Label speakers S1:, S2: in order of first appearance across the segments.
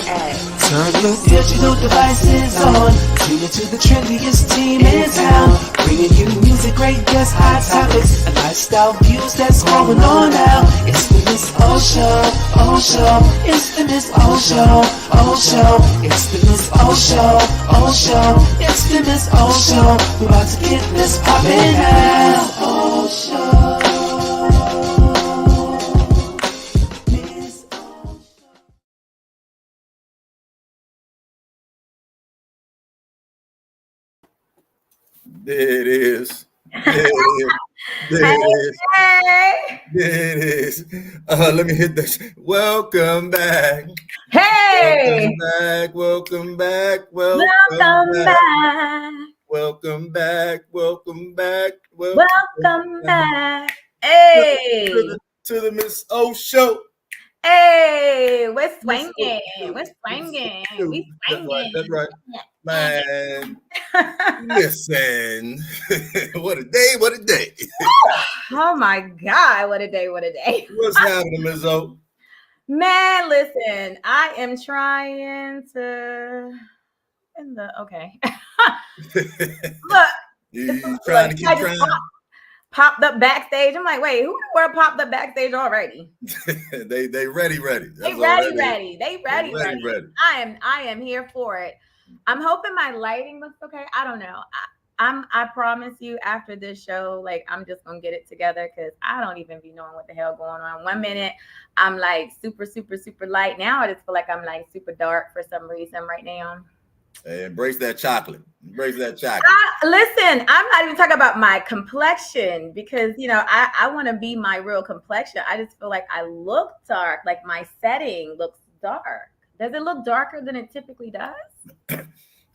S1: Turn your digital devices on. Tune into the trendiest team in town. Bringing you music, great guests, hot topics, and lifestyle views that's going on now. It's the Miss O Show, O Show. It's the Miss O Show, O Show. It's the Miss O Show, O Show. It's the Miss O Show. We're about to get this poppin' now. O Show.
S2: There it is. There it is. There it is. Let me hit this. Welcome back.
S3: Hey.
S2: Welcome back.
S3: Welcome back.
S2: Welcome back. Welcome back.
S3: Welcome back. Hey.
S2: To the Miss O Show.
S3: Hey, we're swinging. We're swinging. We swinging.
S2: That's right. Man, listen. What a day, what a day.
S3: Oh my God, what a day, what a day.
S2: What's happening, Ms. O?
S3: Man, listen, I am trying to okay. Look.
S2: You trying to keep trying?
S3: Popped up backstage. I'm like, wait, who were popped up backstage already?
S2: They ready.
S3: They ready. I am here for it. I'm hoping my lighting looks okay. I don't know. I promise you after this show, like I'm just gonna get it together because I don't even be knowing what the hell going on. 1 minute I'm like super light. Now I just feel like I'm like super dark for some reason right now.
S2: Hey, embrace that chocolate.
S3: Listen, I'm not even talking about my complexion because, you know, I want to be my real complexion. I just feel like I look dark, like my setting looks dark. Does it look darker than it typically does?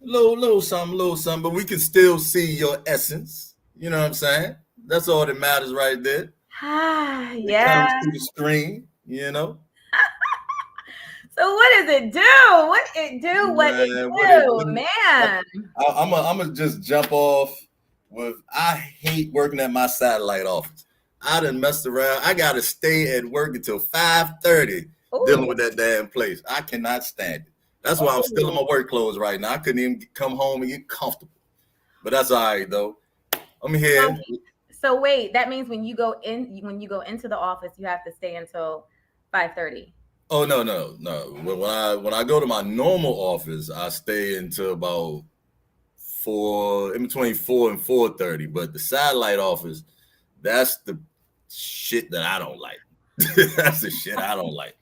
S2: little something, but we can still see your essence. You know what I'm saying? That's all that matters right there.
S3: Yeah.
S2: It comes through the screen, you know.
S3: So what does it do? Man.
S2: I'm gonna just jump off with. I hate working at my satellite office. I done messed around. I gotta stay at work until 5:30 dealing with that damn place. I cannot stand it. That's why I'm still in my work clothes right now. I couldn't even come home and get comfortable. But that's all right though. I'm here.
S3: So wait, that means when you go into the office, you have to stay until 5:30.
S2: Oh no. When I go to my normal office, I stay until about 4, in between 4 and 4:30. But the satellite office, that's the shit that I don't like. That's the shit I don't like.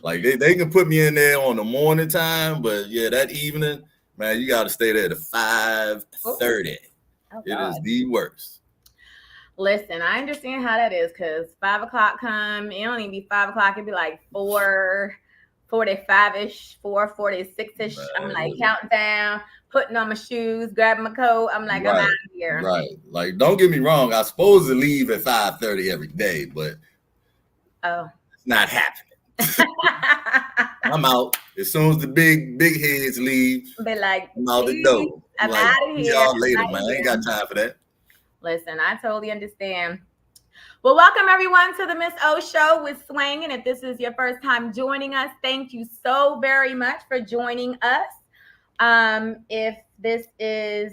S2: Like they can put me in there on the morning time, but yeah, that evening, man, you gotta stay there to 5:30. It is the worst.
S3: Listen, I understand how that is because 5 o'clock come, it don't even be 5 o'clock, it'd be like 4:45-ish, 4:46-ish. I'm like counting down, putting on my shoes, grabbing my coat. I'm like, I'm out of here.
S2: Right. Like, don't get me wrong, I'm supposed to leave at 5:30 every day, but it's not happening. I'm out. As soon as the big heads leave,
S3: be like,
S2: I'm out the door.
S3: I'm like, out of here.
S2: Y'all later, man. I ain't got time for that.
S3: Listen, I totally understand. Well, welcome everyone to the Miss O Show with Swang. And if this is your first time joining us, thank you so very much for joining us. If this is,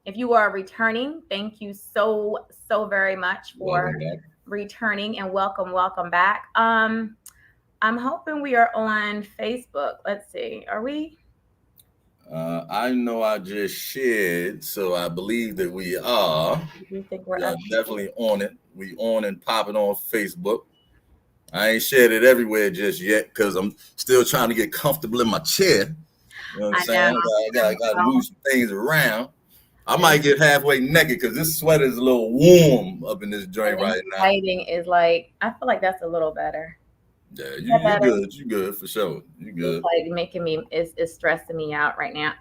S3: if you are returning, thank you so very much for returning and welcome back. I'm hoping we are on Facebook. Let's see. Are we?
S2: I know I just shared, so I believe that we are.
S3: You think we're
S2: definitely on it. We on and popping on Facebook. I ain't shared it everywhere just yet because I'm still trying to get comfortable in my chair. You know what I'm saying? I got to move some things around. I might get halfway naked because this sweater is a little warm up in this joint right now.
S3: Lighting is like, I feel like that's a little better.
S2: Yeah, you good. You good for sure. You good.
S3: It's like making me, it's stressing me out right now.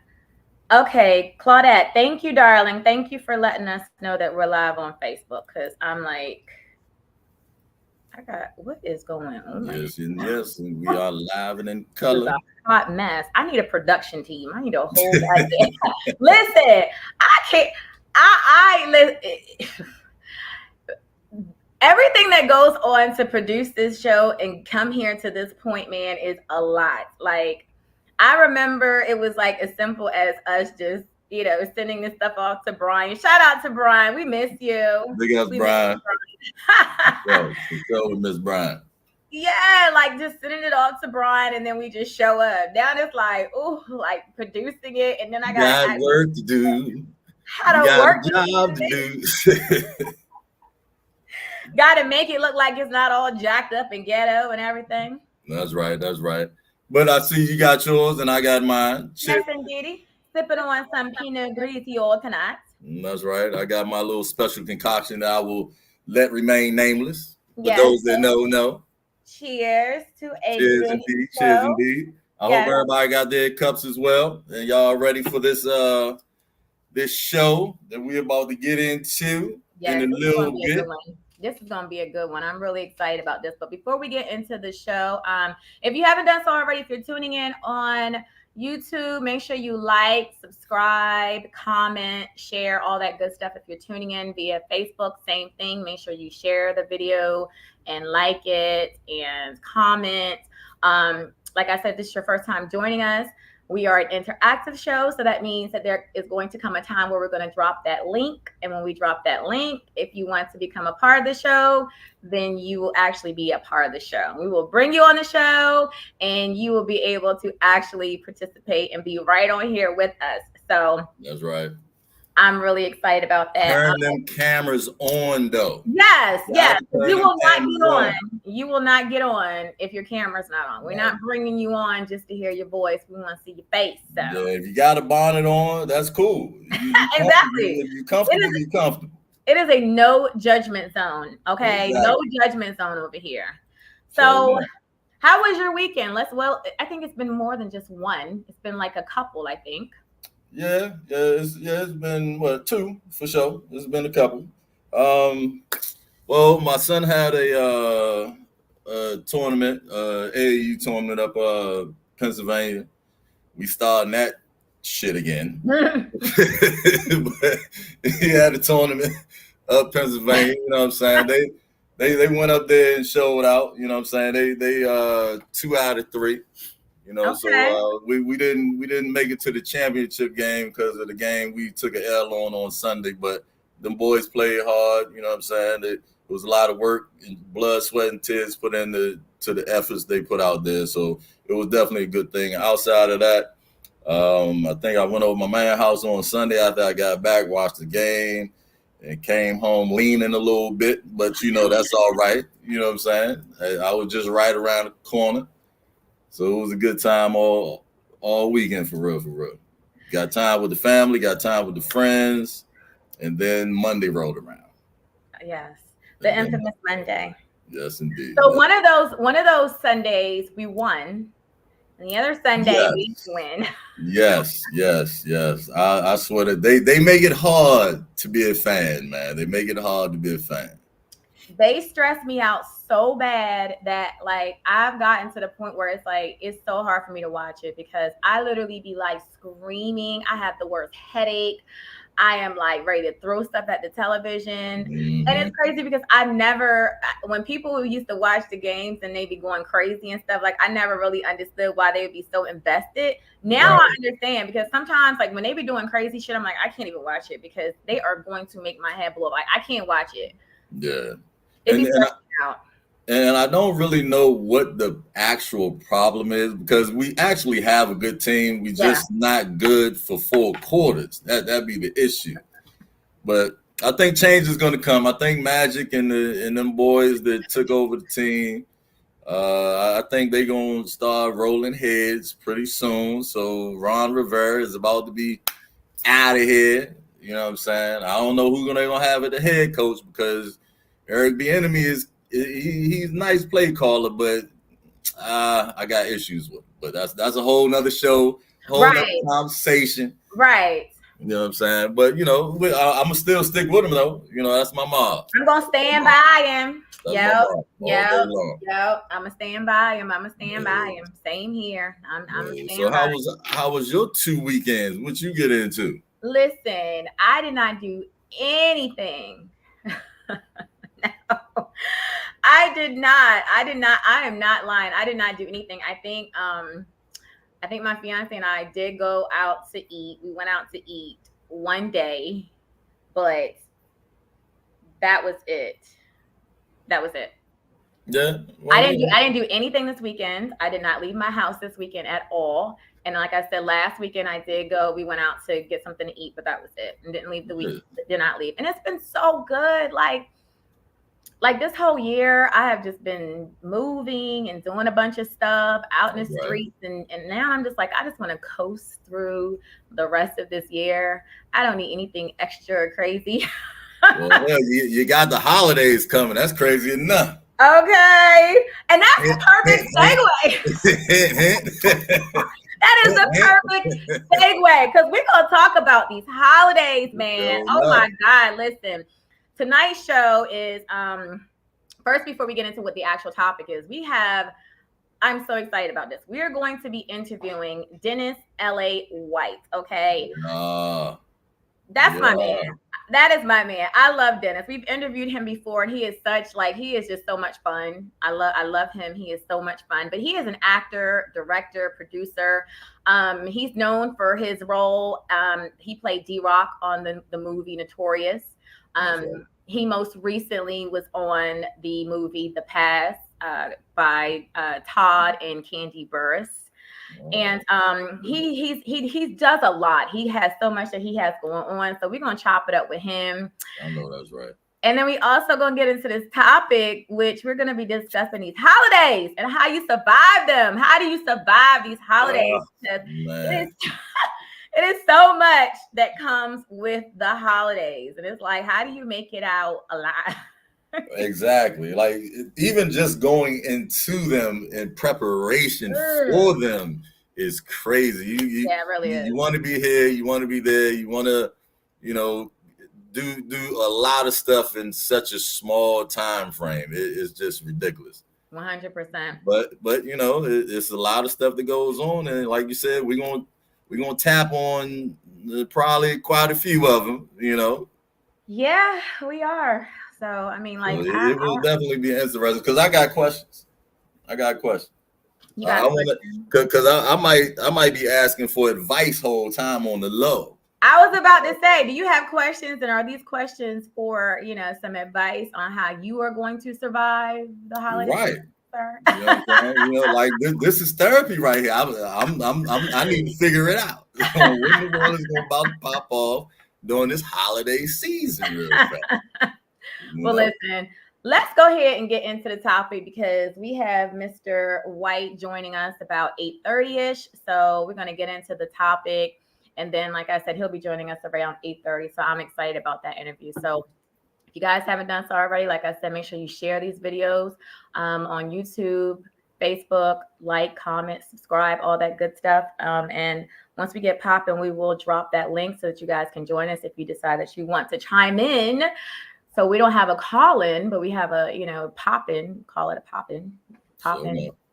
S3: Okay, Claudette, thank you, darling. Thank you for letting us know that we're live on Facebook because I'm like, what is going on?
S2: Yes, we are live and in color.
S3: It's a hot mess. I need a production team. I need a whole listen, I can't. everything that goes on to produce this show and come here to this point, man, is a lot. Like, I remember it was like as simple as us just, sending this stuff off to Brian. Shout out to Brian. We miss you.
S2: Big ass
S3: We
S2: Brian.
S3: miss you, Brian.
S2: So with Miss Brian.
S3: Yeah, like just sending it off to Brian and then we just show up. Now it's like, ooh, like producing it, and then I got
S2: work to do.
S3: How to
S2: got
S3: work
S2: a job to do.
S3: Got to make it look like it's not all jacked up and ghetto and everything.
S2: That's right. But I see you got yours and I got mine.
S3: Yes, indeedy. Sipping on some Pinot Grigio tonight.
S2: That's right. I got my little special concoction that I will let remain nameless. But
S3: Yes.
S2: those that know.
S3: Cheers to a
S2: Cheers
S3: good
S2: indeed.
S3: show.
S2: Cheers indeed. I hope everybody got their cups as well. And y'all ready for this this show that we're about to get into in a little bit.
S3: This is going to be a good one. I'm really excited about this. But before we get into the show, if you haven't done so already, if you're tuning in on YouTube, make sure you like, subscribe, comment, share, all that good stuff. If you're tuning in via Facebook, same thing. Make sure you share the video and like it and comment. Like I said, this is your first time joining us. We are an interactive show, so that means that there is going to come a time where we're going to drop that link. And when we drop that link, if you want to become a part of the show, then you will actually be a part of the show. We will bring you on the show, and you will be able to actually participate and be right on here with us. So
S2: that's right.
S3: I'm really excited about that.
S2: Turn them cameras on, though.
S3: Yes. You will not get on. You will not get on if your camera's not on. We're not bringing you on just to hear your voice. We want to see your face. So.
S2: Yeah, if you got a bonnet on, that's cool.
S3: Exactly.
S2: If you're comfortable, you're comfortable.
S3: It is a no judgment zone. Okay. Exactly. No judgment zone over here. So how was your weekend? I think it's been more than just one. It's been like a couple, I think.
S2: Yeah, it's been two for sure. It's been a couple. Well, my son had a tournament, AAU tournament up Pennsylvania. We starting that shit again. But he had a tournament up Pennsylvania. You know what I'm saying? They went up there and showed out. You know what I'm saying? They 2 out of 3. You know, so we didn't make it to the championship game because of the game we took an L on Sunday. But them boys played hard. You know what I'm saying? It was a lot of work and blood, sweat, and tears put into the efforts they put out there. So it was definitely a good thing. Outside of that, I think I went over my man's house on Sunday after I got back, watched the game, and came home leaning a little bit. But, that's all right. You know what I'm saying? I was just right around the corner. So it was a good time all weekend for real. Got time with the family, got time with the friends, and then Monday rolled around.
S3: Yes, the infamous Monday.
S2: Yes, indeed.
S3: So one of those Sundays we won, and the other Sunday we win.
S2: Yes. I swear that they make it hard to be a fan, man. They make it hard to be a fan.
S3: They stress me out so bad that I've gotten to the point where it's so hard for me to watch it because I literally be screaming. I have the worst headache. I am ready to throw stuff at the television. Mm-hmm. And it's crazy because when people used to watch the games and they be going crazy and stuff, I never really understood why they would be so invested. Now I understand because sometimes when they be doing crazy shit, I'm I can't even watch it because they are going to make my head blow. I can't watch it.
S2: Yeah.
S3: And
S2: I don't really know what the actual problem is because we actually have a good team. We just not good for 4 quarters. That'd be the issue. But I think change is going to come. I think Magic and them boys that took over the team, I think they're going to start rolling heads pretty soon. So Ron Rivera is about to be out of here. You know what I'm saying? I don't know who they're going to have at the head coach because Eric Bieniemy he's a nice play caller, but I got issues with him. But that's a whole nother show, nother conversation.
S3: Right.
S2: You know what I'm saying? But I'm gonna still stick with him though. That's my mom.
S3: I'm gonna stand by him. Yep. I'm gonna stand by him. Same here. I'm
S2: so how was your 2 weekends? What you get into?
S3: Listen, I did not do anything. No. I did not. I am not lying. I did not do anything. I think my fiance and I did go out to eat. We went out to eat one day, but that was it. That was it.
S2: Yeah.
S3: Well, I didn't do anything this weekend. I did not leave my house this weekend at all. And like I said, last weekend I did go. We went out to get something to eat, but that was it. And didn't leave the week. Did not leave. And it's been so good. Like this whole year, I have just been moving and doing a bunch of stuff out in the streets. And now I'm just like, I just want to coast through the rest of this year. I don't need anything extra or crazy.
S2: Well, you got the holidays coming. That's crazy enough.
S3: Okay. And that's the perfect segue. That is the perfect segue because we're going to talk about these holidays, man. Oh my God. Listen, tonight's show is, first, before we get into what the actual topic is, I'm so excited about this. We are going to be interviewing Dennis L.A. White. Okay. That's my man. That is my man. I love Dennis. We've interviewed him before, and he is just so much fun. I love him. He is so much fun. But he is an actor, director, producer. He's known for his role. He played D-Roc on the movie Notorious. He most recently was on the movie The Past by Todd and Candy Burris. And he does a lot. He has so much that he has going on. So we're gonna chop it up with him.
S2: I know that's right. And
S3: then we also gonna get into this topic, which we're gonna be discussing these holidays and how you survive them. How do you survive these holidays? It is so much that comes with the holidays, and it's like, how do you make it out alive?
S2: Exactly. Like even just going into them in preparation for them is crazy.
S3: Yeah, it really is.
S2: You want to be here, you want to be there, you want to, do a lot of stuff in such a small time frame. It's just ridiculous.
S3: 100%.
S2: But it's a lot of stuff that goes on, and like you said, we're gonna tap on probably quite a few of them.
S3: Yeah, we are. So, I mean, like,
S2: it will definitely be interesting because I got questions. Because I might be asking for advice whole time on the low.
S3: I was about to say, do you have questions, and are these questions for some advice on how you are going to survive the holidays?
S2: Right. You know what I'm saying? Like this is therapy right here. I need to figure it out. When the world is about to pop off during this holiday season, real fast.
S3: Well, listen, let's go ahead and get into the topic because we have Mr. White joining us about 8:30-ish. So we're going to get into the topic. And then, like I said, he'll be joining us around 8:30. So I'm excited about that interview. So if you guys haven't done so already, like I said, make sure you share these videos on YouTube, Facebook, like, comment, subscribe, all that good stuff. And once we get popping, we will drop that link so that you guys can join us if you decide that you want to chime in. So we don't have a call in, but we have a pop in, call it a pop in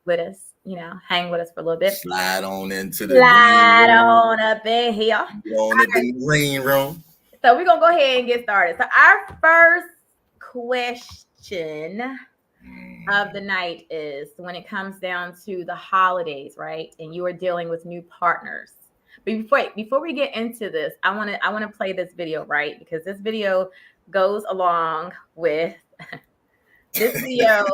S3: with us, hang with us for a little bit.
S2: Slide on into the
S3: Slide on up in here.
S2: On in the green room.
S3: So we're going to go ahead and get started. So our first question of the night is when it comes down to the holidays, right? And you are dealing with new partners. But before we get into this, I want to play this video, right? Because this video goes along with this video.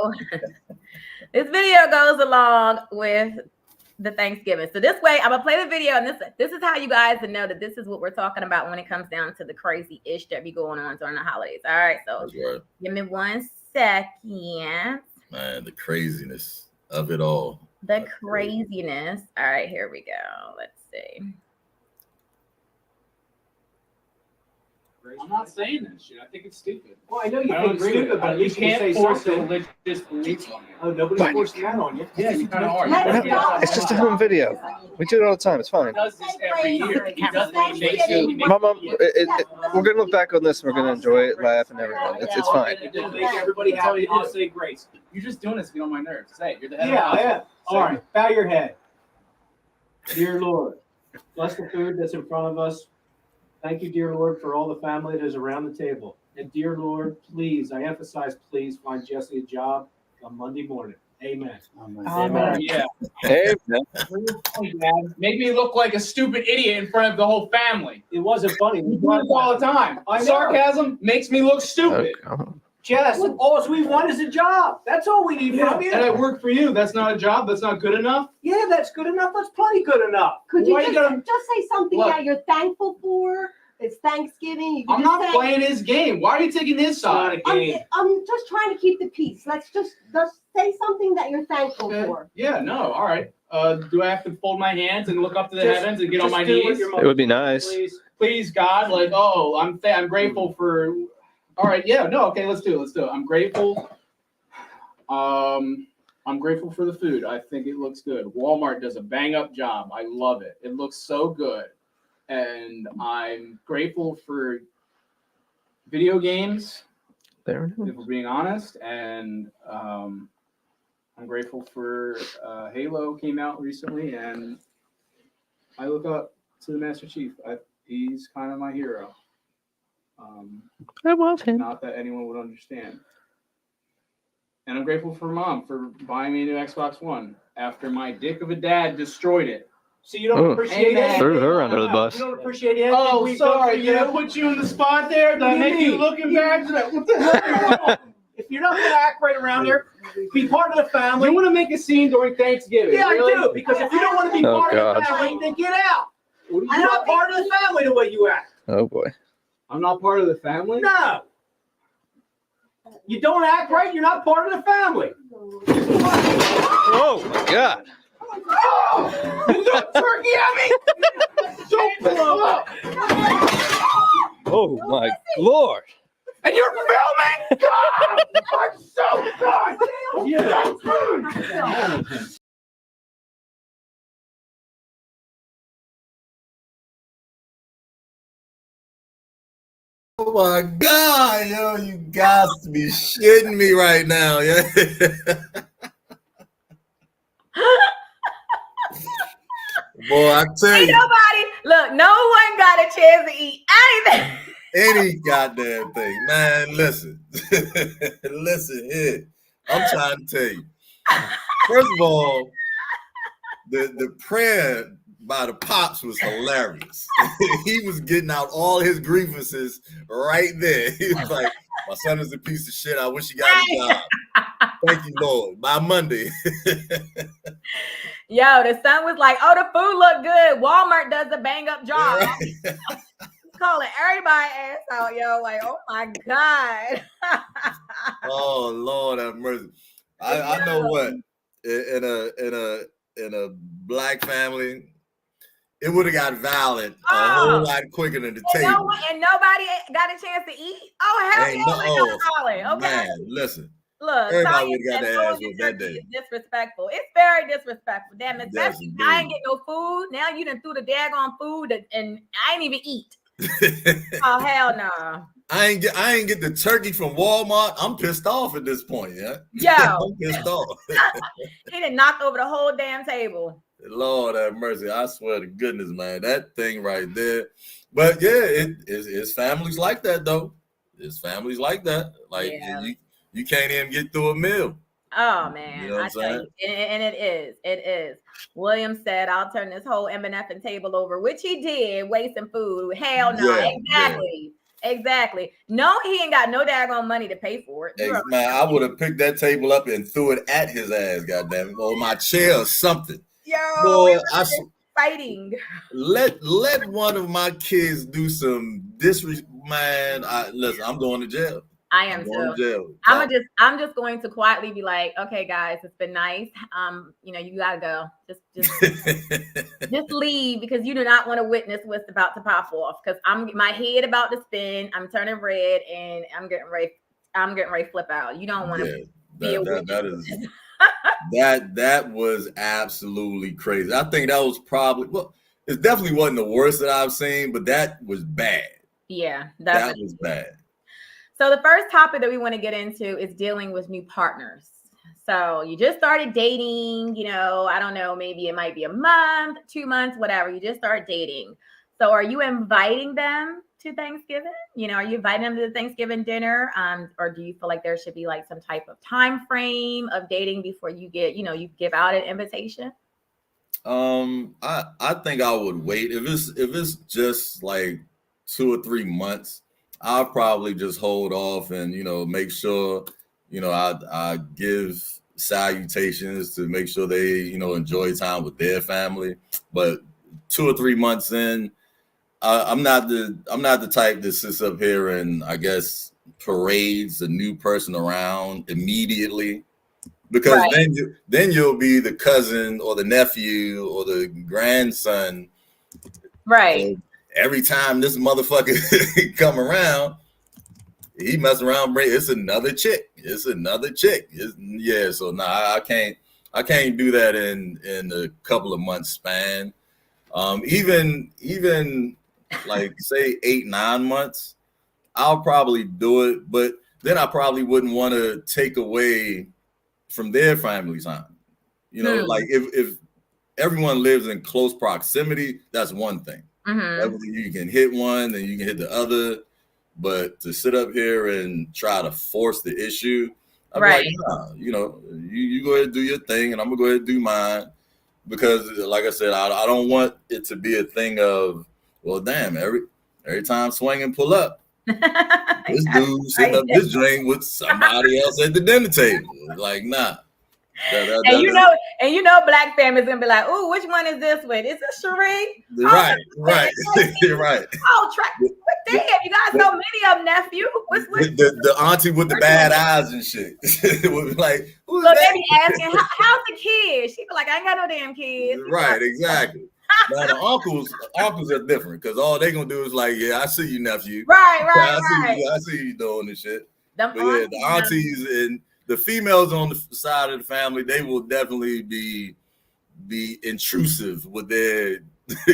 S3: This video goes along with the Thanksgiving. So this way, I'm gonna play the video, and this is how you guys know that this is what we're talking about when it comes down to the crazy ish that be going on during the holidays. All right, so give me 1 second.
S2: Man, the craziness of it all.
S3: The craziness. All right, here we go. Let's see.
S4: I'm not saying that shit. I think it's stupid.
S5: Well, I know you think it's stupid, but
S4: you can't force a religious belief on you.
S5: Oh, nobody's forcing that on you.
S4: Yeah, you kind of are.
S6: It's just a home video. We do it all the time. It's fine.
S4: He does this every year. He does it.
S6: My mom, we're going to look back on this and we're going to enjoy it, laugh, and everything. It's fine.
S5: Make everybody happy.
S4: I'll say grace. You're just doing this to get on my nerves. Say, you're the head of the
S5: Yeah,
S4: house.
S5: yeah. All right, bow your head. Dear Lord, bless the food that's in front of us. Thank you, dear Lord, for all the family that is around the table. And dear Lord, please, I emphasize, please find Jesse a job on Monday morning. Amen.
S4: Oh, yeah.
S6: Hey, man.
S4: Dad. Made me look like a stupid idiot in front of the whole family.
S5: It wasn't funny.
S4: You do this all the time.
S5: I know.
S4: Sarcasm makes me look stupid.
S5: Jess, all we want is a job. That's all we need from you.
S4: And I work for you. That's not a job. That's not good enough.
S5: Yeah, that's good enough. That's plenty good enough.
S7: Could you
S5: Why
S7: just,
S5: gonna-
S7: just say something
S4: Look.
S7: that you're thankful for? It's Thanksgiving. You can
S4: I'm
S7: just
S4: not
S7: say,
S4: playing his game. Why are you taking his
S5: It's not
S4: side?
S5: a game.
S7: I'm just trying to keep the peace. Let's just say something that you're thankful
S4: Okay.
S7: for.
S4: Yeah, no, all right. Do I have to fold my hands and look up to the
S5: Just-
S4: heavens and get on
S5: just
S4: my
S5: do what
S4: knees?
S5: your
S6: It
S5: mother
S6: would be
S5: says,
S6: nice.
S5: Please.
S4: Please, God, like, oh, I'm grateful for. All right, yeah, no, okay, let's do it. I'm grateful. I'm grateful for the food. I think it looks good. Walmart does a bang up job. I love it. It looks so good. And I'm grateful for video games,
S6: There it
S4: if
S6: is.
S4: we're being honest. And I'm grateful for Halo came out recently, and I look up to the Master Chief. He's kind of my hero.
S6: I love him.
S4: Not that anyone would understand. And I'm grateful for Mom for buying me a new Xbox One after my dick of a dad destroyed it.
S5: So you don't
S6: Oh.
S5: appreciate
S4: Amen.
S5: anything?
S6: Threw her under the bus.
S5: You don't appreciate anything
S4: Oh,
S5: we've done
S4: sorry.
S5: for
S4: Did I
S5: you?
S4: put you in the spot there? Did
S5: What
S4: I
S5: do you
S4: make you
S5: mean?
S4: look embarrassed? What the hell?
S5: If you're not going to act right around here, be part of the family.
S4: You want to make a scene during Thanksgiving?
S5: Yeah,
S4: really?
S5: I do. Because if you don't want to be
S6: Oh,
S5: part
S6: God.
S5: of the family, then get out.
S4: What are
S5: You're not part of the family the way you act.
S6: Oh boy.
S4: I'm not part of the family?
S5: No. You don't act right, you're not part of the family.
S6: Oh my God.
S4: Oh, you threw a turkey at me? Don't blow up.
S6: Oh my Lord.
S4: And you're filming? God, I'm so sorry. Yeah.
S2: Oh my God, yo, you got to be shitting me right now, yeah. Boy, I tell
S3: Ain't
S2: you,
S3: nobody, look, no one got a chance to eat anything.
S2: any goddamn thing, man. Listen, listen here. I'm trying to tell you. First of all, the prayer by the pops was hilarious. He was getting out all his grievances right there. He was like, "My son is a piece of shit. I wish he got a job. Thank you, Lord." By Monday.
S3: Yo, the son was like, "Oh, the food look good. Walmart does a bang up job."
S2: Right.
S3: Calling everybody ass out, yo. Like, oh my God.
S2: Oh Lord have mercy. I know what. In a black family, it would have got violent a whole lot quicker than the table.
S3: And nobody got a chance to eat. Oh hell
S2: Ain't
S3: yeah,
S2: no-
S3: we're not calling. Okay.
S2: Man, listen.
S3: Look,
S2: Everybody
S3: science
S2: would've got
S3: and
S2: their
S3: throwing
S2: ass
S3: your
S2: whooped that
S3: turkey
S2: day.
S3: is disrespectful. It's very disrespectful. Damn it.
S2: Yes,
S3: Especially I ain't
S2: indeed.
S3: get no food. Now you done threw the daggone food and I ain't even eat. Oh hell no.
S2: I ain't get the turkey from Walmart. I'm pissed off at this point, yeah.
S3: Yo,
S2: I'm pissed off.
S3: he done knocked over the whole damn table.
S2: Lord have mercy. I swear to goodness, man. That thing right there. But yeah, it's families like that though. It's families like that. Like
S3: Yeah.
S2: you can't even get through a meal.
S3: Oh man,
S2: You know what
S3: I
S2: I'm
S3: tell
S2: saying?
S3: you, and it is. William said, "I'll turn this whole M&F and table over," which he did, wasting food. Hell no,
S2: Yeah,
S3: exactly. No, he ain't got no daggone money to pay for it.
S2: Man, I would have picked that table up and threw it at his ass, goddamn it, or my chair or something.
S3: Yo,
S2: Boy,
S3: fighting.
S2: let one of my kids do some disrespect. Man, listen, I'm going to jail.
S3: I am
S2: I'm going
S3: too.
S2: to jail.
S3: I'm just going to quietly be like, okay, guys, it's been nice. You gotta go. Just leave because you do not want to witness what's about to pop off. Because my head about to spin. I'm turning red and I'm getting ready to flip out. You don't want to be a witness.
S2: That was absolutely crazy. I think that was probably it definitely wasn't the worst that I've seen, but that was bad.
S3: Yeah,
S2: that was bad.
S3: So the first topic that we want to get into is dealing with new partners. So you just started dating, I don't know, maybe it might be a month, 2 months, whatever. You just start dating. So are you inviting them to Thanksgiving? You know, are you inviting them to the Thanksgiving dinner? Or do you feel like there should be like some type of time frame of dating before you get, you know, you give out an invitation?
S2: I think I would wait. If it's just like 2 or 3 months, I'll probably just hold off and, you know, make sure, you know, I give salutations to make sure they, you know, enjoy time with their family. But 2 or 3 months in, I'm not the type that sits up here and I guess parades a new person around immediately, because
S3: Right.
S2: then you'll be the cousin or the nephew or the grandson.
S3: Right.
S2: So every time this motherfucker come around, he mess around. It's another chick. It's another chick. Yeah. So I can't do that in a couple of months span. Even like say 8-9 months, I'll probably do it, but then I probably wouldn't want to take away from their family time. You know, like if everyone lives in close proximity, that's one thing. You can hit one and you can hit the other, but to sit up here and try to force the issue, I'm like, nah, you know, you go ahead and do your thing and I'm gonna go ahead and do mine. Because like I said, I don't want it to be a thing of, well, damn, every time Swinging pull up, this dude sitting up this drink with somebody else at the dinner table. Like, nah.
S3: And you know, black families gonna be like, "Oh, which one is this with? Is it Cherie?"
S2: Right.
S3: Right. Oh, damn, you got so many of them, nephew. What's
S2: the auntie with the bad eyes and shit. Was like, who's
S3: look,
S2: that?
S3: they be asking, how's the kids? She be like, I ain't got no damn kids.
S2: Right, exactly. Now the uncles are different because all they gonna do is like, yeah, I see you, nephew.
S3: Right.
S2: I see you doing this shit. But yeah, the aunties and the females on the side of the family, they will definitely be intrusive with their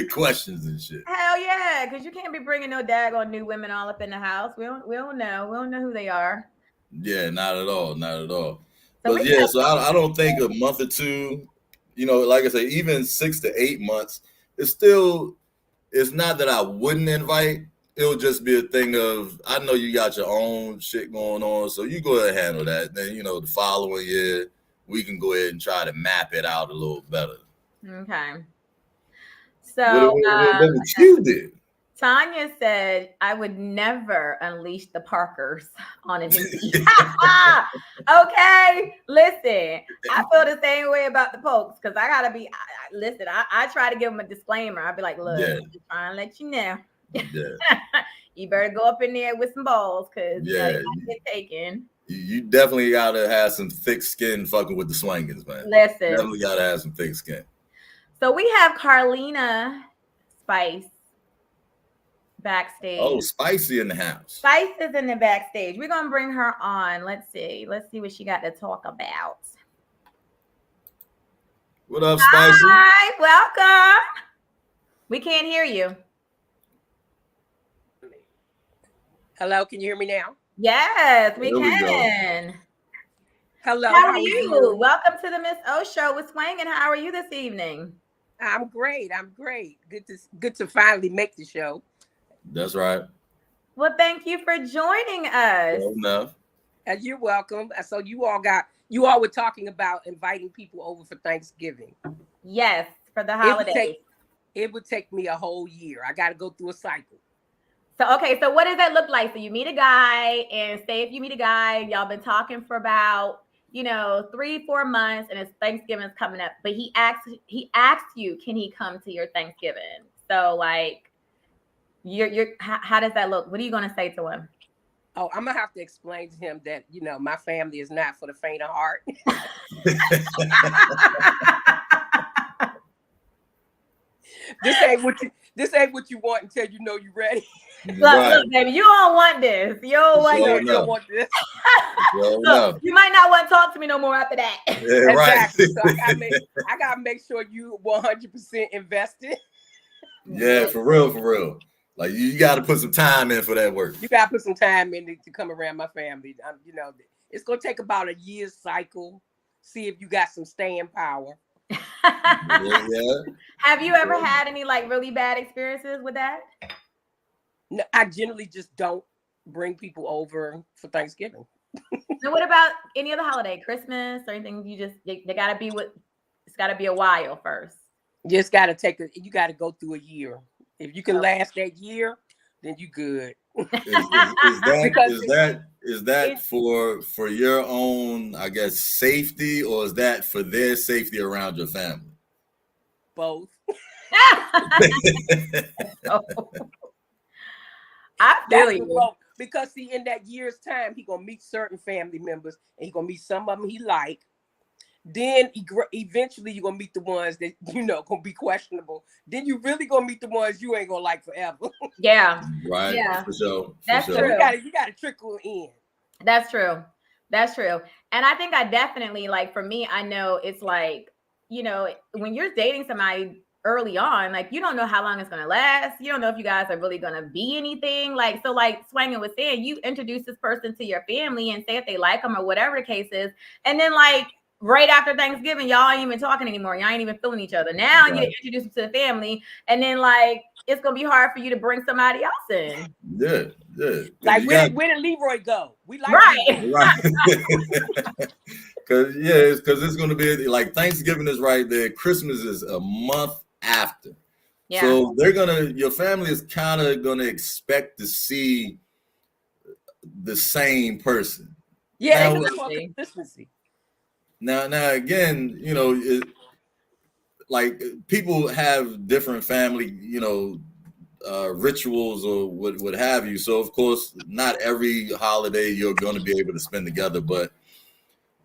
S2: questions and shit.
S3: Hell yeah, because you can't be bringing no daggone new women all up in the house. We don't know who they are.
S2: Yeah, not at all. But yeah, so I don't think a month or two, you know, like I say, even 6 to 8 months, it's not that I wouldn't invite. It'll just be a thing of, I know you got your own shit going on, so you go ahead and handle that. Then, you know, the following year, we can go ahead and try to map it out a little better.
S3: Okay. So
S2: what you did?
S3: Tanya said, I would never unleash the Parkers on an empty. Okay, listen, I feel the same way about the Pokes because I gotta be. Listen, I try to give them a disclaimer. I'll be like, look, I'm just trying to let you know. Yeah. You better go up in there with some balls because you get taken.
S2: You definitely gotta have some thick skin fucking with the swingers, man.
S3: Listen,
S2: definitely gotta have some thick skin.
S3: So we have Carlina Spice backstage.
S2: Oh, Spicy in the house.
S3: Spice is in the backstage. We're gonna bring her on. Let's see what she got to talk about.
S2: What up, Spicy?
S3: Hi, welcome. We can't hear you.
S8: Hello, can you hear me now?
S3: Yes, we can.
S8: Hello.
S3: How are you? Welcome to the Miss O Show with Swang. And how are you this evening?
S8: I'm great. Good to finally make the show.
S2: That's right.
S3: Well, thank you for joining us.
S2: Well enough.
S8: You're welcome. So you all were talking about inviting people over for Thanksgiving.
S3: Yes, for the holidays.
S8: It would take me a whole year. I got to go through a cycle.
S3: So, okay. So what does that look like? So you meet a guy and say if you meet a guy, y'all been talking for about, 3-4 months and it's Thanksgiving's coming up, but he asks you, can he come to your Thanksgiving? So like, how does that look? What are you going to say to him?
S8: Oh, I'm going to have to explain to him that, my family is not for the faint of heart. This ain't what you want until you know you're ready.
S3: Look, baby, you don't want this. You don't want this. Look, you might not want to talk to me no more after that.
S2: Yeah, exactly.
S8: Right. So I gotta make sure you 100% invested.
S2: Yeah, for real. Like you got to put some time in for that work.
S8: You got to put some time in to come around my family. It's gonna take about a year's cycle. See if you got some staying power.
S2: Yeah.
S3: Have you ever had any like really bad experiences with that?
S8: No, I generally just don't bring people over for Thanksgiving.
S3: Now, what about any other holiday, Christmas or anything? They gotta be it's gotta be a while first.
S8: Just gotta you gotta go through a year. If you can last that year, then you good.
S2: Is that for your own, I guess, safety, or is that for their safety around your family?
S8: Both.
S3: I feel you.
S8: Well, because see, in that year's time, he gonna meet certain family members, and he gonna meet some of them he like. Then eventually you're gonna meet the ones that gonna be questionable. Then you really gonna meet the ones you ain't gonna like forever.
S3: Yeah.
S2: Right.
S3: Yeah.
S2: For sure.
S3: That's
S2: true.
S8: You gotta trickle in.
S3: That's true. That's true. And I think I definitely, like, for me, I know it's like, when you're dating somebody early on, like, you don't know how long it's going to last. You don't know if you guys are really going to be anything. Like, so like Swangin was saying, you introduce this person to your family and say if they like them or whatever the case is. And then like right after Thanksgiving, y'all ain't even talking anymore. Y'all ain't even feeling each other. Now you introduce them to the family. And then like, it's going to be hard for you to bring somebody else in.
S2: Yeah.
S8: Like where did Leroy go? We like
S3: right.
S2: Because it's going to be like Thanksgiving is right there. Christmas is a month after. Yeah. So your family is kind of going to expect to see the same person.
S8: Yeah, now, consistency.
S2: Now again, like people have different family, rituals or what have you. So of course, not every holiday you're going to be able to spend together, but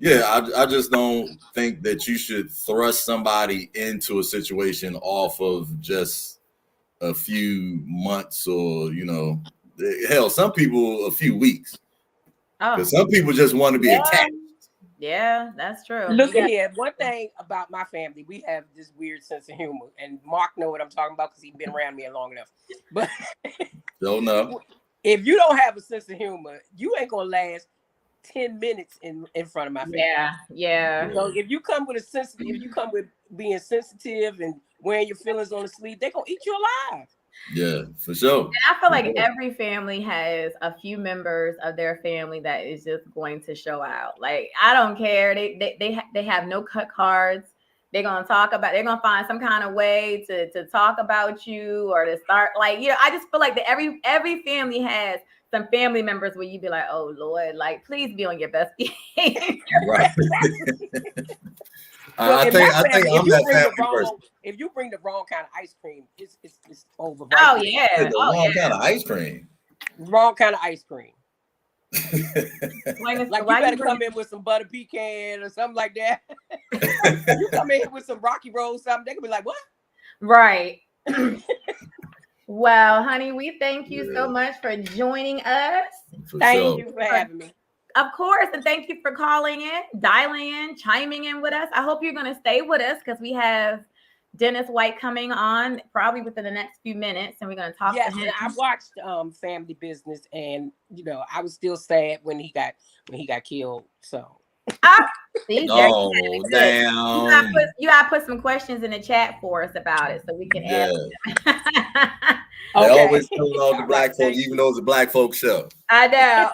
S2: yeah, I just don't think that you should thrust somebody into a situation off of just a few months or, hell, some people a few weeks. Because some people just want to be attached.
S3: Yeah, that's true.
S8: Look at here. One thing about my family, we have this weird sense of humor, and Mark know what I'm talking about because he's been around me long enough. But
S2: don't know.
S8: If you don't have a sense of humor, you ain't gonna last 10 minutes in front of my family.
S3: Yeah.
S8: So if you come with being sensitive and wearing your feelings on the sleeve, they're gonna eat you alive.
S2: Yeah, for sure.
S3: And I feel like every family has a few members of their family that is just going to show out. Like, I don't care. They have no cut cards. They're gonna find some kind of way to talk about you or to start like, I just feel like that every family has some family members where you be like, oh Lord, like please be on your best behavior.
S2: Right. I think I'm that family person.
S8: If you bring the wrong kind of ice cream, it's over.
S3: Right? Oh yeah.
S2: The wrong kind of ice cream.
S8: Wrong kind of ice cream.
S3: Like
S8: you better come in with some butter pecan or something like that. You come in with some Rocky Road, something, they could be like, what?
S3: Right. Well, honey, we thank you so much for joining us.
S8: Thank you for having me.
S3: Of course, and thank you for calling in, dialing in, chiming in with us. I hope you're going to stay with us because we have Dennis White coming on probably within the next few minutes, and we're going to talk to him.
S8: Yes, I watched Family Business, and I was still sad when he got killed. So.
S3: See,
S2: damn!
S3: You gotta put some questions in the chat for us about it, so we can ask them.
S2: They always kill all the black folks, even though it's a black folk show.
S3: I know.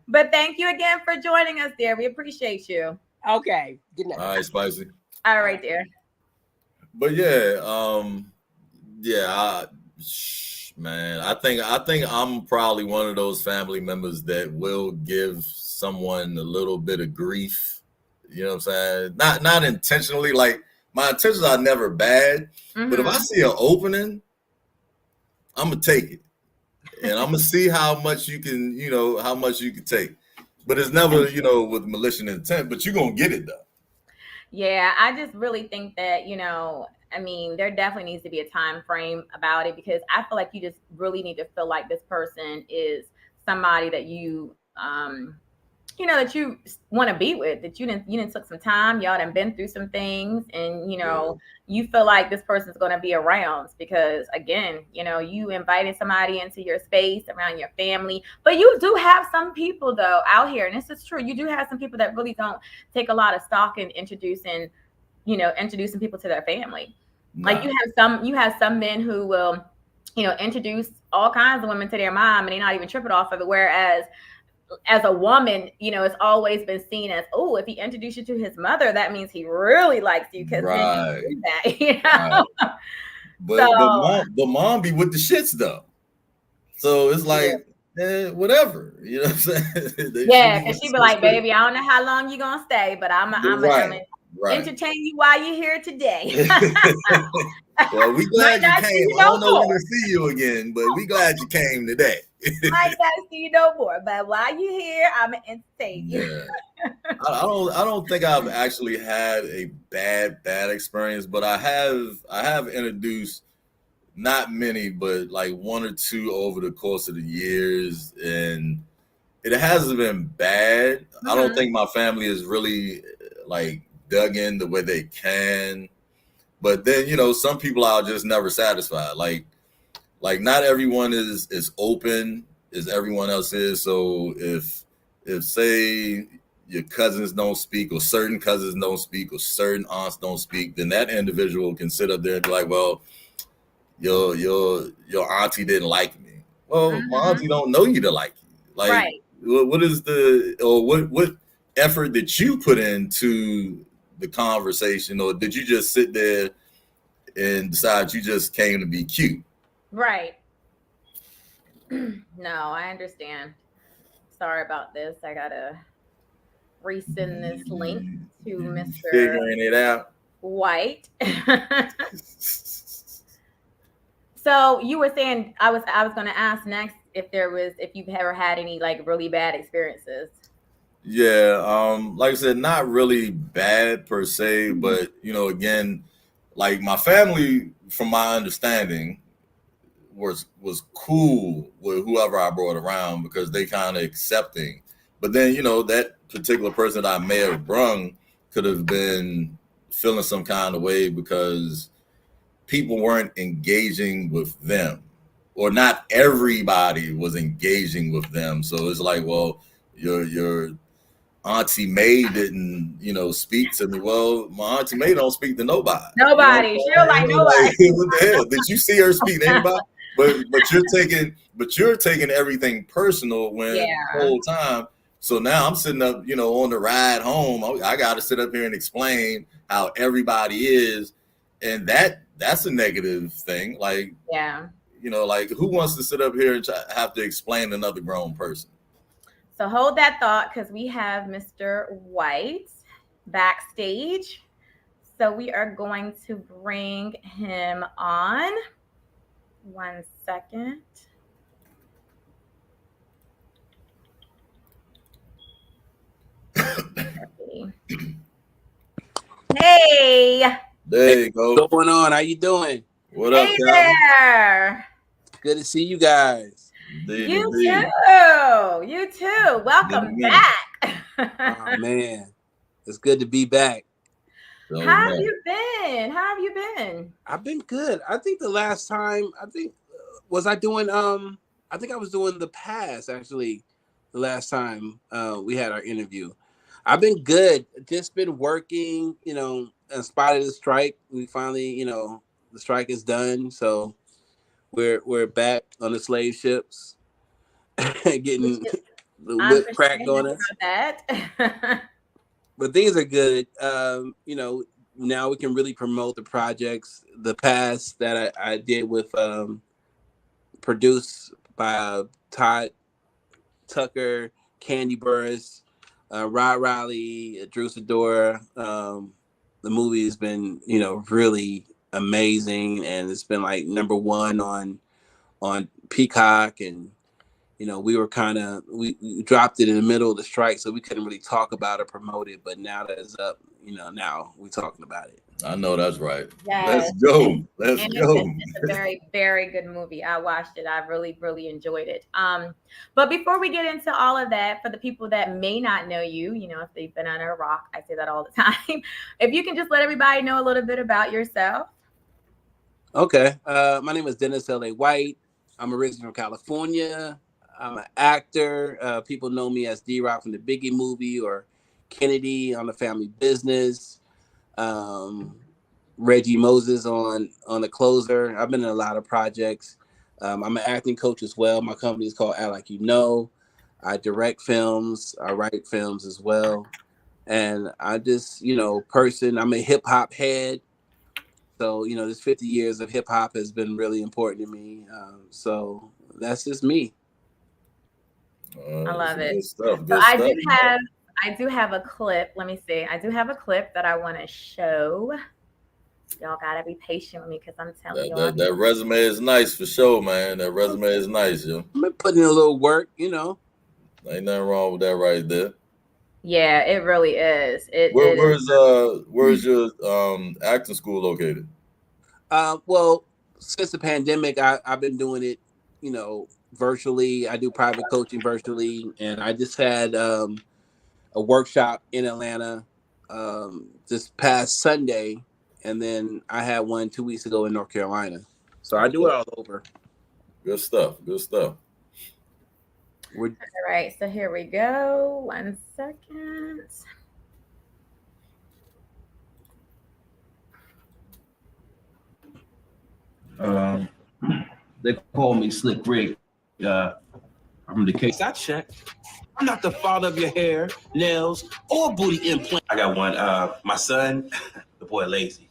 S3: But thank you again for joining us, dear. We appreciate you.
S8: Okay. Good night.
S2: All right, Spicy.
S3: All right, dear.
S2: But man, I think I'm probably one of those family members that will give someone a little bit of grief. You know what I'm saying? Not intentionally. Like, my intentions are never bad, but if I see an opening, I'm gonna take it, and I'm gonna see how much you can take. But it's never, with malicious intent. But you're gonna get it though.
S3: Yeah, I just really think that, there definitely needs to be a time frame about it, because I feel like you just really need to feel like this person is somebody that you, that you want to be with, that you didn't took some time, y'all done been through some things, and, you feel like this person's going to be around because, again, you invited somebody into your space around your family. But you do have some people, though, out here, and this is true. You do have some people that really don't take a lot of stock in introducing introducing people to their family. Like you have some men who will, introduce all kinds of women to their mom and they're not even tripping off of it. Whereas as a woman, it's always been seen as, oh, if he introduced you to his mother, that means he really likes you because men do that,
S2: Right.
S3: So,
S2: but mom be with the shits though. So it's like, whatever. You know what I'm saying?
S3: Yeah, because she be like, baby, I don't know how long you're gonna stay, but I'm
S2: right.
S3: entertain you while you're here today.
S2: Well, we glad you came. I don't know when to see you again, but we glad you came today.
S3: Might not see you no more, but while you're here, I'm gonna entertain you.
S2: Yeah. I don't think I've actually had a bad experience, but I have introduced not many, but like one or two over the course of the years, and it hasn't been bad. I don't think my family is really like dug in the way they can. But then, some people are just never satisfied. Like not everyone is open as everyone else is. So if say your cousins don't speak, or certain cousins don't speak, or certain aunts don't speak, then that individual can sit up there and be like, well, your auntie didn't like me. Well, my auntie don't know you to like you. Like,
S3: right.
S2: What is what effort did you put into the conversation, or did you just sit there and decide you just came to be cute?
S3: Right. No, I understand. Sorry about this. I gotta resend this link to Mr.
S2: Figuring it out.
S3: White. So you were saying I was going to ask next if you've ever had any like really bad experiences.
S2: Yeah, like I said, not really bad per se, but again, like my family, from my understanding, was cool with whoever I brought around because they kind of accepting. But then that particular person that I may have brung could have been feeling some kind of way because people weren't engaging with them, or not everybody was engaging with them. So it's like, well, your Auntie May didn't, speak to me. Well, my Auntie May don't speak to nobody.
S3: Nobody. She don't like nobody.
S2: Like, what the hell? Did you see her speak to anybody? But you're taking everything personal when the whole time. So now I'm sitting up, on the ride home. I got to sit up here and explain how everybody is, and that's a negative thing. Like, like who wants to sit up here and have to explain another grown person?
S3: So hold that thought because we have Mr. White backstage. So we are going to bring him on. 1 second. Hey.
S2: There you go.
S9: What's going on? How you doing?
S2: What up,
S3: Hey there.
S9: Good to see you guys.
S3: You too. Welcome back.
S9: Oh man, it's good to be back.
S3: How have you been?
S9: I've been good. I think the last time I was doing the past actually. The last time we had our interview, I've been good. Just been working. In spite of the strike, we finally, the strike is done. So we're back on the slave ships, getting the whip cracked on us. But things are good. Now we can really promote the projects. The past that I did with produced by Todd Tucker, Candy Burris, Rod Riley, Drew Sidora. The movie has been, really amazing, and it's been like #1 on Peacock, and we were we dropped it in the middle of the strike, so we couldn't really talk about it, promote it. But now that it's up, now we're talking about it.
S2: I know that's right.
S3: Yes.
S2: Let's go. Let's go.
S3: It's a very, very good movie. I watched it. I really, really enjoyed it. But before we get into all of that, for the people that may not know you, if they've been under a rock, I say that all the time. If you can just let everybody know a little bit about yourself.
S9: Okay. My name is Dennis L.A. White. I'm originally from California. I'm an actor. People know me as D-Roc from the Biggie movie or Kennedy on The Family Business. Reggie Moses on The Closer. I've been in a lot of projects. I'm an acting coach as well. My company is called Act Like You Know. I direct films. I write films as well. And I just, I'm a hip hop head. So, this 50 years of hip hop has been really important to me. So that's just me.
S3: I love it.
S2: Good stuff.
S3: So I do have a clip. Let me see. I do have a clip that I want to show. Y'all gotta be patient with me because I'm telling y'all.
S2: That resume is nice for sure, man. That resume is nice, yo.
S9: I've been putting in a little work,
S2: Ain't nothing wrong with that right there.
S3: Yeah, it really is.
S2: Where's your acting school located?
S9: Well, since the pandemic, I've been doing it, virtually. I do private coaching virtually, and I just had a workshop in Atlanta this past Sunday, and then I had one 2 weeks ago in North Carolina. So I do it all over.
S2: Good stuff.
S3: All right, so here we go. 1 second.
S10: They call me Slick Rick. I'm the case I checked. I'm not the father of your hair, nails, or booty implant. I got one. My son, the boy lazy.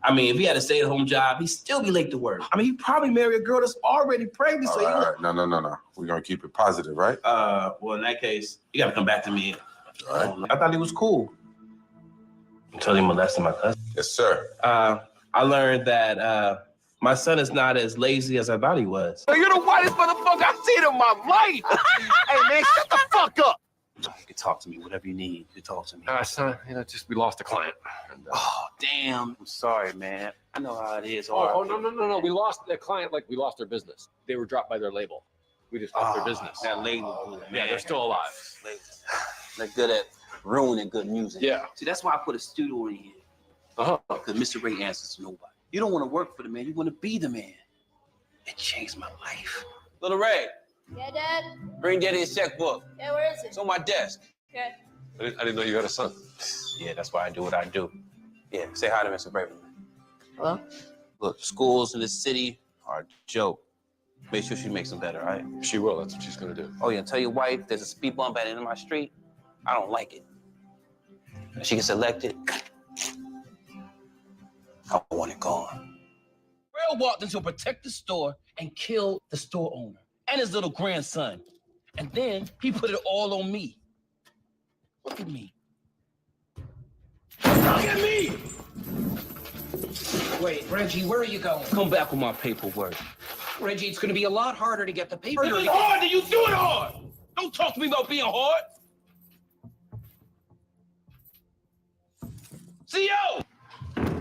S10: I mean, if he had a stay-at-home job, he'd still be late to work. I mean, he'd probably marry a girl that's already pregnant.
S11: All right. No. We're gonna keep it positive, right?
S10: Well, in that case, you gotta come back to me.
S11: All right.
S10: I thought he was cool until he molested my cousin.
S11: Yes, sir.
S10: I learned that my son is not as lazy as I thought he was.
S12: You're the whitest motherfucker I've seen in my life. Hey, man, shut the fuck up.
S10: You can talk to me, whatever you need. You talk to me.
S12: Son, just we lost a client.
S10: Oh, damn. I'm sorry, man. I know how it is.
S12: No. We lost a client like we lost their business. They were dropped by their label. We just lost their business.
S10: That label, man.
S12: Yeah, they're still alive.
S10: They're good at ruining good music.
S12: Yeah.
S10: See, that's why I put a studio in here. Because Mr. Ray answers to nobody. You don't want to work for the man. You want to be the man. It changed my life. Little Ray.
S13: Yeah, Dad?
S10: Bring Daddy his checkbook.
S13: Yeah, where is it?
S10: It's on my desk.
S13: Okay.
S12: I didn't know you had a son.
S10: Yeah, that's why I do what I do. Yeah, say hi to Mr. Braverman.
S13: Hello?
S10: Look, schools in this city are a joke. Make sure she makes them better, all right?
S12: She will. That's what she's going to do.
S10: Oh, yeah, tell your wife there's a speed bump at the end of my street. I don't like it. If she gets elected, I want it gone. Rail walked into a protected store and killed the store owner and his little grandson. And then he put it all on me. Look at me. Look at me!
S14: Wait, Reggie, where are you going?
S10: Come back with my paperwork.
S14: Reggie, it's going to be a lot harder to get the paperwork.
S10: If it's hard, then you do it hard! Don't talk to me about being hard! CEO!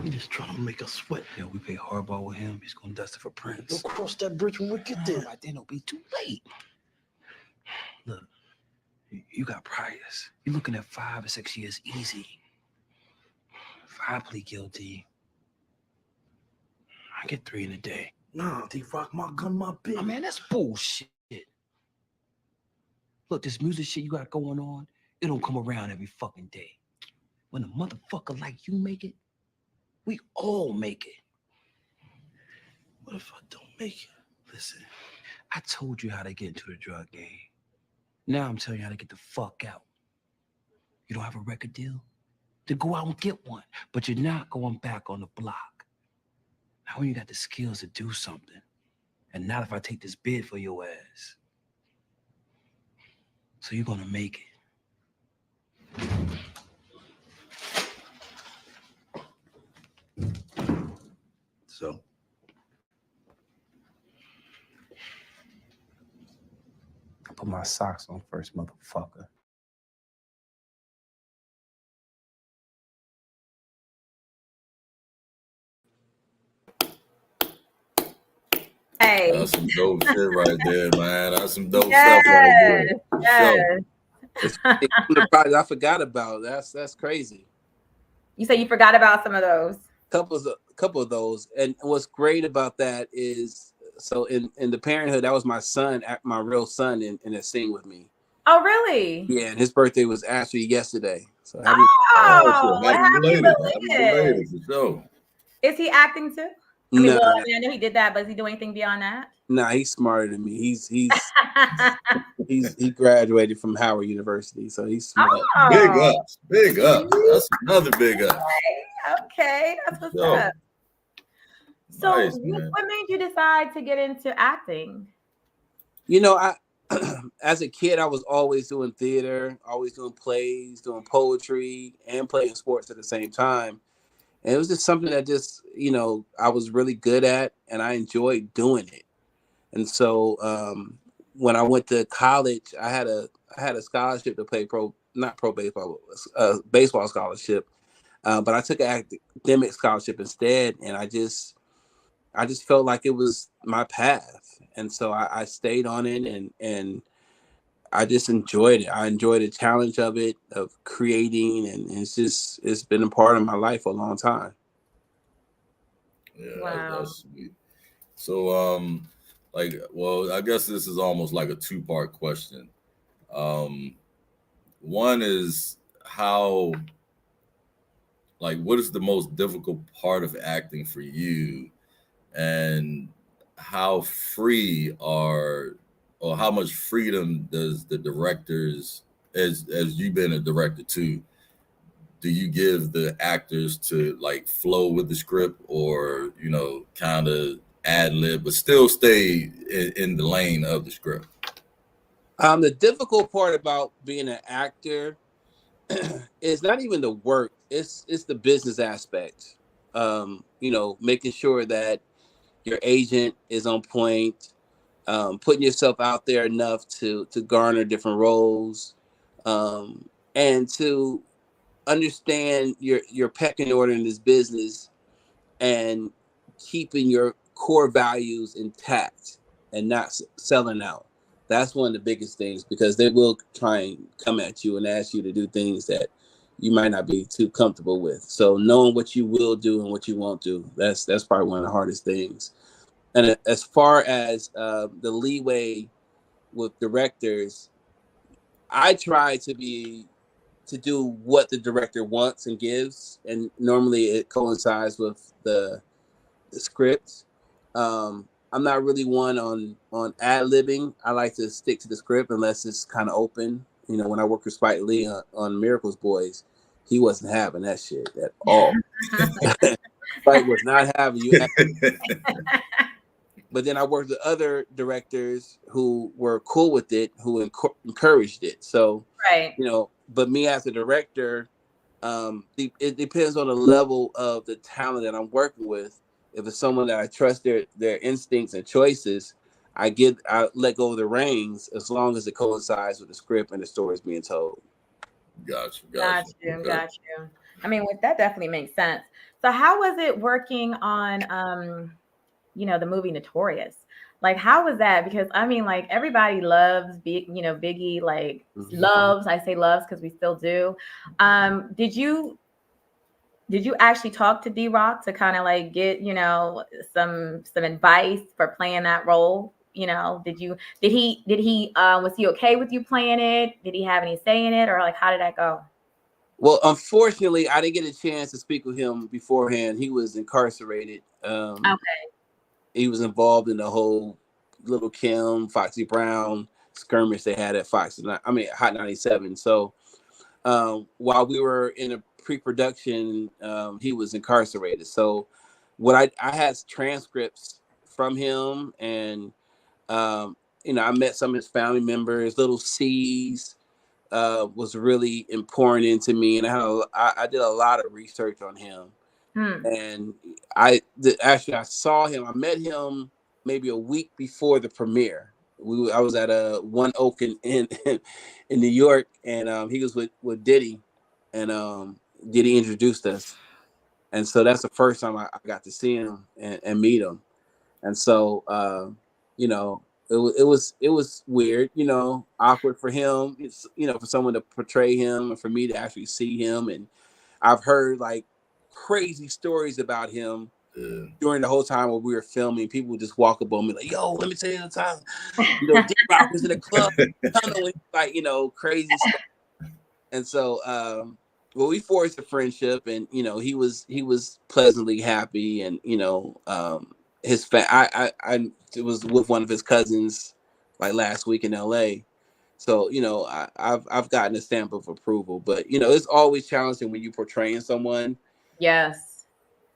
S15: He just trying to make us sweat. Yeah, we pay hardball with him. He's gonna dust it for Prince.
S10: We'll cross that bridge when we get there. By then it'll be too late.
S15: Look, you got priors. You're looking at 5 or 6 years easy. If I plead guilty, I get 3 in a day.
S10: Nah, D-Roc, my gun, my bitch.
S15: Oh, man, that's bullshit. Look, this music shit you got going on, it don't come around every fucking day. When a motherfucker like you make it, we all make it. What if I don't make it? Listen, I told you how to get into the drug game. Now I'm telling you how to get the fuck out. You don't have a record deal? Then go out and get one. But you're not going back on the block. Now when you got the skills to do something, and not if I take this bid for your ass. So you're gonna make it. So,
S10: I put my socks on first, motherfucker.
S3: Hey.
S2: That's some dope shit right there, man. That's some dope stuff right there.
S3: Yes.
S9: I forgot about. That's crazy.
S3: You say you forgot about some of those.
S9: Couple of those. And what's great about that is, so in the Parenthood, that was my son, my real son, in a scene with me.
S3: Oh, really?
S9: Yeah, and his birthday was actually yesterday. So happy.
S3: Oh,
S2: Happy
S3: happy
S2: belated. Happy
S3: belated.
S2: belated for sure.
S3: Is he acting too? I mean,
S9: Nah,
S3: well, I know he did that, but does he do anything beyond that?
S9: nah, he's smarter than me. He graduated from Howard University, so he's smart.
S2: Big
S3: Oh,
S2: ups. Big ups. That's another big up.
S3: okay, that's what's
S2: Yo,
S3: up. So,
S2: nice,
S3: what
S2: man.
S3: made you decide to get into acting?
S9: You know, I as a kid, I was always doing theater, always doing plays, doing poetry, and playing sports at the same time. And it was just something that just, I was really good at, and I enjoyed doing it. And so when I went to college, I had a scholarship to play not pro baseball, baseball scholarship. But I took an academic scholarship instead, and I just felt like it was my path, and so I stayed on it, and I just enjoyed it. I enjoyed the challenge of it, of creating, and it's been a part of my life for a long time.
S2: Yeah,
S3: Wow.
S2: that's sweet. So, well, I guess this is almost like a two-part question. One is what is the most difficult part of acting for you, and how free or how much freedom does the directors, as you've been a director too, do you give the actors to like flow with the script, or kind of ad lib but still stay in the lane of the script?
S9: The difficult part about being an actor is not even the work; it's the business aspect. Making sure that your agent is on point, putting yourself out there enough to garner different roles, and to understand your pecking order in this business, and keeping your core values intact and not selling out. That's one of the biggest things, because they will try and come at you and ask you to do things that you might not be too comfortable with. So knowing what you will do and what you won't do, that's probably one of the hardest things. And as far as the leeway with directors, I try to do what the director wants and gives, and normally it coincides with the script. I'm not really one on ad libbing. I like to stick to the script unless it's kind of open. When I worked with Spike Lee on Miracles Boys, he wasn't having that shit at all. Spike was not having you. But then I worked with other directors who were cool with it, who encouraged it. So,
S3: Right.
S9: But me as a director, it depends on the level of the talent that I'm working with. If it's someone that I trust their instincts and choices, I let go of the reins, as long as it coincides with the script and the story is being told.
S2: Got you.
S3: I mean, that definitely makes sense. So how was it working on the movie Notorious? Like, how was that? Because I mean, like, everybody loves Biggie, like loves, I say loves because we still do. Did you actually talk to D-Roc to kind of like get, some advice for playing that role? Did he was he okay with you playing it? Did he have any say in it, or like, how did that go?
S9: Well, unfortunately, I didn't get a chance to speak with him beforehand. He was incarcerated.
S3: Okay.
S9: He was involved in the whole Little Kim, Foxy Brown skirmish they had at Hot 97. So while we were in a pre-production, he was incarcerated. So what I had transcripts from him, and I met some of his family members. Little C's was really important into me, and I did a lot of research on him. And I saw him. I met him maybe a week before the premiere. I was at a One Oak in New York, and he was with Diddy, and Diddy introduced us, and so that's the first time I got to see him and meet him, and so it was weird, awkward for him, for someone to portray him and for me to actually see him, and I've heard like crazy stories about him during the whole time when we were filming. People would just walk up on me like, "Yo, let me tell you the time, D-Roc was in the club," like, crazy stuff. And so well, we forged a friendship, and he was pleasantly happy, and his I was with one of his cousins like last week in L.A. So I've gotten a stamp of approval, but it's always challenging when you're portraying someone
S3: Yes.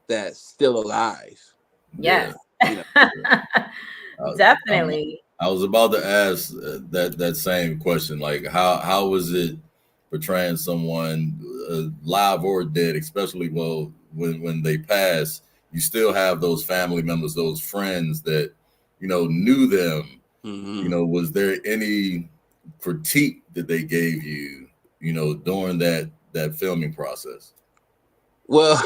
S9: that's still alive.
S3: Yes.
S2: I,
S3: Definitely.
S2: I was about to ask that same question. Like, how was it portraying someone live or dead, especially when they pass, you still have those family members, those friends that knew them.
S9: Mm-hmm.
S2: Was there any critique that they gave you, during that filming process?
S9: Well,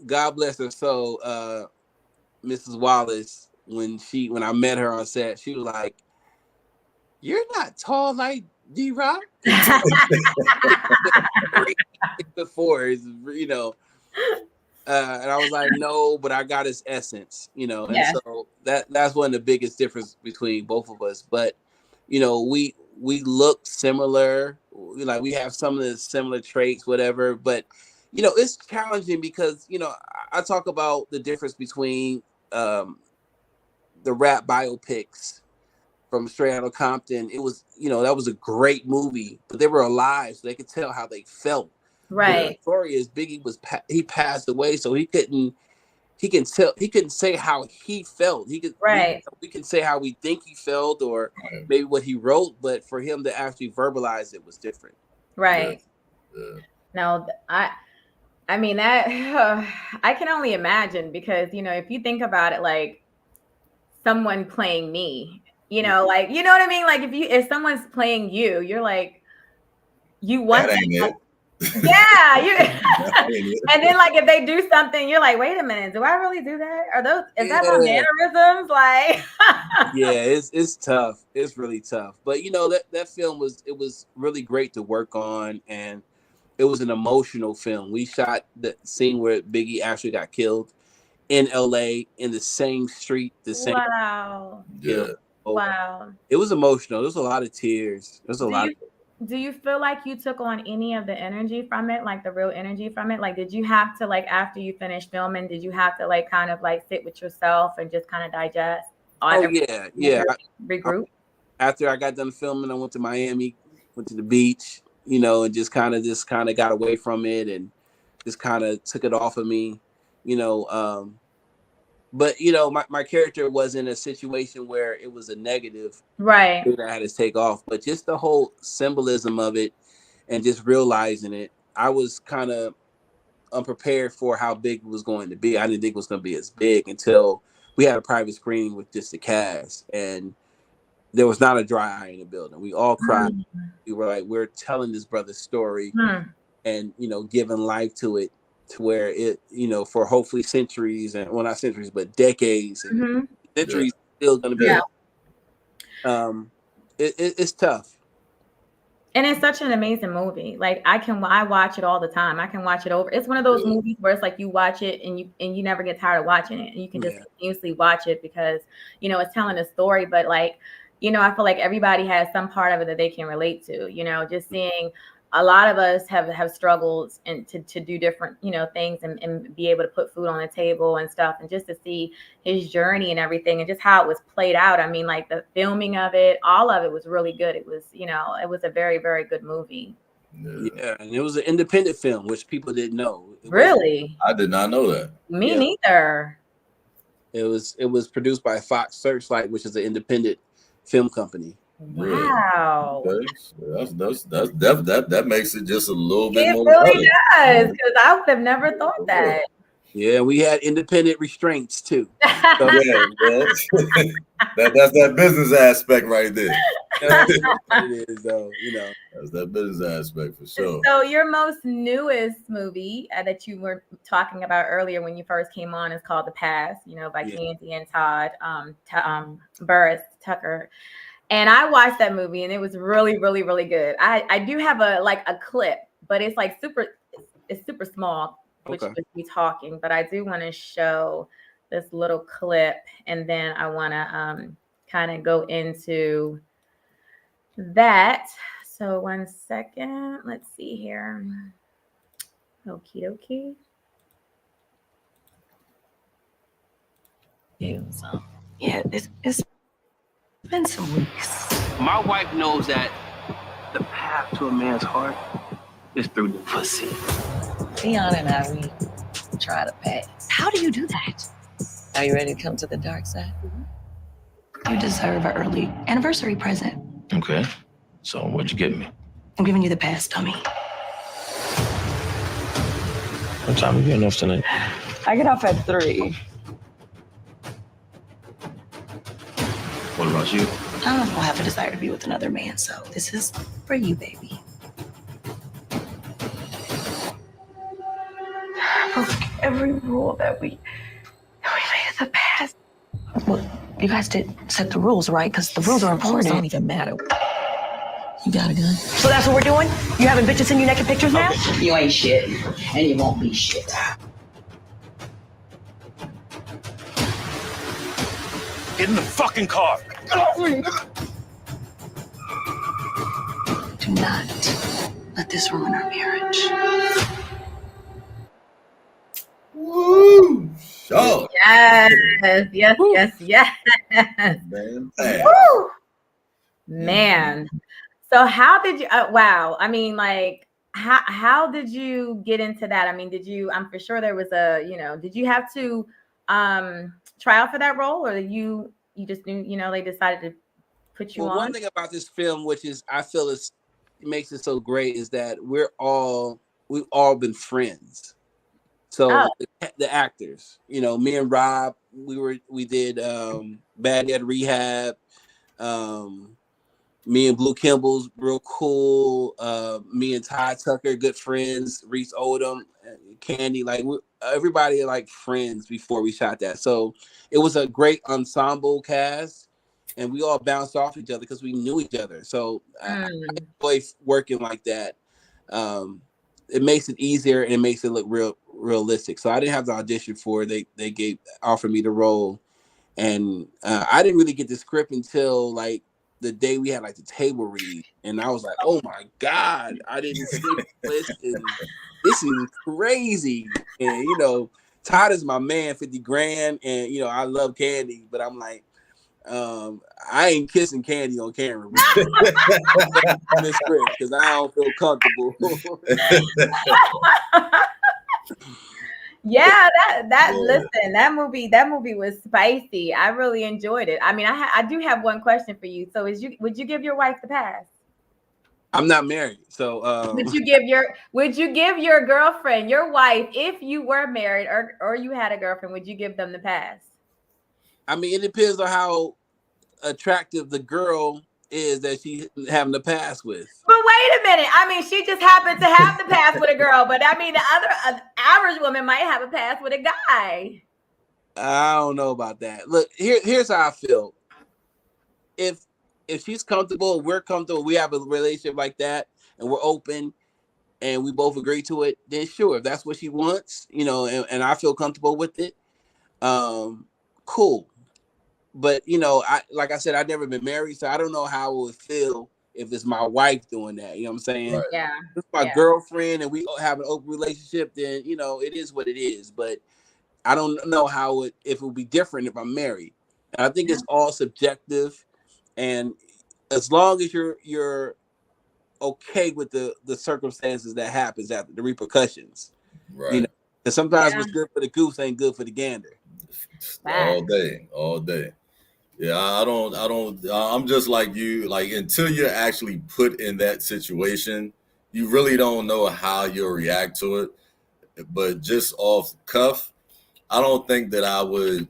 S9: God bless her soul, Mrs. Wallace. When I met her on set, she was like, "You're not tall like D-Roc." Before, and I was like, "No, but I got his essence," And
S3: Yeah.
S9: so that's one of the biggest difference between both of us. But we look similar. We have some of the similar traits, whatever. But it's challenging because I talk about the difference between the rap biopics from Straight Outta Compton. It was that was a great movie, but they were alive, so they could tell how they felt.
S3: Right.
S9: Notorious, Biggie he passed away, so he couldn't say how he felt. We can say how we think he felt or maybe what he wrote, but for him to actually verbalize it was different.
S3: Right. No, I mean that I can only imagine because if you think about it, like someone playing me, like what I mean, like if someone's playing you, you're like you want
S2: that ain't it.
S3: Yeah, and then like if they do something, you're like, wait a minute, do I really do that? Is that my mannerisms? Like,
S9: yeah, it's tough. It's really tough. But that film was really great to work on, and it was an emotional film. We shot the scene where Biggie actually got killed in LA in the same street, the same.
S3: Wow.
S2: Yeah.
S3: Wow.
S9: It was emotional. There was a lot of tears. There's a lot.
S3: Do you feel like you took on any of the energy from it, like the real energy from it? Like, did you have to, like, after you finished filming, did you have to, like, kind of, like, sit with yourself and just kind of digest?
S9: Yeah.
S3: Regroup?
S9: After I got done filming, I went to Miami, went to the beach, and just kind of got away from it and just kind of took it off of me, But my character was in a situation where it was a negative,
S3: right?
S9: That I had to take off. But just the whole symbolism of it, and just realizing it, I was kind of unprepared for how big it was going to be. I didn't think it was going to be as big until we had a private screening with just the cast, and there was not a dry eye in the building. We all cried. We were like, we're telling this brother's story, and giving life to it, to where it, for hopefully centuries, and well, not centuries, but decades and centuries, still going to be. It's tough.
S3: And it's such an amazing movie. Like I watch it all the time. I can watch it over. It's one of those movies where it's like you watch it and you never get tired of watching it. And you can just continuously watch it because, it's telling a story. But like, I feel like everybody has some part of it that they can relate to, just seeing a lot of us have struggled and to do different, things and be able to put food on the table and stuff. And just to see his journey and everything and just how it was played out. I mean, like the filming of it, all of it was really good. It was, it was a very, very good movie.
S9: Yeah, and it was an independent film, which people didn't know.
S3: Really?
S2: I did not know that.
S3: Me neither.
S9: It was produced by Fox Searchlight, which is an independent film company.
S3: Wow.
S2: Okay. That makes it just a little bit more.
S3: It really does, because I would have never thought that.
S9: Yeah, we had independent restraints too. So,
S2: that's that business aspect right there.
S9: It is, though,
S2: That's that business aspect for sure.
S3: So your most newest movie that you were talking about earlier when you first came on is called The Past, by Candy and Todd Burris Tucker. And I watched that movie and it was really, really, really good. I do have a clip, but it's like it's super small, which would be talking, but I do want to show this little clip and then I want to kind of go into that. So 1 second. Let's see here. Okie dokie.
S15: Yeah, it's been some weeks. My wife knows that the path to a man's heart is through the pussy.
S13: Leon and I, we try to pass.
S15: How do you do that?
S13: Are you ready to come to the dark side?
S15: You deserve an early anniversary present.
S10: Okay. So what'd you get me?
S15: I'm giving you the pass, dummy.
S10: What time are you getting off tonight?
S13: I get off at 3.
S10: What about you?
S15: I don't have a desire to be with another man, so this is for you, baby. Broke every rule that we made in the past. Well, you guys did set the rules, right? Because the rules are important.
S13: Don't even matter. You got a gun?
S15: So that's what we're doing? You having bitches send you naked pictures now?
S13: You ain't shit, and you won't be shit.
S10: Get in the fucking car.
S15: Do not let this ruin our marriage.
S2: Woo! Sure.
S3: Yes.
S2: Man.
S3: Woo! Man. So how did you wow. I mean, like how did you get into that? I mean, I'm for sure there was did you have to try out for that role, or you just knew, they decided to put you on?
S9: One thing about this film, which is I feel it makes it so great, is that we've all been friends. So the actors, me and Rob, we did Bad Dad Rehab. Me and Blue Kimball's real cool. Me and Ty Tucker, good friends. Reese Odom, Candy, like everybody like friends before we shot that. So it was a great ensemble cast, and we all bounced off each other because we knew each other. So I enjoy working like that. It makes it easier and it makes it look realistic. So I didn't have to audition for it. They offered me the role, and I didn't really get the script until like the day we had like the table read, and I was like, "Oh my God, I didn't see this, and this is crazy." And Todd is my man, 50 grand, and I love Candy, but I'm like, I ain't kissing Candy on camera in this script because I don't feel comfortable.
S3: Yeah, listen, that movie was spicy. I really enjoyed it. I mean, I do have one question for you. So would you give your wife the pass?
S9: I'm not married, so
S3: would you give your girlfriend, your wife, if you were married or you had a girlfriend, would you give them the pass?
S9: I mean, it depends on how attractive the girl is that she's having the pass with.
S3: But wait a minute. I mean, she just happened to have the pass with a girl, but I mean, the other average woman might have a pass with a guy.
S9: I don't know about that. Look, here's how I feel. If she's comfortable, we're comfortable, we have a relationship like that, and we're open, and we both agree to it, then sure, if that's what she wants, and I feel comfortable with it, cool. But like I said, I've never been married, so I don't know how it would feel if it's my wife doing that. You know what I'm saying?
S2: Right.
S3: Yeah.
S9: If it's my girlfriend and we have an open relationship, then it is what it is. But I don't know if it would be different if I'm married. And I think it's all subjective, and as long as you're okay with the circumstances that happens after the repercussions,
S2: right?
S9: Because sometimes what's good for the goose ain't good for the gander.
S2: All day. Yeah, I'm just like you. Like, until you're actually put in that situation, you really don't know how you'll react to it. But just off cuff, I don't think that I would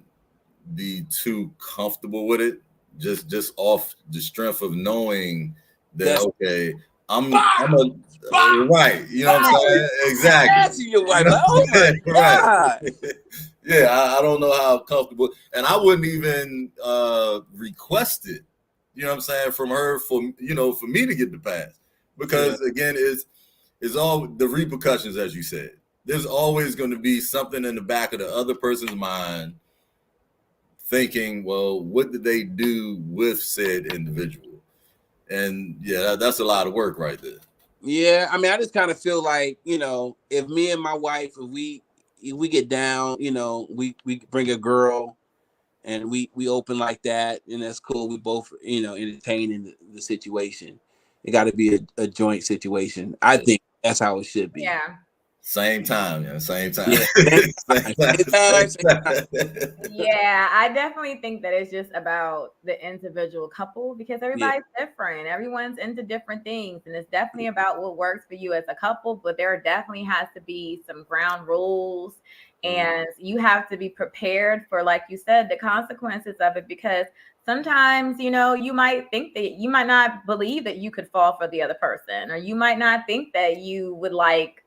S2: be too comfortable with it. Just off the strength of knowing that I'm right. You know what I'm saying? Exactly.
S9: Your wife. Oh my God.
S2: Right. Yeah, I don't know how comfortable, and I wouldn't even request it. You know what I'm saying, from her for me to get the pass, because again, it's all the repercussions, as you said. There's always going to be something in the back of the other person's mind, thinking, well, what did they do with said individual? And yeah, that's a lot of work right there.
S9: Yeah, I mean, I just kind of feel like, you know, if me and my wife, if we get down, you know, we bring a girl and we open like that, and that's cool. We both, you know, entertaining the situation. It got to be a joint situation. I think that's how it should be.
S3: Yeah.
S2: Same time, yeah, same time.
S9: Yeah,
S2: Same time.
S3: Yeah, I definitely think that it's just about the individual couple because everybody's different. Everyone's into different things, and it's definitely about what works for you as a couple. But there definitely has to be some ground rules, and you have to be prepared for, like you said, the consequences of it. Because sometimes, you know, you might think that you might not believe that you could fall for the other person, or you might not think that you would like,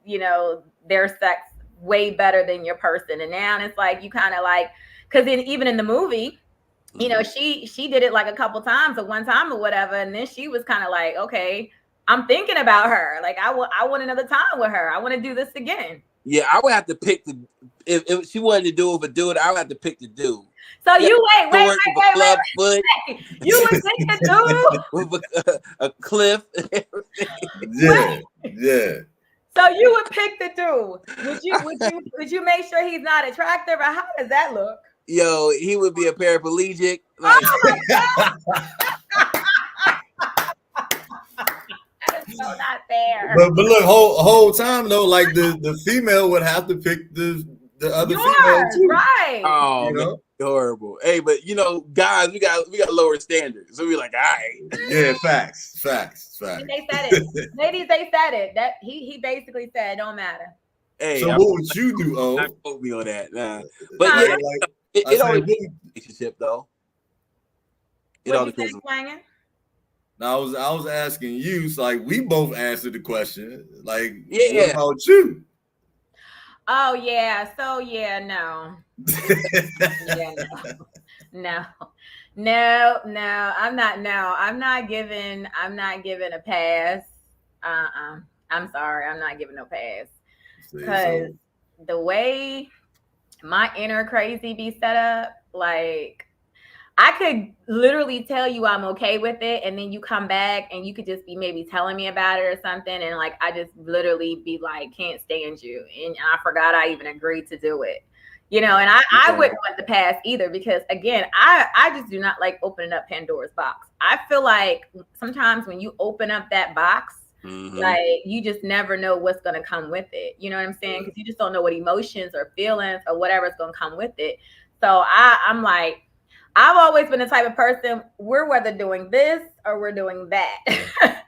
S3: you know, their sex way better than your person. And now it's like you kind of like, because even in the movie, you know, she did it like a couple times or one time or whatever, and then she was kind of like, okay, I'm thinking about her, like I want another time with her, I want to do this again.
S9: Yeah, I would have to pick the if she wanted to do it, but do it, I would have to pick the dude.
S3: So you wait.
S9: Foot.
S3: You would pick the dude
S9: with a cliff.
S2: Yeah.
S3: So you would pick the dude. Would you make sure he's not attractive, or how does that look?
S9: Yo, he would be a paraplegic. Like,
S3: oh my God. That is so not fair.
S2: But look, whole time though, like the female would have to pick the other female too.
S3: Right.
S9: Oh,
S2: you know?
S9: Horrible. Hey, but you know, guys, we got lower standards. So we're like, all right.
S2: Yeah, facts.
S3: And they said it. Ladies, they said it. That he basically said it don't matter.
S9: Hey,
S2: so what would you do, O?
S9: Not quote me on that. Nah. But yeah, it all depends on the relationship though. It all depends on.
S2: Now I was asking you, so like we both answered the question. Like,
S9: what
S2: about you?
S3: Oh yeah, so yeah, no. No, I'm not giving a pass. I'm sorry, I'm not giving no pass. Because the way my inner crazy be set up, like I could literally tell you I'm okay with it, and then you come back and you could just be maybe telling me about it or something, and like I just literally be like, can't stand you, and I forgot I even agreed to do it, you know. And I wouldn't want the pass either, because again, I just do not like opening up Pandora's box. I feel like sometimes when you open up that box, like you just never know what's going to come with it, you know what I'm saying? Because you just don't know what emotions or feelings or whatever is going to come with it. So I'm like, I've always been the type of person, we're whether doing this or we're doing that.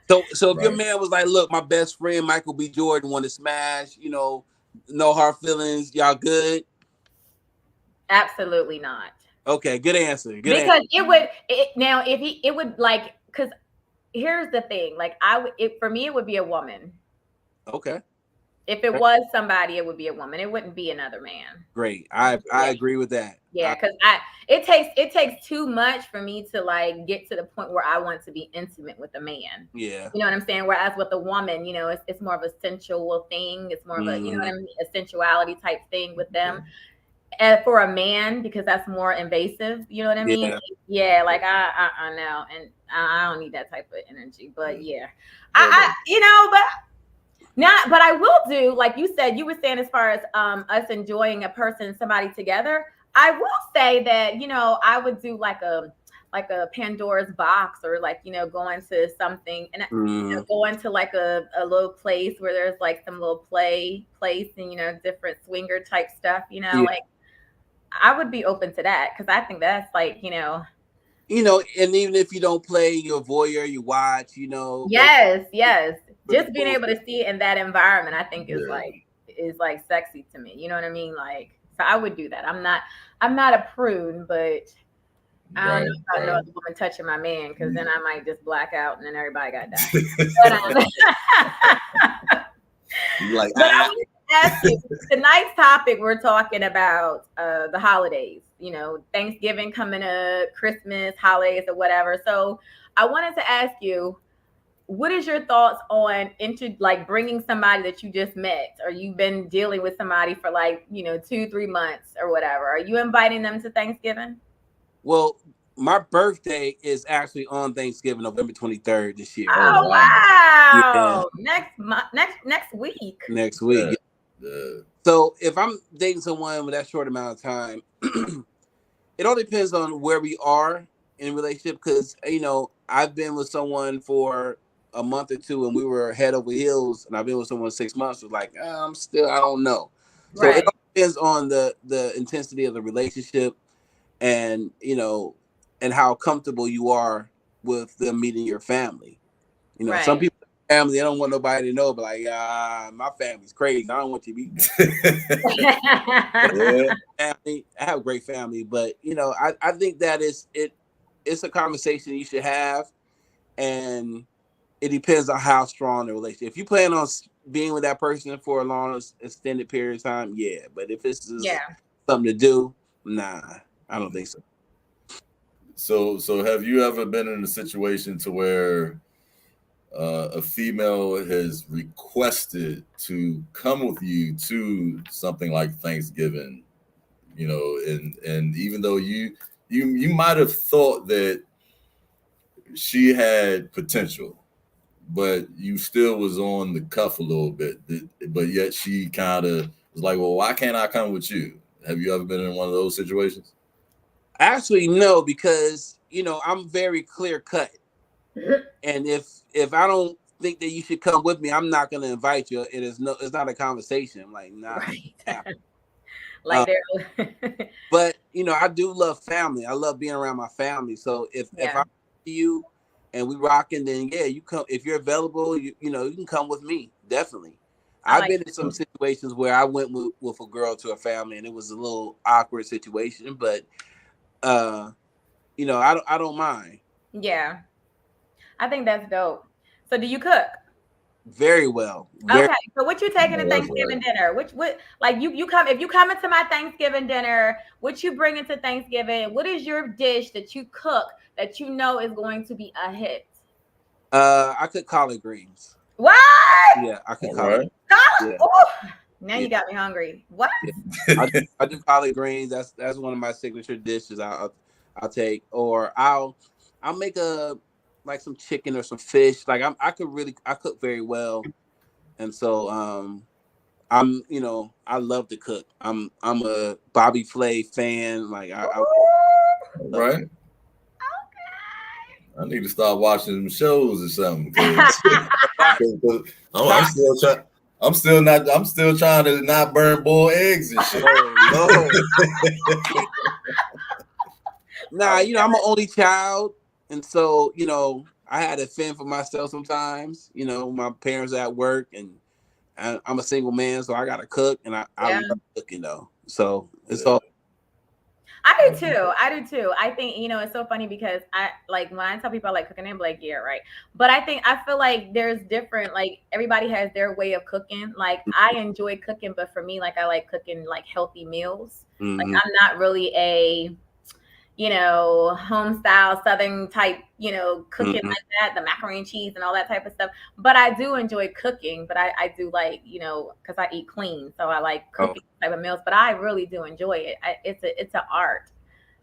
S9: So if your man was like, look, my best friend Michael B. Jordan want to smash, you know, no hard feelings, y'all good?
S3: Absolutely not.
S9: Okay, good answer.
S3: Because it would like, because here's the thing, like for me, it would be a woman.
S9: Okay.
S3: If it was somebody, it would be a woman. It wouldn't be another man.
S9: Great. I agree with that.
S3: Yeah, because it takes too much for me to like get to the point where I want to be intimate with a man.
S9: Yeah.
S3: You know what I'm saying? Whereas with a woman, you know, it's more of a sensual thing. It's more of a, you know what I mean, a sensuality type thing with them. And for a man, because that's more invasive, you know what I mean? Yeah, like I know, and I don't need that type of energy. But yeah, I you know, but I will do, like you said, you were saying as far as us enjoying somebody together. I will say that, you know, I would do like a Pandora's box, or like, you know, going to something and you know, going to like a little place where there's like some little place and, you know, different swinger type stuff, you know, like I would be open to that, because I think that's like, you know,
S9: and even if you don't play, you're a voyeur, you watch, you know.
S3: Yes. Just being able to see it in that environment, I think is like sexy to me. You know what I mean? Like, so I would do that. I'm not a prune, but I don't know if I know the woman touching my man, because then I might just black out and then everybody got died.
S2: Like,
S3: but I want to ask you, tonight's topic, we're talking about the holidays, you know, Thanksgiving coming up, Christmas, holidays, or whatever. So I wanted to ask you, what is your thoughts on like bringing somebody that you just met, or you've been dealing with somebody for like, you know, 2-3 months or whatever? Are you inviting them to Thanksgiving?
S9: Well, my birthday is actually on Thanksgiving, November 23rd this year.
S3: Oh wow! Next week.
S9: Next week. So if I'm dating someone with that short amount of time, it all depends on where we are in a relationship. Because I've been with someone for a month or two, and we were head over heels, and I've been with someone 6 months. Was like, I don't know. So it all depends on the intensity of the relationship, and and how comfortable you are with them meeting your family. Some people family, they don't want nobody to know, but like, my family's crazy. I don't want you to meet family. I have a great family, but I think that it's a conversation you should have, and it depends on how strong the relationship. If you plan on being with that person for a long extended period of time, yeah. But if it's just something to do, nah, I don't think so.
S2: So have you ever been in a situation to where a female has requested to come with you to something like Thanksgiving, and even though you might have thought that she had potential, but you still was on the cuff a little bit, but yet she kind of was like, well, why can't I come with you? Have you ever been in one of those situations?
S9: Actually, no, because I'm very clear cut, and if I don't think that you should come with me, I'm not going to invite you. It's not a conversation. I'm like, nah.
S3: Like
S9: but I do love family. I love being around my family. So if I see you and we rocking, then you come. If you're available, you can come with me. Definitely. I've been in some situations where I went with a girl to a family, and it was a little awkward situation, but I don't mind.
S3: Yeah, I think that's dope. So do you cook?
S9: Very well.
S3: Okay, so what you taking to Thanksgiving dinner? What like you come if you come into my Thanksgiving dinner, what you bring into Thanksgiving? What is your dish that you cook that you know is going to be a hit?
S9: I cook collard greens.
S3: What?
S9: Yeah, I cook collard.
S3: Yeah. Oh, now you got me hungry. What?
S9: Yeah. I do collard greens. That's one of my signature dishes. I'll take, or I'll make some chicken or some fish. Like I cook very well, and so I love to cook. I'm a Bobby Flay fan. Like
S2: right. I need to start watching some shows or something. I'm still trying to not burn boiled eggs and shit.
S9: Nah, I'm an only child, and so I had to fend for myself sometimes. My parents are at work, and I'm a single man, so I gotta cook, and I love cooking though. So it's all.
S3: I do too. I think, it's so funny because I like when I tell people I like cooking, I'm like, yeah, right. But I feel like there's different, like everybody has their way of cooking. Like I enjoy cooking, but for me, like I like cooking like healthy meals.
S9: Mm-hmm.
S3: Like I'm not really a home style Southern type, cooking like that, the macaroni and cheese and all that type of stuff. But I do enjoy cooking, but I do like, because I eat clean. So I like cooking type of meals, but I really do enjoy it. It's an art,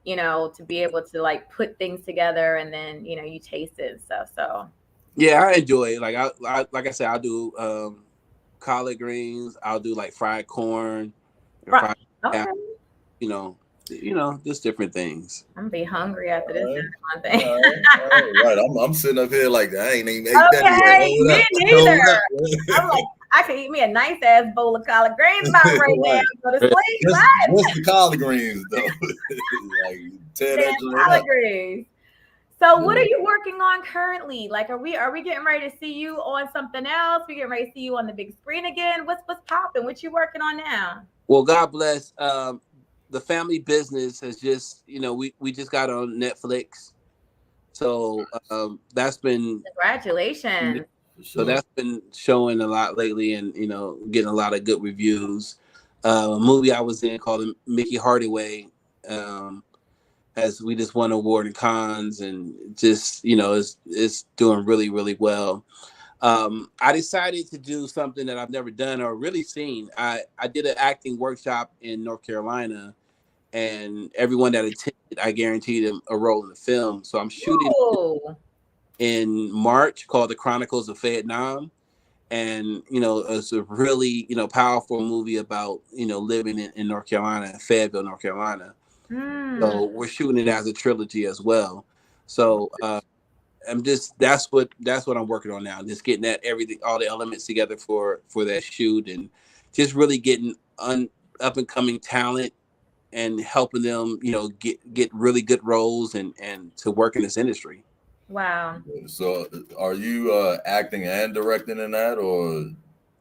S3: to be able to like put things together and then, you taste it and stuff. So.
S9: Yeah, I enjoy it. Like like I said, I'll do collard greens. I'll do like fried corn.
S3: Fried, okay.
S9: Just different things.
S3: I'm gonna be hungry after this one thing.
S2: Right. I'm sitting up here like I ain't even ate
S3: that yet. Me neither. I'm like, I could eat me a nice ass bowl of collard greens about right now. Go to sleep.
S2: What's the collard greens though? Like
S3: collard greens. So what are you working on currently? Like, are we getting ready to see you on something else? We getting ready to see you on the big screen again? What's popping? What you working on now?
S9: Well, God bless. The family business has just, we just got on Netflix. So that's been
S3: congratulations.
S9: So that's been showing a lot lately, and getting a lot of good reviews. A movie I was in called Mickey Hardaway, as we just won an award in Cannes, and just it's doing really, really well. I decided to do something that I've never done or really seen. I did an acting workshop in North Carolina, and everyone that attended I guaranteed him a role in the film. So I'm shooting
S3: Ooh.
S9: in March called The Chronicles of Vietnam. And, it's a really, powerful movie about, living in North Carolina, Fayetteville, North Carolina. So we're shooting it as a trilogy as well. So that's what I'm working on now. Just getting all the elements together for that shoot, and just really getting up and coming talent and helping them, get really good roles and to work in this industry.
S3: Wow.
S2: So are you acting and directing in that, or?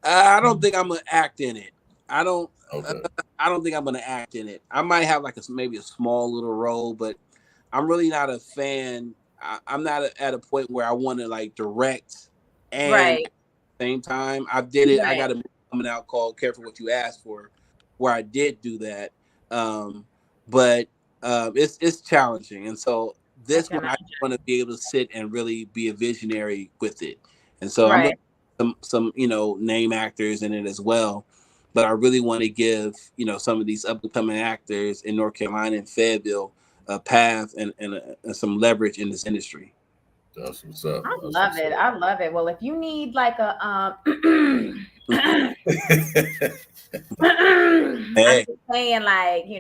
S9: I don't think I'm gonna act in it. I don't.
S2: Okay.
S9: I don't think I'm gonna act in it. I might have maybe a small little role, but I'm really not a fan. I'm not at a point where I want to direct and
S3: Right.
S9: at the same time. I did it. I
S3: Right.
S9: got a movie coming out called "Careful What You Ask For," where I did do that. But it's challenging, and so this one I want to be able to sit and really be a visionary with it. And so I'm
S3: Right.
S9: some name actors in it as well, but I really want to give some of these up and coming actors in North Carolina and Fayetteville a path and some leverage in this industry.
S2: That's what's up.
S3: I love it. I love it. Well, if you need like a
S9: Hey,
S3: I'm just saying,
S9: don't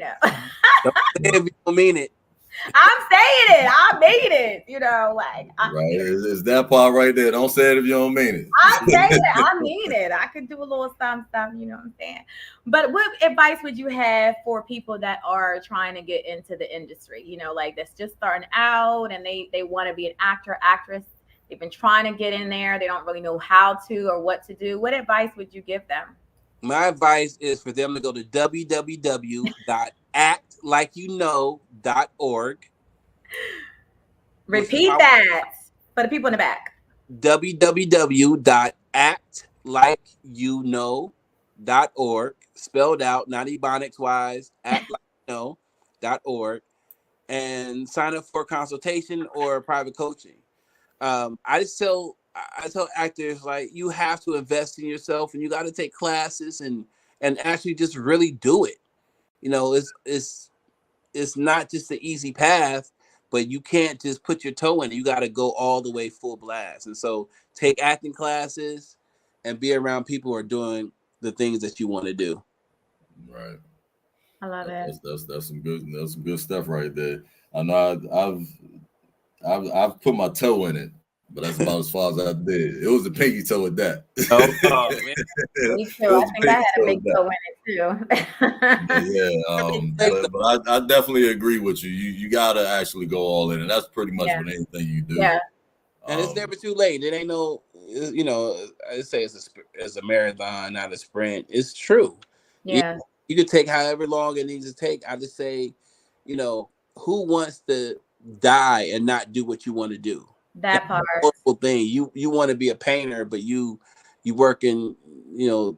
S9: say it if you don't mean it.
S3: I'm saying it. I mean it.
S2: Right, it's that part right there. Don't say it if you don't mean it.
S3: I'm saying it. I mean it. I could do a little stuff. You know what I'm saying? But what advice would you have for people that are trying to get into the industry? That's just starting out and they want to be an actor, actress. They've been trying to get in there. They don't really know how to or what to do. What advice would you give them?
S9: My advice is for them to go to www.actlikeyouKnow.org.
S3: Repeat that for the people in the back.
S9: www.actlikeyouKnow.org, spelled out, not Ebonics wise, actlikeyouKnow.org, and sign up for a consultation or private coaching. I tell actors, you have to invest in yourself, and you got to take classes and actually just really do it. It's not just the easy path, but you can't just put your toe in it. You got to go all the way full blast. And so take acting classes and be around people who are doing the things that you want to do.
S2: Right.
S3: I love it.
S2: That's some good stuff right there. I know I've put my toe in it, but that's about as far as I did. It was a pinky toe at that.
S9: Oh man.
S3: Me too. I think I had a big toe in it too.
S2: But I definitely agree with you. You gotta actually go all in, and that's pretty much with anything you do.
S3: Yeah.
S9: And it's never too late. It ain't no, I say it's a marathon, not a sprint. It's true.
S3: Yeah.
S9: You could take however long it needs to take. I just say, who wants to die and not do what you want to do?
S3: That part.
S9: Whole thing. You want to be a painter, but you working,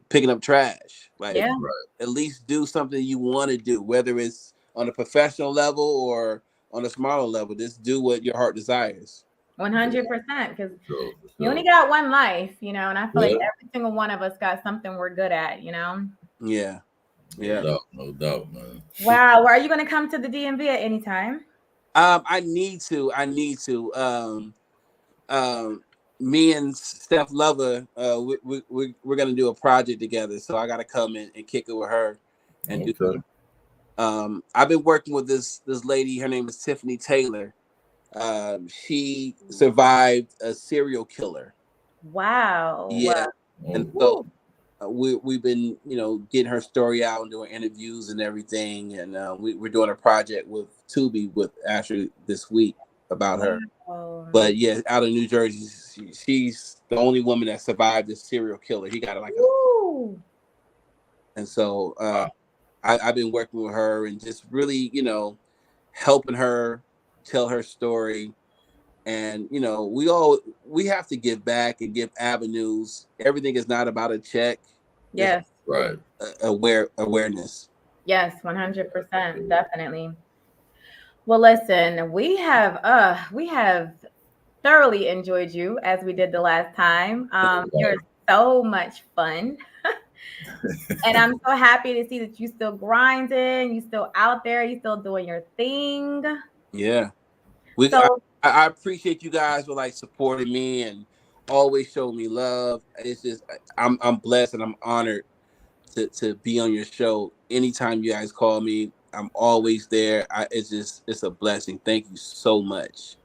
S9: picking up trash. At least do something you want to do, whether it's on a professional level or on a smaller level. Just do what your heart desires.
S3: 100%, because you only got one life, and I feel like every single one of us got something we're good at,
S9: Yeah.
S2: No doubt, man.
S3: Wow. Well, are you going to come to the DMV at any time?
S9: I need to. Me and Steph Lover, we're gonna do a project together, so I gotta come in and kick it with her and do. I've been working with this lady. Her name is Tiffany Taylor. She survived a serial killer.
S3: Wow.
S9: Yeah, and so we've been getting her story out and doing interviews and everything, and we're doing a project with Tubi with Asher this week about her. But yeah, out of New Jersey, she's the only woman that survived this serial killer. He got and so I've been working with her and just really, helping her tell her story. And we have to give back and give avenues. Everything is not about a check.
S3: Yes.
S2: Right.
S9: Awareness.
S3: Yes, 100%, definitely. Well, listen, we have thoroughly enjoyed you as we did the last time. You're so much fun. And I'm so happy to see that you still grinding, you still out there, you still doing your thing.
S9: Yeah.
S3: So
S9: I appreciate you guys for like supporting me and always showing me love. It's just I'm blessed and I'm honored to be on your show. Anytime you guys call me, I'm always there. It's a blessing. Thank you so much.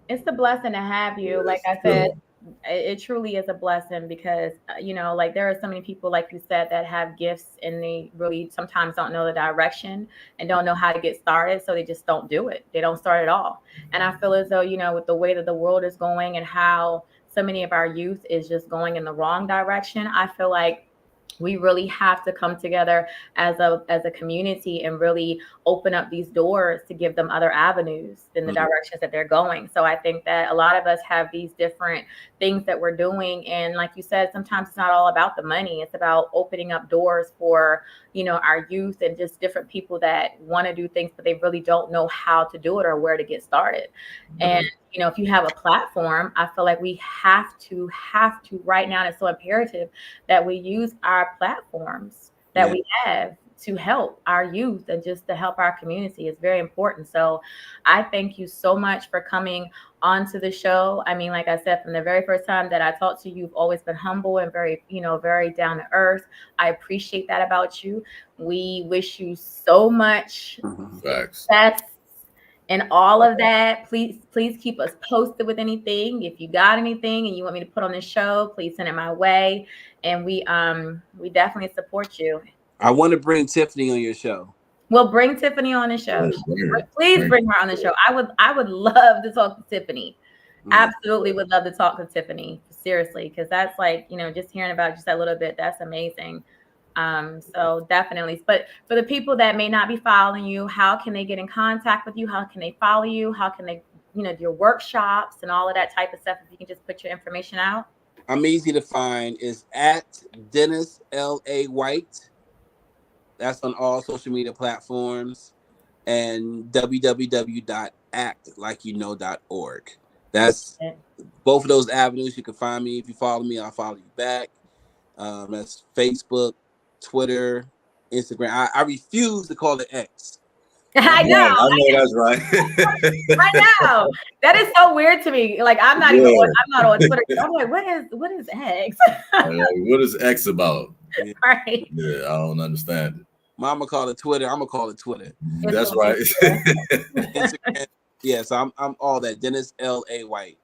S3: it's a blessing to have you. Like I said, it truly is a blessing because like there are so many people, like you said, that have gifts and they really sometimes don't know the direction and don't know how to get started, so they just don't do it. They don't start at all. And I feel as though with the way that the world is going and how so many of our youth is just going in the wrong direction, I feel like we really have to come together as a community and really open up these doors to give them other avenues in the directions that they're going. So I think that a lot of us have these different things that we're doing. And like you said, sometimes it's not all about the money. It's about opening up doors for, our youth and just different people that want to do things, but they really don't know how to do it or where to get started. And, if you have a platform, I feel like we have to right now. It's so imperative that we use our platforms that we have to help our youth and just to help our community. Is very important. So I thank you so much for coming onto the show. I mean, like I said, from the very first time that I talked to you, you've always been humble and very, very down to earth. I appreciate that about you. We wish you so much success and all of that. Please keep us posted with anything. If you got anything and you want me to put on the show, please send it my way. And we definitely support you.
S9: I want to bring Tiffany on your show.
S3: We'll bring Tiffany on the show. Please bring her on the show. I would love to talk to Tiffany. Absolutely would love to talk to Tiffany. Seriously, because that's like, just hearing about just a little bit, that's amazing. So definitely. But for the people that may not be following you, how can they get in contact with you? How can they follow you? How can they, do your workshops and all of that type of stuff? If you can just put your information out.
S9: I'm easy to find. Is at Dennis L.A. White. That's on all social media platforms, and www.actlikeyouKnow.org. That's both of those avenues. You can find me. If you follow me, I'll follow you back. That's Facebook, Twitter, Instagram. I refuse to call it X.
S3: I know.
S2: I know that's right.
S3: I know. That is so weird to me. Like I'm not on Twitter. I'm like, what is X?
S2: What is X about?
S3: Right.
S2: Yeah, I don't understand it.
S9: Mama call it Twitter. I'm gonna call it Twitter.
S2: That's right.
S9: Instagram. Yeah, so I'm all that. Dennis L.A. White.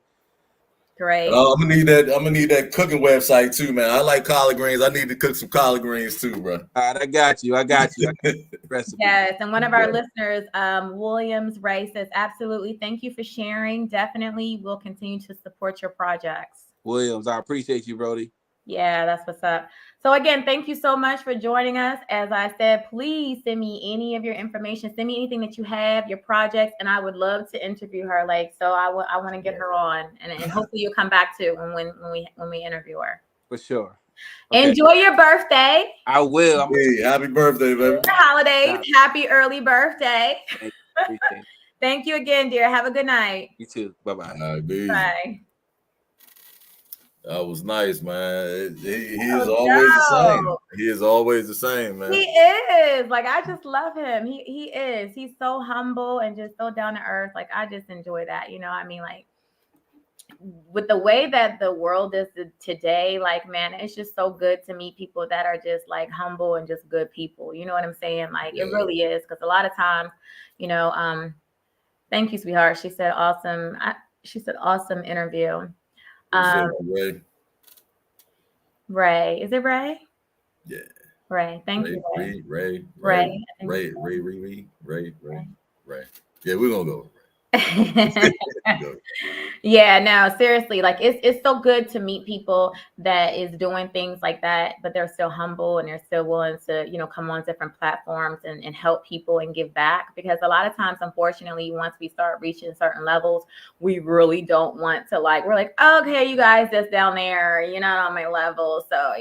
S3: Great.
S2: I'm gonna need that cooking website too, man. I like collard greens. I need to cook some collard greens too, bro.
S9: All right, I got you.
S3: Yes, and one of our listeners, Williams Ray, says, absolutely. Thank you for sharing. Definitely will continue to support your projects.
S9: Williams, I appreciate you, Brody.
S3: Yeah, that's what's up. So again, thank you so much for joining us. As I said, please send me any of your information. Send me anything that you have, your projects, and I would love to interview her. So I want to get her on, and hopefully you'll come back too when we interview her.
S9: For sure. Okay.
S3: Enjoy your birthday.
S9: I will.
S2: Hey, happy birthday, baby.
S3: Holidays. Happy early birthday.
S9: Appreciate it.
S3: Thank you again, dear. Have a good night.
S9: You too. Bye-bye.
S3: Bye.
S2: That was nice, man. He is always the same. He is always the same, man.
S3: He is. Like, I just love him. He is. He's so humble and just so down to earth. Like, I just enjoy that. I mean, like, with the way that the world is today, like, man, it's just so good to meet people that are just like humble and just good people. You know what I'm saying? Like, it really is. Because a lot of times, thank you, sweetheart. She said, awesome. She said, awesome interview. Ray. Is it Ray?
S2: Yeah.
S3: Ray. Thank you,
S2: Ray.
S3: Ray.
S2: Yeah, we're gonna go.
S3: Yeah, no, seriously, like it's so good to meet people that is doing things like that, but they're still humble and they're still willing to, come on different platforms and help people and give back. Because a lot of times, unfortunately, once we start reaching certain levels, we really don't want to we're like, okay, you guys just down there, you're not on my level. So,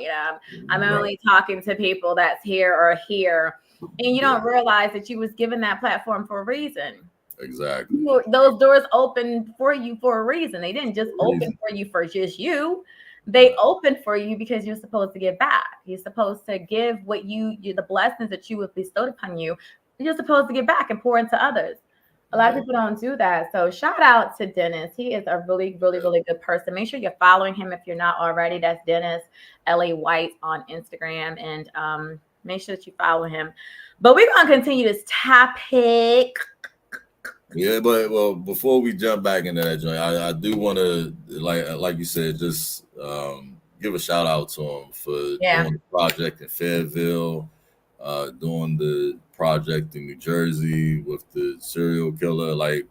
S3: I'm only talking to people that's here or here. And you don't realize that you was given that platform for a reason.
S2: Exactly.
S3: Those doors open for you for a reason. They didn't just open for you for just you. They open for you because you're supposed to give back. You're supposed to give what the blessings that you have bestowed upon you. You're supposed to give back and pour into others. A lot of people don't do that. So shout out to Dennis. He is a really, really, really good person. Make sure you're following him if you're not already. That's Dennis LA White on Instagram. And make sure that you follow him. But we're going to continue this topic.
S2: Yeah, but well, before we jump back into that joint, I do want to, like you said, just give a shout out to him for doing the project in Fayetteville, doing the project in New Jersey with the serial killer. Like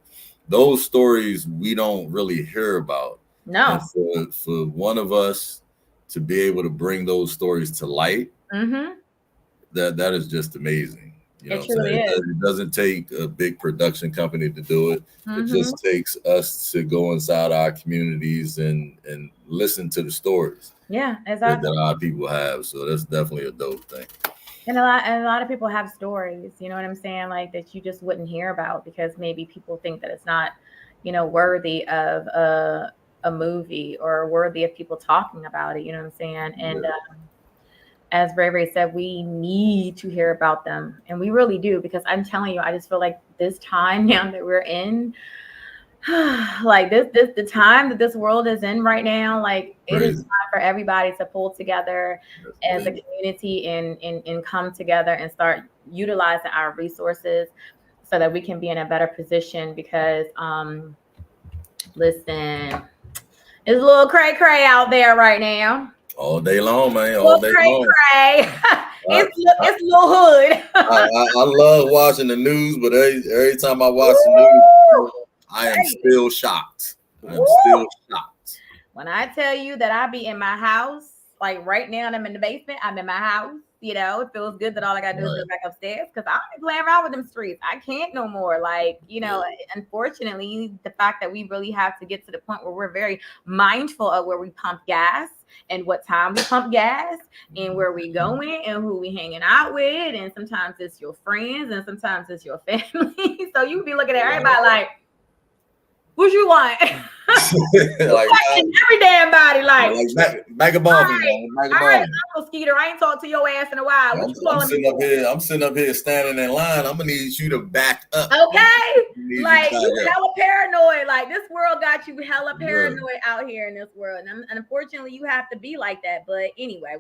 S2: those stories we don't really hear about.
S3: No.
S2: And for one of us to be able to bring those stories to light, that is just amazing. You know,
S3: it truly is.
S2: It doesn't take a big production company to do it. It just takes us to go inside our communities and listen to the stories.
S3: Yeah, exactly.
S2: That our people have. So that's definitely a dope thing.
S3: And a lot of people have stories, you know what I'm saying, like that you just wouldn't hear about because maybe people think that it's not, you know, worthy of a movie or worthy of people talking about it. You know what I'm saying? And as Ray Ray said, we need to hear about them, and we really do, because I'm telling you, I just feel like this time now that we're in, like the time that this world is in right now, like it is time for everybody to pull together as a community and come together and start utilizing our resources so that we can be in a better position. Because listen, it's a little cray out there right now.
S2: All day long, man. All day long.
S3: It's a little hood.
S2: I love watching the news, but every time I watch the news, I am still shocked. I am still shocked.
S3: When I tell you that I be in my house, like right now, and I'm in the basement, I'm in my house. You know, it feels good that all I gotta do is go back upstairs because I don't be playing around with them streets. I can't no more. Like, you know, unfortunately, the fact that we really have to get to the point where we're very mindful of where we pump gas and what time we pump gas and where we going and who we hanging out with. And sometimes it's your friends and sometimes it's your family. So you be looking at everybody like, what you want?
S2: Like
S3: every damn body, like
S2: back above me.
S3: All right, Uncle Skeeter, I ain't talked to your ass in a while. What you calling me?
S2: I'm sitting up here standing in line. I'm gonna need you to back up.
S3: Okay, like you hella paranoid. Like this world got you hella paranoid out here in this world, and unfortunately, you have to be like that. But anyway,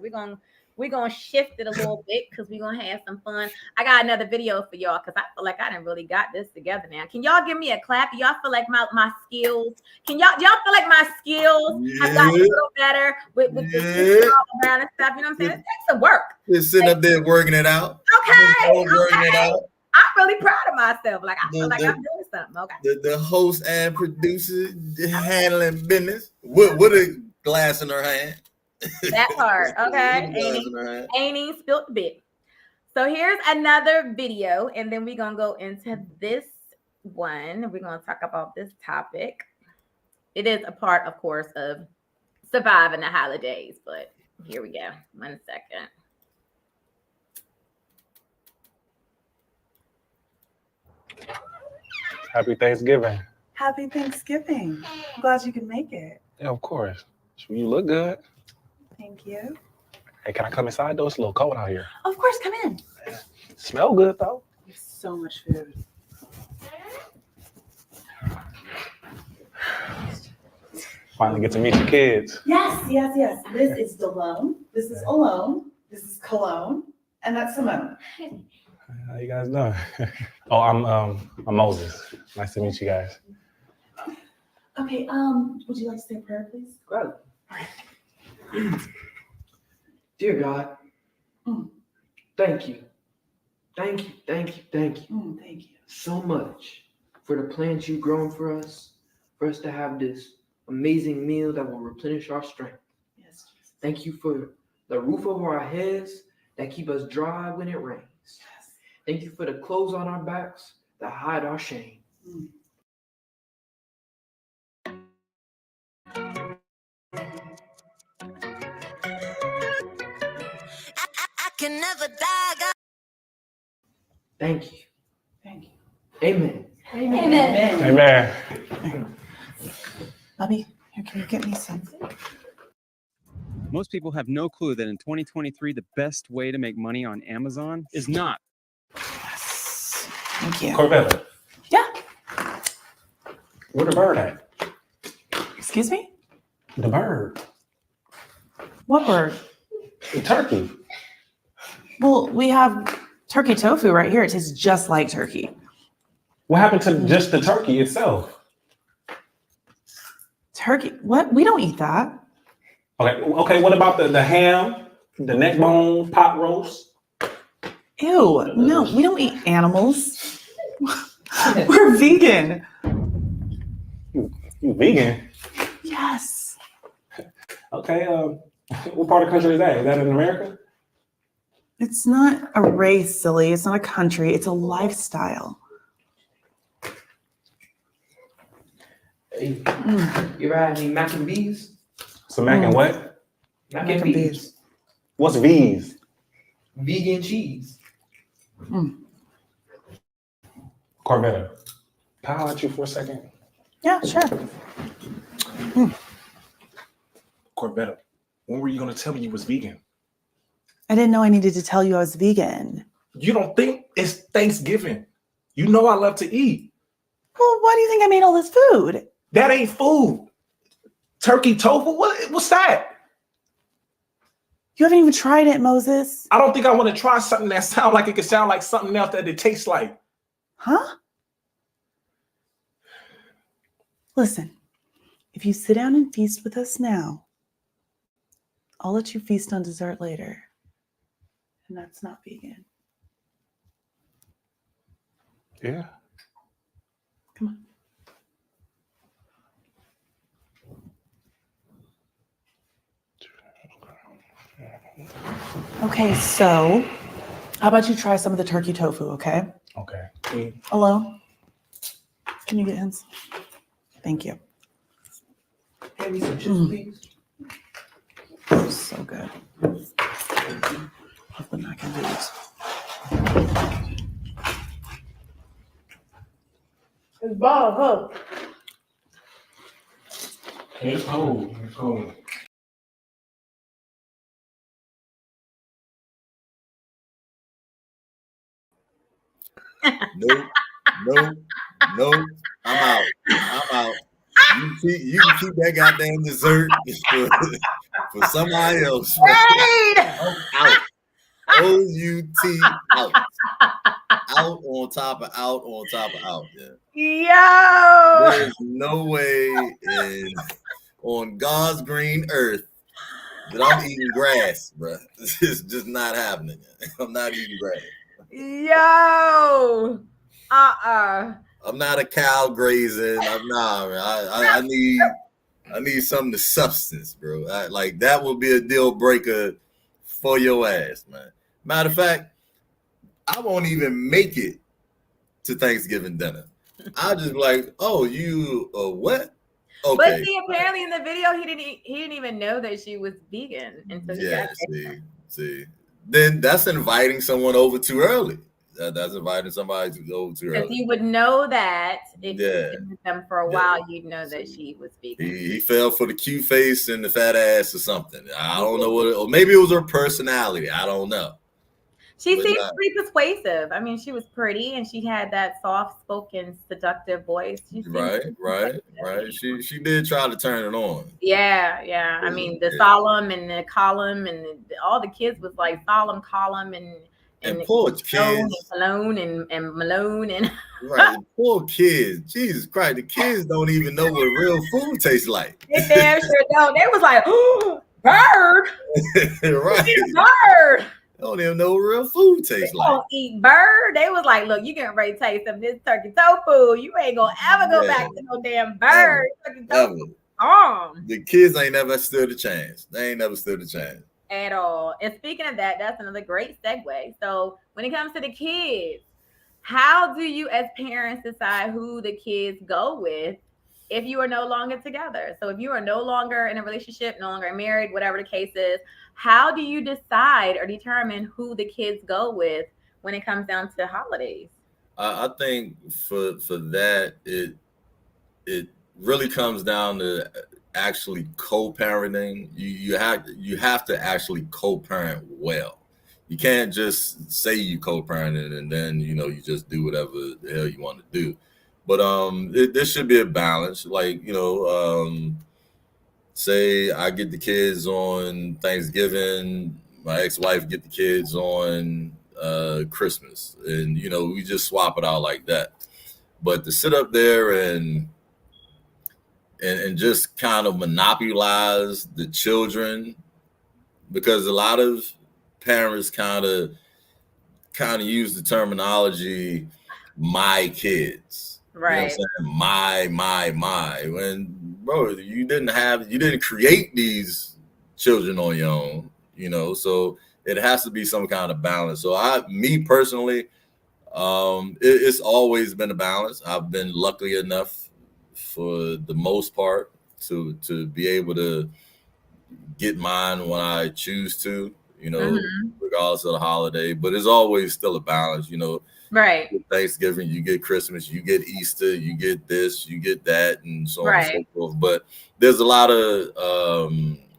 S3: we're gonna shift it a little bit because we're gonna have some fun. I got another video for y'all because I feel like I didn't really got this together now. Can y'all give me a clap? Y'all feel like my skills? Y'all feel like my skills have gotten a little better with the around and stuff? You know what I'm saying? It takes some work.
S2: Just sitting up there working it out.
S3: Working it out. I'm really proud of myself. Like I feel like I'm doing something. Okay.
S2: The host and producer handling business with a glass in her hand.
S3: That part, okay. Ain't even spilt a bit. So here's another video, and then we're gonna go into this one. We're gonna talk about this topic. It is a part, of course, of surviving the holidays, but here we go. 1 second.
S16: Happy Thanksgiving.
S17: Happy Thanksgiving. I'm glad you could make it.
S16: Yeah, of course. You look good.
S17: Thank you.
S16: Hey, can I come inside though? It's a little cold out here.
S17: Of course, come in.
S16: Yeah. Smell good though.
S17: There's so much food.
S16: Finally get to meet your kids.
S17: Yes. This is Delone. This is Alone. This is Cologne. And that's Simone.
S16: How you guys doing? Oh, I'm Moses. Nice to meet you guys.
S17: Okay, would you like to say a prayer, please?
S18: Go Dear God, thank you. Thank you so much for the plants you've grown for us to have this amazing meal that will replenish our strength.
S17: Yes.
S18: Thank you for the roof over our heads that keep us dry when it rains.
S17: Yes.
S18: Thank you for the clothes on our backs that hide our shame.
S19: I can never die.
S18: Thank you.
S17: Thank you.
S18: Amen.
S16: Amen.
S17: Bobby, here, can you get me some?
S20: Most people have no clue that in 2023, the best way to make money on Amazon is not.
S17: Thank you.
S16: Corvette.
S17: Yeah.
S16: Where the bird at?
S17: Excuse me?
S16: The bird.
S17: What bird?
S16: The turkey.
S17: Well, we have turkey tofu right here. It tastes just like turkey.
S16: What happened to just the turkey itself?
S17: Turkey? What? We don't eat that.
S16: Okay. What about the ham, the neck bone, pot roast?
S17: Ew. No, we don't eat animals. We're vegan.
S16: You vegan?
S17: Yes.
S16: Okay. What part of the country is that? Is that in America?
S17: It's not a race, silly. It's not a country. It's a lifestyle.
S18: Hey, you ever had any mac and bees?
S16: So mac and what?
S18: Mac and bees.
S16: What's V's?
S18: Vegan cheese.
S16: Corvetta. Can I holler at you for a second?
S17: Yeah, sure.
S16: Corvetta, when were you going to tell me you was vegan?
S17: I didn't know I needed to tell you I was vegan.
S16: You don't think it's Thanksgiving? You know I love to eat.
S17: Well, why do you think I made all this food?
S16: That ain't food. Turkey tofu? What's that?
S17: You haven't even tried it, Moses.
S16: I don't think I want to try something that sounds like it could sound like something else that it tastes like.
S17: Huh? Listen, if you sit down and feast with us now, I'll let you feast on dessert later. And that's not vegan.
S16: Yeah.
S17: Come on. Okay, so how about you try some of the turkey tofu, okay?
S16: Okay.
S17: Alone? Can you get hands? Thank you.
S18: Hand me some chips, please.
S17: So good. Love the mac and beans.
S7: It's Bob, huh?
S16: It's cold. It's cold.
S2: No. I'm out. You can keep that goddamn dessert for somebody else. I'm out. O-U-T out. Out on top of out. Yeah.
S3: Yo.
S2: There's no way on God's green earth that I'm eating grass, bro. It's just not happening. I'm not eating grass.
S3: Yo.
S2: I'm not a cow grazing. I'm not. I need something to substance, bro. Like that would be a deal breaker for your ass, man. Matter of fact, I won't even make it to Thanksgiving dinner. I'll just be like, oh, you what? Okay.
S3: But see, apparently in the video, he didn't even know that she was vegan until he got there.
S2: See. Then that's inviting someone over too early. That's inviting somebody to go too early.
S3: Because you would know that if you been with them for a while, you'd know that she was vegan.
S2: He fell for the cute face and the fat ass or something. I don't know what, or maybe it was her personality. I don't know.
S3: She seemed pretty persuasive. I mean, she was pretty and she had that soft-spoken, seductive voice.
S2: Right. She did try to turn it on.
S3: Yeah. I mean, the solemn and the column and all the kids was like solemn, column, and
S2: poor kids,
S3: Malone and Malone and
S2: right. Poor kids. Jesus Christ, the kids don't even know what real food tastes like.
S3: They damn sure don't. They was like, oh, bird,
S2: right?
S3: Bird.
S2: They don't even know what real food tastes like.
S3: Don't eat bird. They was like, look, you getting ready to taste some of this turkey tofu. You ain't gonna ever go back to no damn bird. Turkey tofu.
S2: The kids ain't never stood a chance. They ain't never stood a chance.
S3: At all. And speaking of that, that's another great segue. So when it comes to the kids, how do you as parents decide who the kids go with if you are no longer together? So if you are no longer in a relationship, no longer married, whatever the case is, how do you decide or determine who the kids go with when it comes down to holidays?
S2: I think for that, it really comes down to actually co-parenting. You have to actually co-parent well. You can't just say you co-parenting and then you just do whatever the hell you want to do. But there should be a balance. Like, say I get the kids on Thanksgiving, my ex-wife get the kids on Christmas, and we just swap it out like that. But to sit up there and just kind of monopolize the children, because a lot of parents kind of use the terminology "my kids."
S3: Right.
S2: You know what I'm saying? My. When, bro, you didn't create these children on your own, so it has to be some kind of balance. So me personally, it's always been a balance. I've been lucky enough for the most part to be able to get mine when I choose to, regardless of the holiday, but it's always still a balance,
S3: Right.
S2: Thanksgiving, you get Christmas, you get Easter, you get this, you get that, and so on and so forth. But there's a lot of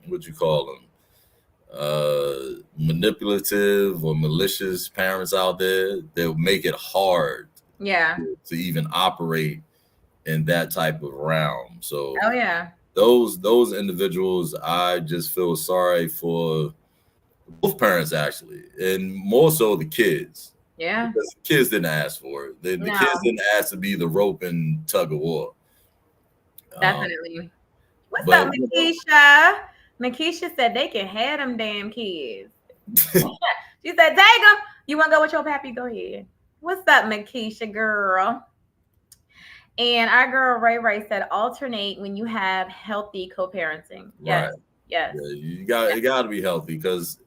S2: what you call them, manipulative or malicious parents out there. They'll make it hard, to even operate in that type of realm. So, those individuals, I just feel sorry for both parents actually, and more so the kids.
S3: Yeah.
S2: Because the kids didn't ask for it. The kids didn't ask to be the rope and tug of war.
S3: Definitely. What's up, Makisha? Makisha said they can have them damn kids. She said, take them. You want to go with your pappy? Go ahead. What's up, Makisha, girl? And our girl Ray said, alternate when you have healthy co-parenting. Yes.
S2: Right.
S3: Yes.
S2: Yeah, it got to be healthy, because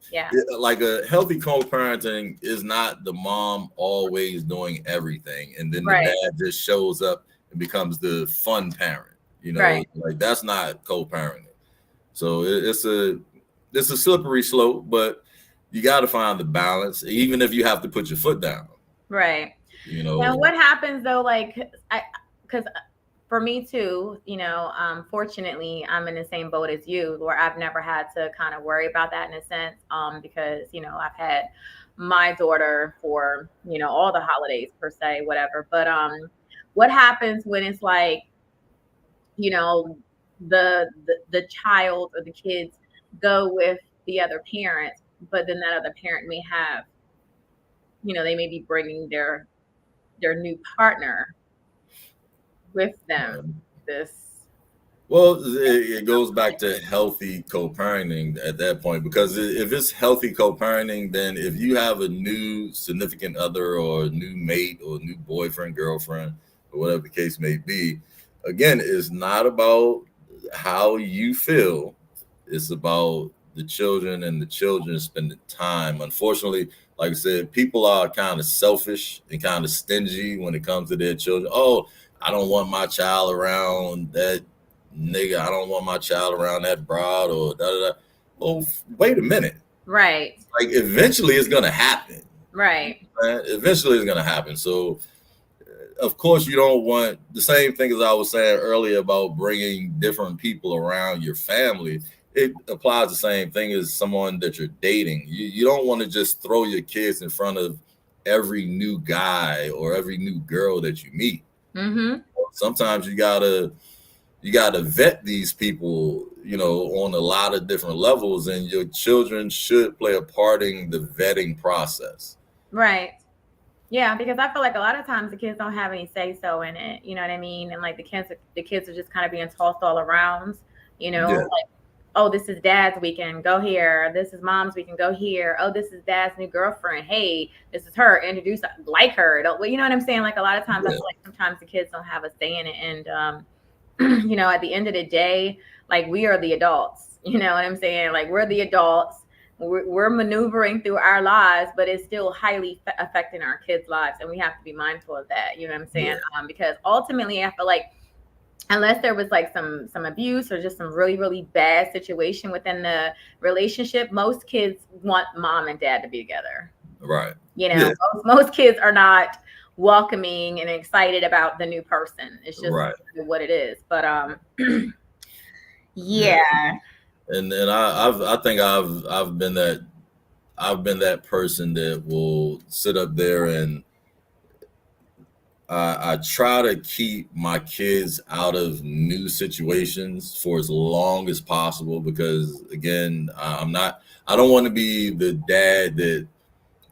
S2: like a healthy co-parenting is not the mom always doing everything, and then the dad just shows up and becomes the fun parent. Like that's not co-parenting. So it's a slippery slope, but you got to find the balance, even if you have to put your foot down.
S3: Right. Now, what happens though? Like, because for me too, fortunately, I'm in the same boat as you, where I've never had to kind of worry about that in a sense, because I've had my daughter for all the holidays per se, whatever. But what happens when it's like, the child or the kids go with the other parent, but then that other parent may have, they may be bringing their new partner with them.
S2: Well, it goes back to healthy co-parenting at that point, because if it's healthy co-parenting, then if you have a new significant other or a new mate or new boyfriend, girlfriend, or whatever the case may be, again, it's not about how you feel. It's about the children and the children spending time. Unfortunately, like I said, people are kind of selfish and kind of stingy when it comes to their children. Oh, I don't want my child around that nigga. I don't want my child around that broad or da da da. Oh, wait a minute.
S3: Right.
S2: Like, eventually it's going to happen.
S3: Right.
S2: Eventually it's going to happen. So, of course, you don't want the same thing as I was saying earlier about bringing different people around your family. It applies the same thing as someone that you're dating. You don't want to just throw your kids in front of every new guy or every new girl that you meet.
S3: Mm-hmm.
S2: Sometimes you gotta vet these people, on a lot of different levels, and your children should play a part in the vetting process.
S3: Right. Yeah, because I feel like a lot of times the kids don't have any say so in it. You know what I mean? And like the kids are just kind of being tossed all around. Like, oh, this is dad's weekend, go here. This is mom's weekend, go here. Oh, this is dad's new girlfriend. Hey, this is her. Introduce, like her. You know what I'm saying? Like a lot of times I feel like sometimes the kids don't have a say in it. And at the end of the day, like, we are the adults. You know what I'm saying? Like, we're the adults. We're maneuvering through our lives, but it's still highly affecting our kids' lives, and we have to be mindful of that. You know what I'm saying? Because ultimately, I feel like unless there was like some abuse or just some really, really bad situation within the relationship, most kids want mom and dad to be together.
S2: Right.
S3: Most kids are not welcoming and excited about the new person. It's just what it is. But
S2: And I think I've been that person that will sit up there and I try to keep my kids out of new situations for as long as possible because, again, I don't want to be the dad that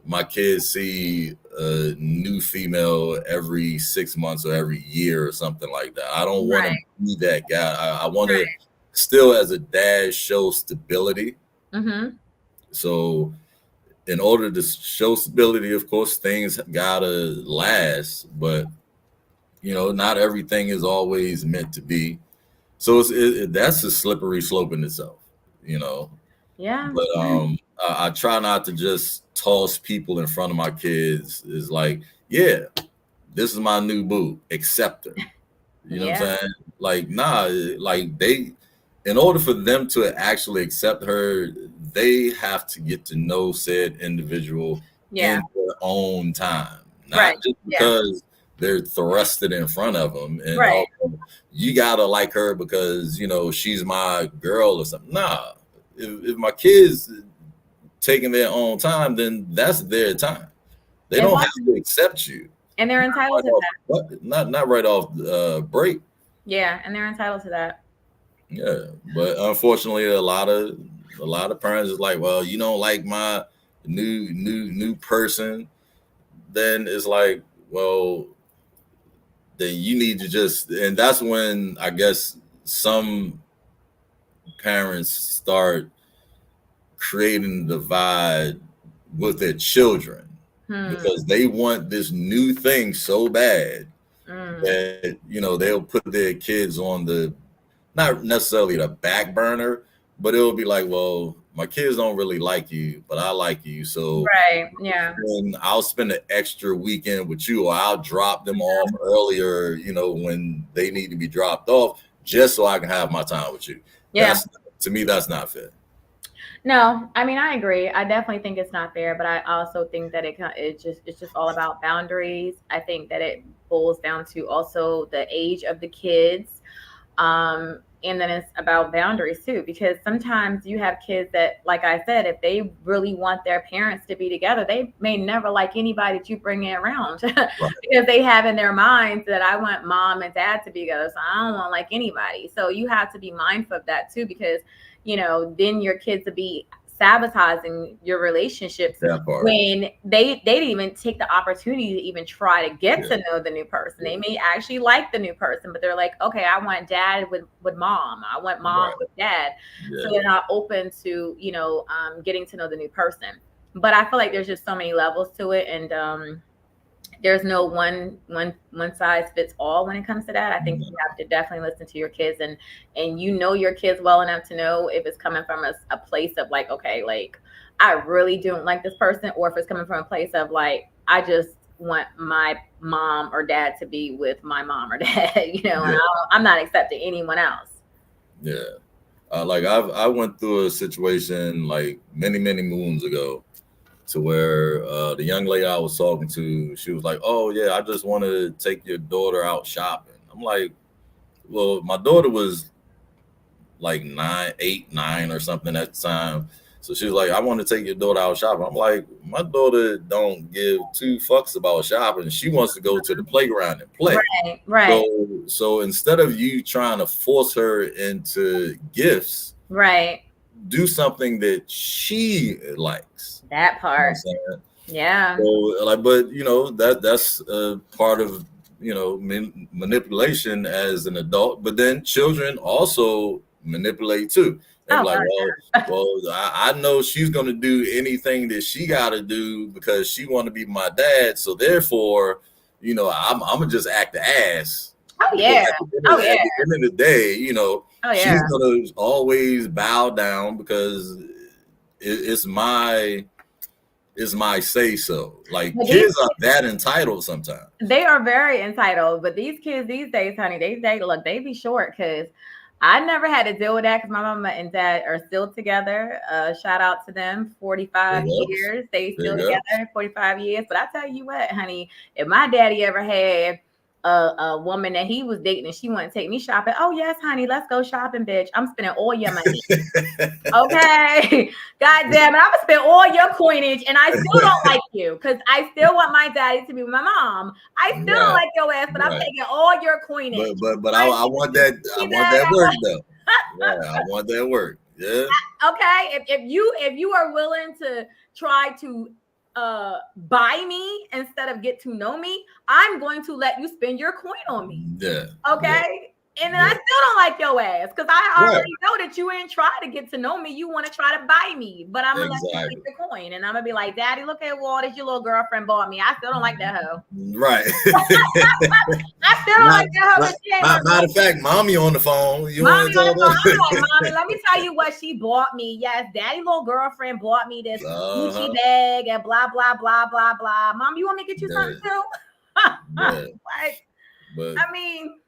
S2: my kids see a new female every 6 months or every year or something like that. I don't want to be that guy. I want to still, as a dad, show stability.
S3: Mm-hmm.
S2: So in order to show stability, of course, things gotta last, but not everything is always meant to be. So that's a slippery slope in itself,
S3: Yeah.
S2: But I try not to just toss people in front of my kids. Is like, yeah, this is my new boo. Accept her. You know what I'm saying? Like, nah, like in order for them to actually accept her, they have to get to know said individual in their own time, not just because they're thrusted in front of them. And you gotta like her because she's my girl or something. Nah, if my kids taking their own time, then that's their time. They don't have to accept you,
S3: and they're entitled to
S2: that. Not right off break.
S3: Yeah, and they're entitled to that.
S2: Yeah, but unfortunately, a lot of parents is like, well, you don't like my new person, then it's like, well, then you need to just, and that's when I guess some parents start creating the divide with their children because they want this new thing so bad that they'll put their kids on the, not necessarily the back burner, but it'll be like, well, my kids don't really like you, but I like you. So I'll spend an extra weekend with you, or I'll drop them off earlier, when they need to be dropped off, just so I can have my time with you. Yeah. To me, that's not fair.
S3: No, I mean, I agree. I definitely think it's not fair, but I also think that it's just all about boundaries. I think that it boils down to also the age of the kids. And then it's about boundaries too, because sometimes you have kids that, like I said, if they really want their parents to be together, they may never like anybody that you bring in around because they have in their minds that I want mom and dad to be together. So I don't want to like anybody. So you have to be mindful of that too, because, then your kids will be sabotaging your relationships when they didn't even take the opportunity to even try to get to know the new person. They may actually like the new person, but they're like, okay, I want dad with mom. I want mom with dad. So they're not open to, getting to know the new person. But I feel like there's just so many levels to it. And there's no one size fits all when it comes to that. I think you have to definitely listen to your kids and your kids well enough to know if it's coming from a place of like, okay, like I really don't like this person, or if it's coming from a place of like, I just want my mom or dad to be with my mom or dad, and I'm not accepting anyone else.
S2: Yeah. Like I went through a situation like many moons ago, to where the young lady I was talking to, she was like, oh yeah, I just want to take your daughter out shopping. I'm like, well, my daughter was like 9 or something at the time. So she was like, I want to take your daughter out shopping. I'm like, my daughter don't give two fucks about shopping. She wants to go to the playground and play.
S3: Right.
S2: So instead of you trying to force her into gifts, do something that she likes.
S3: That part. Yeah.
S2: So, like, but that's part of manipulation as an adult. But then children also manipulate too. They're like, well, I know she's gonna do anything that she gotta do because she want to be my dad. So therefore, I'm gonna just act the ass.
S3: Oh yeah.
S2: At the end of the day, she's gonna always bow down because it's my say so. Like, kids are that entitled sometimes.
S3: They are very entitled, but these kids these days, honey, they be short because I never had to deal with that because my mama and dad are still together. Shout out to them, 45 years. They still together, 45 years. But I tell you what, honey, if my daddy ever had a woman that he was dating and she wanted to take me shopping. Oh yes, honey, let's go shopping, bitch. I'm spending all your money. Okay. God damn it. I'm gonna spend all your coinage and I still don't like you because I still want my daddy to be with my mom. I still don't like your ass, but I'm taking all your coinage.
S2: But I want that work though. Yeah, I want that work. Yeah.
S3: Okay. If you are willing to try to buy me instead of get to know me, I'm going to let you spend your coin on me.
S2: Yeah.
S3: Okay.
S2: Yeah.
S3: And then I still don't like your ass because I already know that you ain't try to get to know me. You want to try to buy me, but I'm gonna let you keep your coin, and I'm gonna be like, Daddy, look at what this your little girlfriend bought me. I still don't like that hoe.
S2: Right.
S3: I still don't like that hoe.
S2: Matter of fact, mommy on the phone. You
S3: Mommy
S2: want to
S3: on the phone.
S2: talk
S3: I'm like, Mommy, let me tell you what she bought me. Yes, Daddy, little girlfriend bought me this Gucci bag and blah blah blah blah blah. Mom, you want me to get you something too? Like,
S2: but
S3: I mean.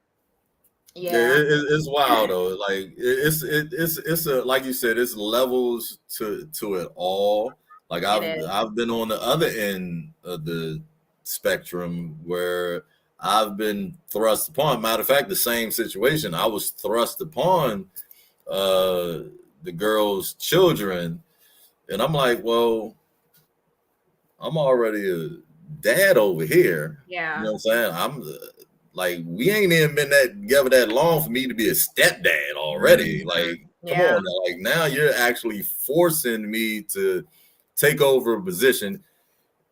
S3: Yeah,
S2: it's wild though. Like it's a, like you said, it's levels to it all. Like I've been on the other end of the spectrum where I've been thrust upon. Matter of fact, the same situation. I was thrust upon the girl's children, and I'm like, well, I'm already a dad over here.
S3: Yeah,
S2: you know what I'm saying? I'm like, we ain't even been together that long for me to be a stepdad already. Like, come on now. Like, now you're actually forcing me to take over a position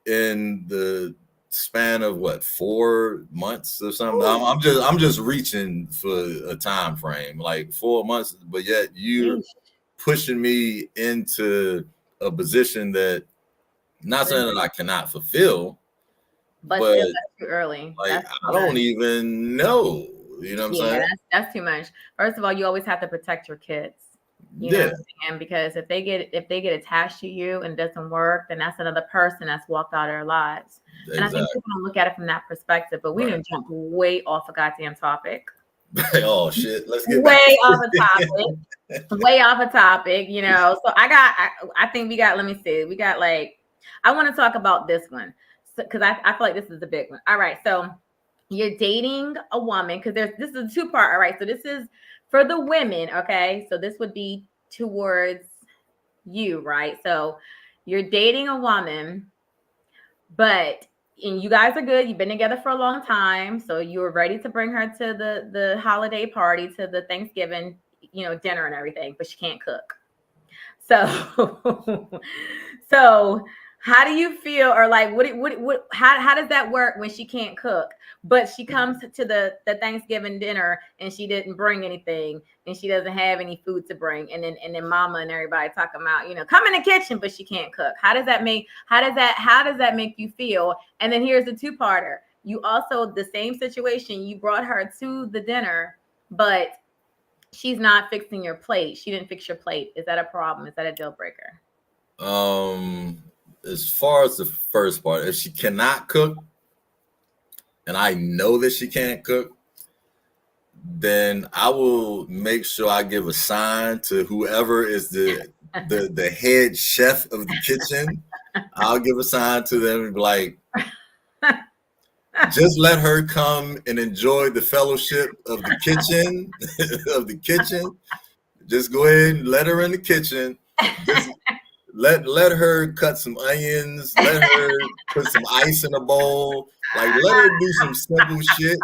S2: in the span of what, 4 months or something. I'm just reaching for a time frame, like 4 months, but yet you're pushing me into a position that, not saying that I cannot fulfill, but
S3: still that's too early.
S2: Like, I don't even know. You know what I'm saying?
S3: That's too much. First of all, you always have to protect your kids. You know what I'm saying? Because if they get attached to you and it doesn't work, then that's another person that's walked out of their lives. And I think people don't look at it from that perspective, but we didn't jump way off a goddamn topic.
S2: Oh shit. Let's get
S3: way off a topic. Way off a topic, you know. So I think we got, let me see. We got like, I want to talk about this one. Because I feel like this is the big one. All right, so you're dating a woman because this is a two-part. All right, so this is for the women. Okay, so this would be towards you, right? So you're dating a woman, and you guys are good. You've been together for a long time, so you were ready to bring her to the holiday party, to the Thanksgiving, dinner and everything, but she can't cook. So. How do you feel, or like, how does that work when she can't cook, but she comes to the Thanksgiving dinner and she didn't bring anything and she doesn't have any food to bring, and then mama and everybody talking about, come in the kitchen, but she can't cook. How does that make you feel? And then here's the two-parter. You also, the same situation, you brought her to the dinner, but she's not fixing your plate. She didn't fix your plate. Is that a problem? Is that a deal breaker?
S2: As far as the first part, if she cannot cook, and I know that she can't cook, then I will make sure I give a sign to whoever is the head chef of the kitchen. I'll give a sign to them and be like, just let her come and enjoy the fellowship of the kitchen. Just go ahead and let her in the kitchen. Just let her cut some onions. Let her put some ice in a bowl. Like, let her do some simple shit,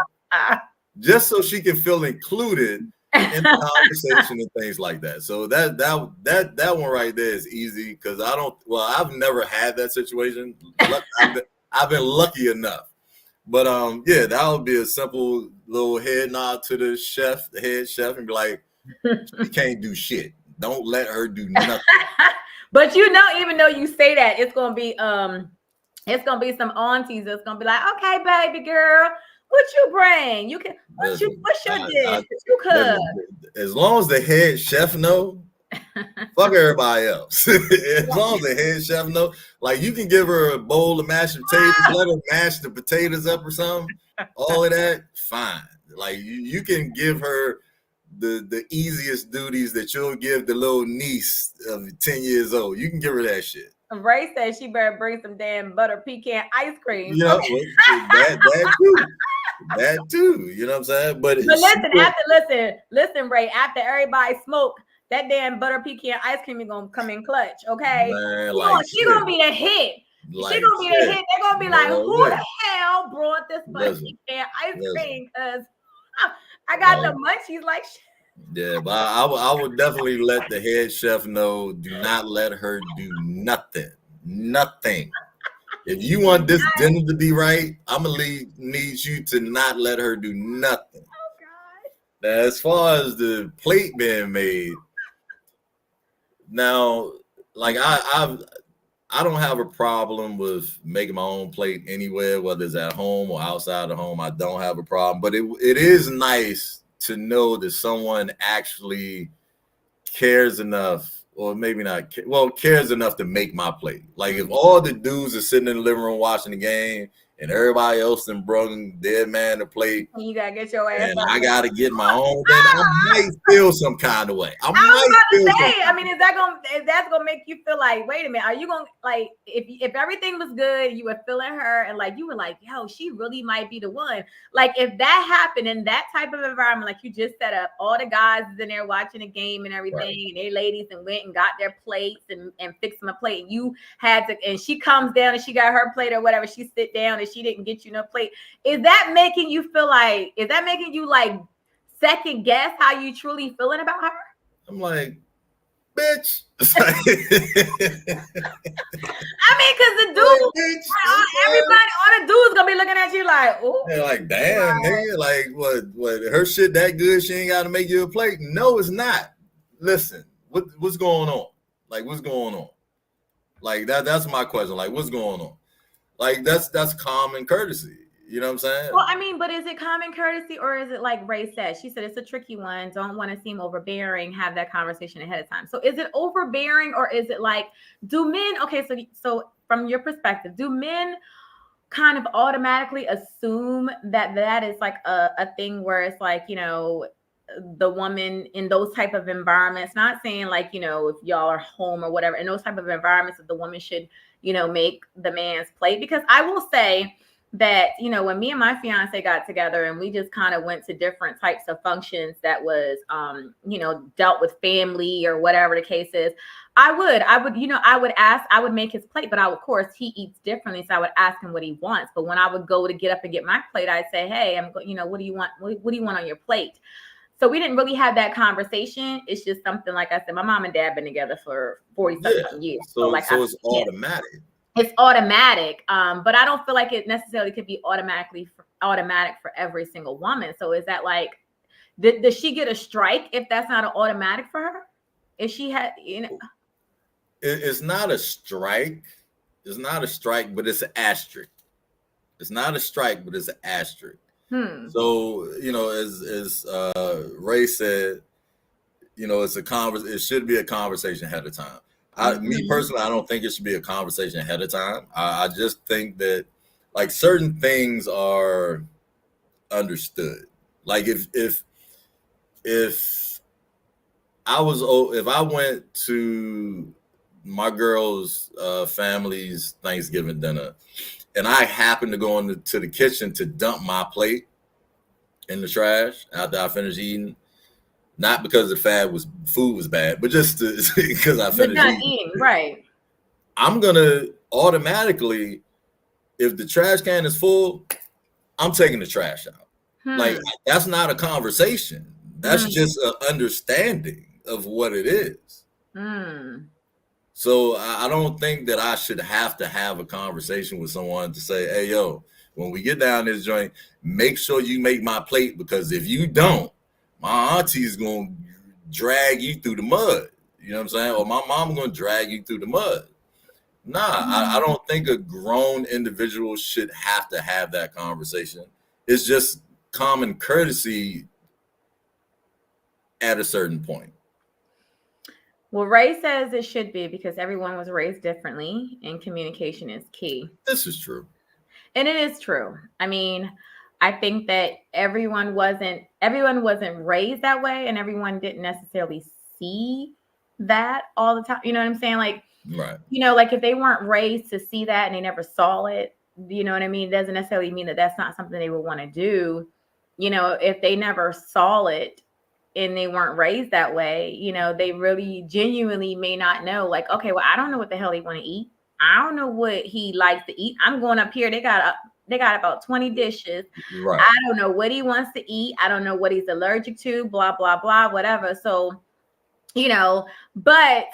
S2: just so she can feel included in the conversation and things like that. So that one right there is easy because I've never had that situation. I've been lucky enough. But that would be a simple little head nod to the head chef, and be like, she can't do shit. Don't let her do nothing.
S3: But even though you say that, it's gonna be some aunties that's gonna be like, okay, baby girl, what you bring? You can what's your dish? You cook.
S2: As long as the head chef know, fuck everybody else. As long as the head chef know, like, you can give her a bowl of mashed potatoes, let her mash the potatoes up or something. All of that, fine. Like, you can give her the easiest duties that you'll give the little niece of 10 years old. You can give her that shit.
S3: Ray said she better bring some damn butter pecan ice cream.
S2: Yeah, that too. That too, you know what I'm saying? But
S3: listen, Ray, after everybody smoke, that damn butter pecan ice cream is gonna come in clutch, okay?
S2: Man, like
S3: She gonna be the hit.
S2: Like
S3: She gonna be the hit. They're gonna be like,
S2: Man,
S3: who the hell brought this butter
S2: listen,
S3: pecan ice
S2: listen.
S3: cream? Because I got the munchies like
S2: Yeah, but I would definitely let the head chef know, do not let her do nothing. Nothing. If you want this dinner to be right, I'm gonna need you to not let her do nothing.
S3: Oh God.
S2: Now, as far as the plate being made, now, like I don't have a problem with making my own plate anywhere, whether it's at home or outside the home. I don't have a problem, but it is nice to know that someone actually cares enough, or maybe not, cares enough to make my plate. Like if all the dudes are sitting in the living room watching the game and everybody else then brung their man a plate,
S3: you gotta get your ass.
S2: And I gotta get my own, then I might feel some kind of way.
S3: I was about to say, I mean, is that's gonna make you feel like, wait a minute, are you gonna like if everything was good, you were feeling her and like you were like, yo, she really might be the one. Like if that happened in that type of environment, like you just set up, all the guys is in there watching the game and everything, right, and they ladies and went and got their plates and fixed them a plate. And you had to, and she comes down and she got her plate or whatever, she sit down and she didn't get you no plate. Is that making you feel like, is that making you like second guess how you truly feeling about her?
S2: I'm like, bitch.
S3: I mean, because the dude, everybody, all the dudes gonna be looking at you like, oh,
S2: they're like, damn, nigga, like what? Her shit that good? She ain't got to make you a plate? No, it's not. Listen, what's going on? Like, what's going on? Like that's my question. Like, what's going on? Like that's common courtesy. You know what I'm saying?
S3: Well, I mean, but is it common courtesy or is it like Ray said? She said it's a tricky one. Don't want to seem overbearing. Have that conversation ahead of time. So is it overbearing or is it like, do men, okay, so from your perspective, do men kind of automatically assume that is like a thing where it's like, you know, the woman in those type of environments, not saying like, you know, if y'all are home or whatever, in those type of environments that the woman should, you know, make the man's plate? Because I will say that, you know, when me and my fiance got together and we just kind of went to different types of functions that was, you know, dealt with family or whatever the case is, I would, you know, I would make his plate, but of course he eats differently. So I would ask him what he wants. But when I would go to get up and get my plate, I'd say, hey, you know, what do you want? What do you want on your plate? So we didn't really have that conversation. It's just something, like I said, my mom and dad been together for 40-something years.
S2: So
S3: like
S2: it's automatic.
S3: It's automatic, but I don't feel like it necessarily could be automatic for every single woman. So is that like, does she get a strike if that's not an automatic for her? If she had, you know,
S2: it's not a strike. It's not a strike, but it's an asterisk. It's not a strike, but it's an asterisk. So, you know, as Ray said, you know, it should be a conversation ahead of time. Me personally, I don't think it should be a conversation ahead of time. I just think that like certain things are understood. Like if I went to my girl's family's Thanksgiving dinner and I happened to go into the kitchen to dump my plate in the trash after I finished eating, not because the food was bad, but just because I finished eating.
S3: Right.
S2: I'm gonna automatically, if the trash can is full, I'm taking the trash out. Like that's not a conversation. That's just an understanding of what it is. So I don't think that I should have to have a conversation with someone to say, hey, yo, when we get down this joint, make sure you make my plate, because if you don't, my auntie's going to drag you through the mud. You know what I'm saying? Or my mom going to drag you through the mud. Nah, I don't think a grown individual should have to have that conversation. It's just common courtesy at a certain point.
S3: Well, Ray says it should be because everyone was raised differently and communication is key.
S2: This is true.
S3: And it is true. I mean, I think that everyone wasn't raised that way and everyone didn't necessarily see that all the time. You know what I'm saying? Like,
S2: right.
S3: You know, like if they weren't raised to see that and they never saw it, you know what I mean? It doesn't necessarily mean that that's not something they would want to do. You know, if they never saw it and they weren't raised that way, you know, they really genuinely may not know. Like, okay, well, I don't know what the hell he want to eat. I don't know what he likes to eat. I'm going up here. They got about 20 dishes.
S2: Right.
S3: I don't know what he wants to eat. I don't know what he's allergic to, blah, blah, blah, whatever. So, you know, but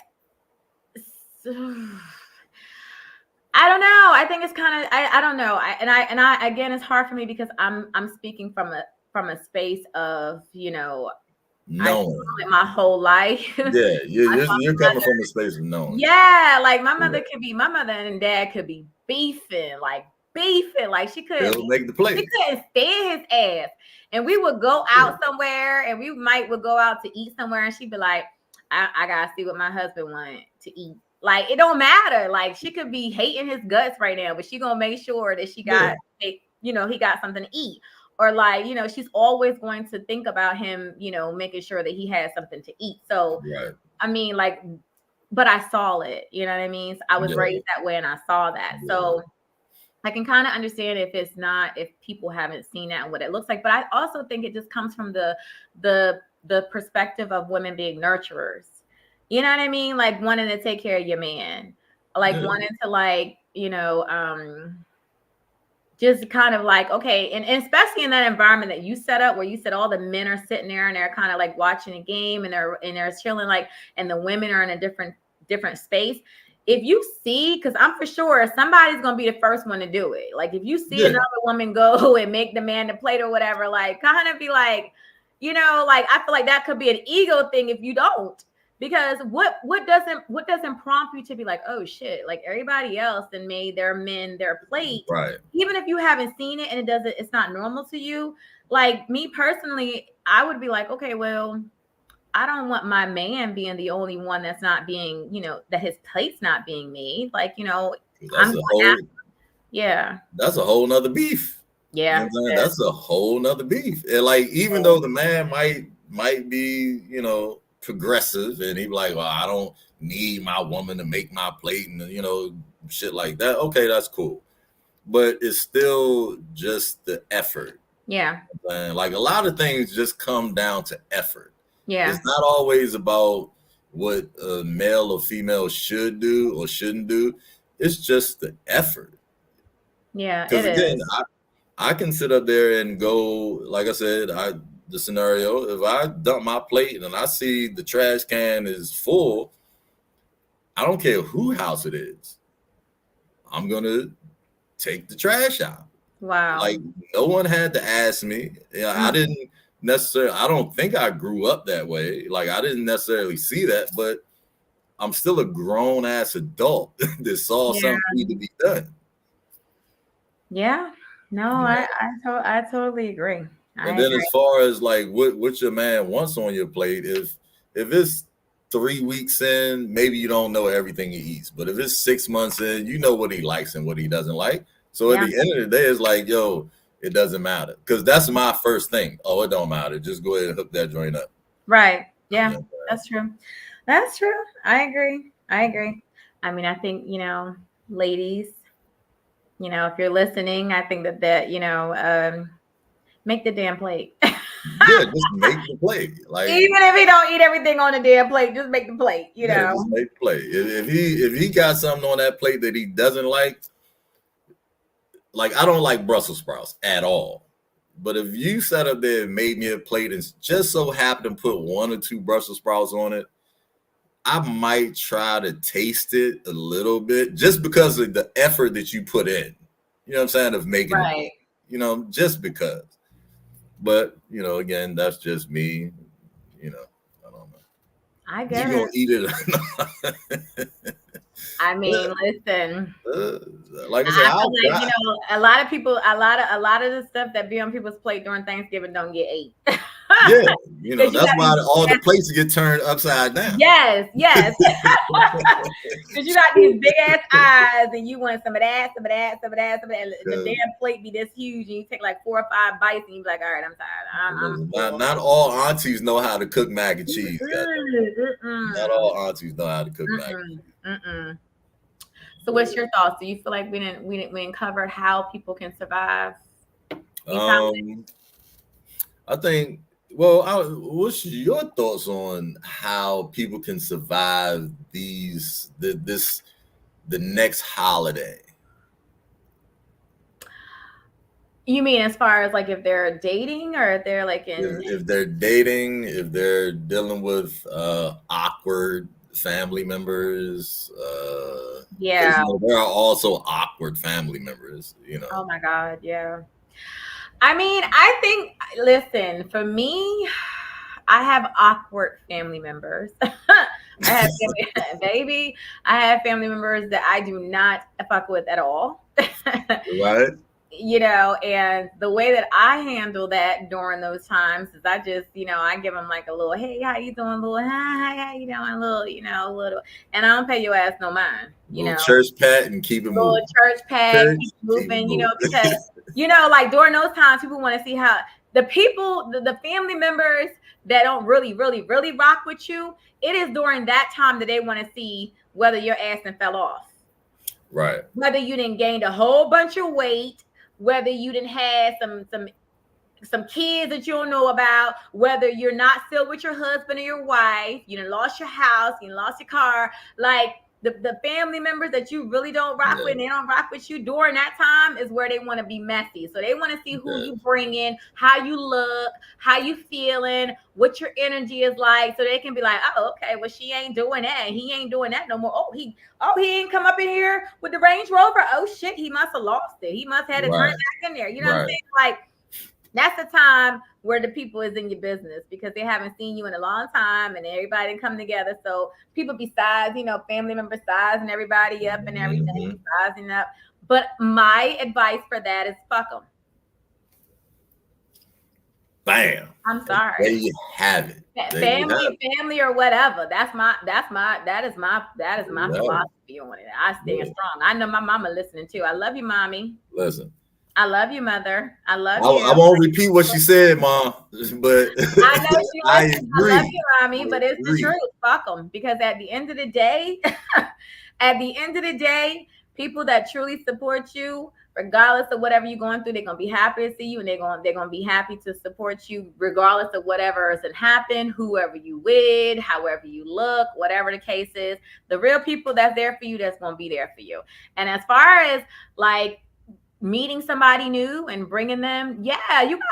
S3: I don't know. I think it's kind of, I don't know. I again, it's hard for me because I'm speaking from a space of, you know,
S2: knowing
S3: my whole life.
S2: Yeah, you're coming from a space of knowing.
S3: Yeah, like my mother and dad could be beefing. Like she couldn't
S2: They'll make the play.
S3: She couldn't stand his ass. And we would go out somewhere and we would go out to eat somewhere and she'd be like, I gotta see what my husband wanted to eat. Like, it don't matter. Like, she could be hating his guts right now, but she gonna make sure that she got, you know, he got something to eat. Or like, you know, she's always going to think about him, you know, making sure that he has something to eat. So, I mean, like, but I saw it, you know what I mean? So I was raised that way and I saw that. So I can kind of understand if people haven't seen that and what it looks like. But I also think it just comes from the perspective of women being nurturers. You know what I mean? Like wanting to take care of your man, like wanting to like, you know, just kind of like, okay. And especially in that environment that you set up where you said all the men are sitting there and they're kind of like watching a game and they're chilling, like, and the women are in a different space. If you see, because I'm for sure somebody's going to be the first one to do it. Like if you see another woman go and make the man the plate or whatever, like kind of be like, you know, like I feel like that could be an ego thing if you don't. Because what doesn't prompt you to be like, oh shit, like everybody else then made their men their plate.
S2: Right.
S3: Even if you haven't seen it and it's not normal to you. Like me personally, I would be like, okay, well, I don't want my man being the only one that's not being, you know, that his plate's not being made. Like, you know, that's
S2: a whole nother beef.
S3: Yeah.
S2: You know that's a whole nother beef. And like, even though the man might be, you know, progressive and he be like, well, I don't need my woman to make my plate and, you know, shit like that. Okay, that's cool. But it's still just the effort.
S3: Yeah.
S2: And like a lot of things just come down to effort.
S3: Yeah.
S2: It's not always about what a male or female should do or shouldn't do. It's just the effort.
S3: Yeah.
S2: Because again, I can sit up there and go, like I said, the scenario, if I dump my plate and I see the trash can is full, I don't care who house it is. I'm going to take the trash out.
S3: Wow.
S2: Like no one had to ask me. Yeah, I didn't necessarily, I don't think I grew up that way. Like I didn't necessarily see that, but I'm still a grown ass adult that saw something need to be done.
S3: Yeah. No, I totally agree.
S2: And then as far as like what your man wants on your plate, if it's 3 weeks in, maybe you don't know everything he eats. But if it's 6 months in, you know what he likes and what he doesn't like. So at the end of the day, it's like, yo, it doesn't matter. Because that's my first thing. Oh, it don't matter. Just go ahead and hook that joint up.
S3: Right. Yeah, that's true. That's true. I agree. I mean, I think, you know, ladies, you know, if you're listening, I think that you know, make the damn plate.
S2: Yeah, just make the plate. Like
S3: even if he don't eat everything on the damn plate, just make the plate. You know,
S2: just make the plate. If he got something on that plate that he doesn't like I don't like Brussels sprouts at all. But if you sat up there and made me a plate and just so happened to put 1 or 2 Brussels sprouts on it, I might try to taste it a little bit just because of the effort that you put in. You know what I'm saying? Of making it, you know, just because. But, you know, again, that's just me. You know, I don't know.
S3: I get
S2: you gonna eat it.
S3: I mean, listen.
S2: Like I said,
S3: I feel like, you know, a lot of people, a lot of the stuff that be on people's plate during Thanksgiving don't get ate.
S2: Yeah, you know, that's why all the plates get turned upside down.
S3: Yes. Because you got these big ass eyes and you want some of that. And the damn plate be this huge and you take like 4 or 5 bites and you be like, all right, I'm tired.
S2: Not all aunties know how to cook mac and cheese. Not all aunties know how to cook mac and cheese.
S3: So what's your thoughts? Do you feel like we didn't cover how people can survive these times?
S2: I think. Well, what's your thoughts on how people can survive the next holiday?
S3: You mean as far as like if they're dating or if they're like in
S2: If they're dating, if they're dealing with awkward family members,
S3: yeah.
S2: there are also awkward family members,
S3: Oh my God, yeah. I mean, I think, listen, for me, I have awkward family members. I have baby. I have family members that I do not fuck with at all.
S2: Right?
S3: And the way that I handle that during those times is I just, I give them like a little, hey, how you doing? Little, hi, how you doing? Little, and I don't pay your ass no mind.
S2: Little church pat and keep it moving.
S3: Church pat, keep moving, because like during those times, people want to see how the people, the family members that don't really rock with you. It is during that time that they want to see whether your ass and fell off.
S2: Right.
S3: Whether you didn't gain a whole bunch of weight, whether you didn't have some kids that you don't know about, whether you're not still with your husband or your wife, you done lost your house, you done lost your car, like the family members that you really don't rock with, and they don't rock with you during that time is where they want to be messy. So they want to see who you bring in, how you look, how you feeling, what your energy is like, so they can be like, oh, okay, well, she ain't doing that, he ain't doing that no more. He ain't come up in here with the Range Rover. Oh shit, he must have lost it. He must have had to turn back in there. You know what I'm saying? Like, that's the time where the people is in your business because they haven't seen you in a long time and everybody didn't come together. So people besides, family members sizing everybody up and everything, sizing up. But my advice for that is fuck them.
S2: Bam.
S3: I'm sorry.
S2: There you have it.
S3: Family or whatever. That is my philosophy on it. I stand strong. I know my mama listening too. I love you, mommy.
S2: Listen.
S3: I love you, mother. I love you.
S2: I won't repeat what she said, Mom, but
S3: I know she
S2: I
S3: agree. I love you, mommy, but it's the truth. Fuck them, because at the end of the day, people that truly support you, regardless of whatever you're going through, they're gonna be happy to see you, and they're gonna be happy to support you, regardless of whatever has happened, whoever you with, however you look, whatever the case is. The real people that's there for you, that's gonna be there for you. And as far as like meeting somebody new and bringing them, you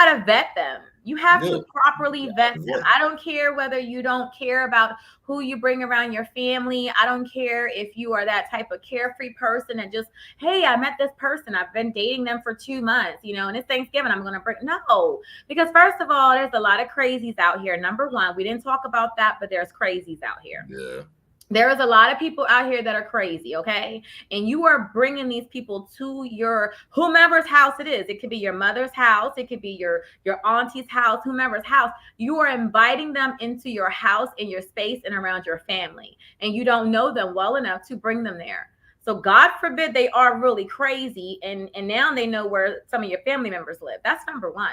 S3: gotta vet them. You have to properly vet them. I don't care whether you don't care about who you bring around your family. I don't care if you are that type of carefree person and just, hey, I met this person, I've been dating them for 2 months, and it's Thanksgiving, I'm gonna bring. No, because first of all, there's a lot of crazies out here. Number one, we didn't talk about that, but there's crazies out here.
S2: Yeah.
S3: There is a lot of people out here that are crazy, okay? And you are bringing these people to your whomever's house it is. It could be your mother's house. It could be your auntie's house, whomever's house. You are inviting them into your house, in your space, and around your family. And you don't know them well enough to bring them there. So God forbid they are really crazy and now they know where some of your family members live. That's number one.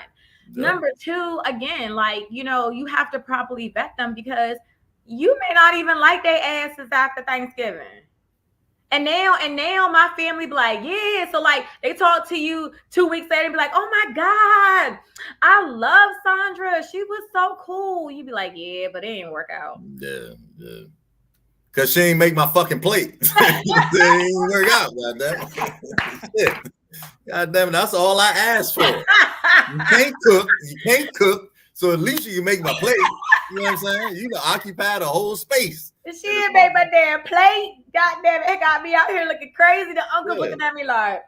S3: Yeah. Number two, again, like, you have to properly vet them because you may not even like their asses after Thanksgiving. And now my family be like, yeah. So like they talk to you 2 weeks later and be like, oh my God, I love Sandra. She was so cool. You be like, yeah, but it didn't work out.
S2: Yeah. Cause she ain't make my fucking plate. It didn't work out, goddamn. God damn it, that's all I asked for. You can't cook. So at least you can make my plate. You know what I'm saying? You can occupy the whole space.
S3: She didn't make my damn plate. God damn it, got me out here looking crazy. The uncle looking at me like,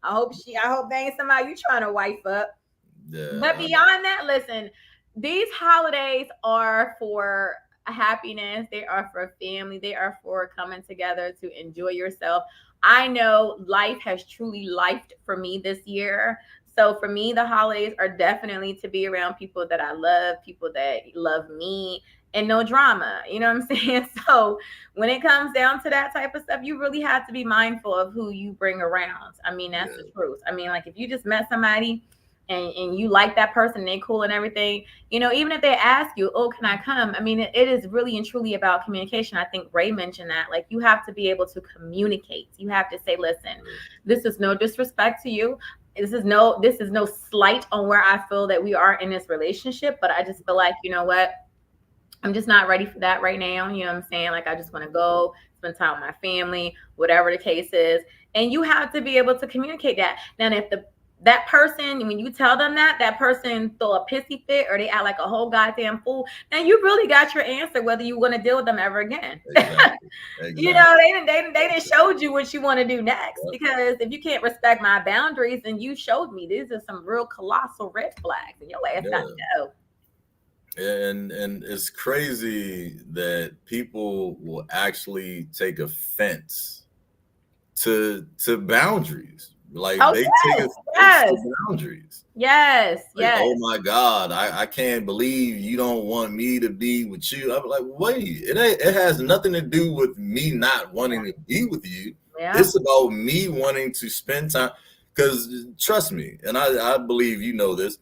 S3: I hope they ain't somebody you trying to wife up. Yeah. But beyond that, listen, these holidays are for happiness. They are for family. They are for coming together to enjoy yourself. I know life has truly lifed for me this year. So for me, the holidays are definitely to be around people that I love, people that love me, and no drama. You know what I'm saying? So when it comes down to that type of stuff, you really have to be mindful of who you bring around. I mean, that's the truth. I mean, like if you just met somebody and you like that person, they cool and everything, you know, even if they ask you, oh, can I come? I mean, it is really and truly about communication. I think Ray mentioned that. Like, you have to be able to communicate. You have to say, listen, this is no disrespect to you. This is no slight on where I feel that we are in this relationship, but I just feel like, you know what? I'm just not ready for that right now. You know what I'm saying? Like, I just want to go spend time with my family, whatever the case is. And you have to be able to communicate that. Now, if that person, when you tell them that person throw a pissy fit or they act like a whole goddamn fool, now you really got your answer whether you want to deal with them ever again.
S2: Exactly.
S3: You know, they didn't showed you what you want to do next. Because if you can't respect my boundaries, then you showed me these are some real colossal red flags, and your ass got to go.
S2: And it's crazy that people will actually take offense to boundaries. Like, they take offense to boundaries.
S3: Yes.
S2: Like, oh my God, I can't believe you don't want me to be with you. I'm like, wait, it has nothing to do with me not wanting to be with you. It's about me wanting to spend time. Because trust me, and I believe you know this,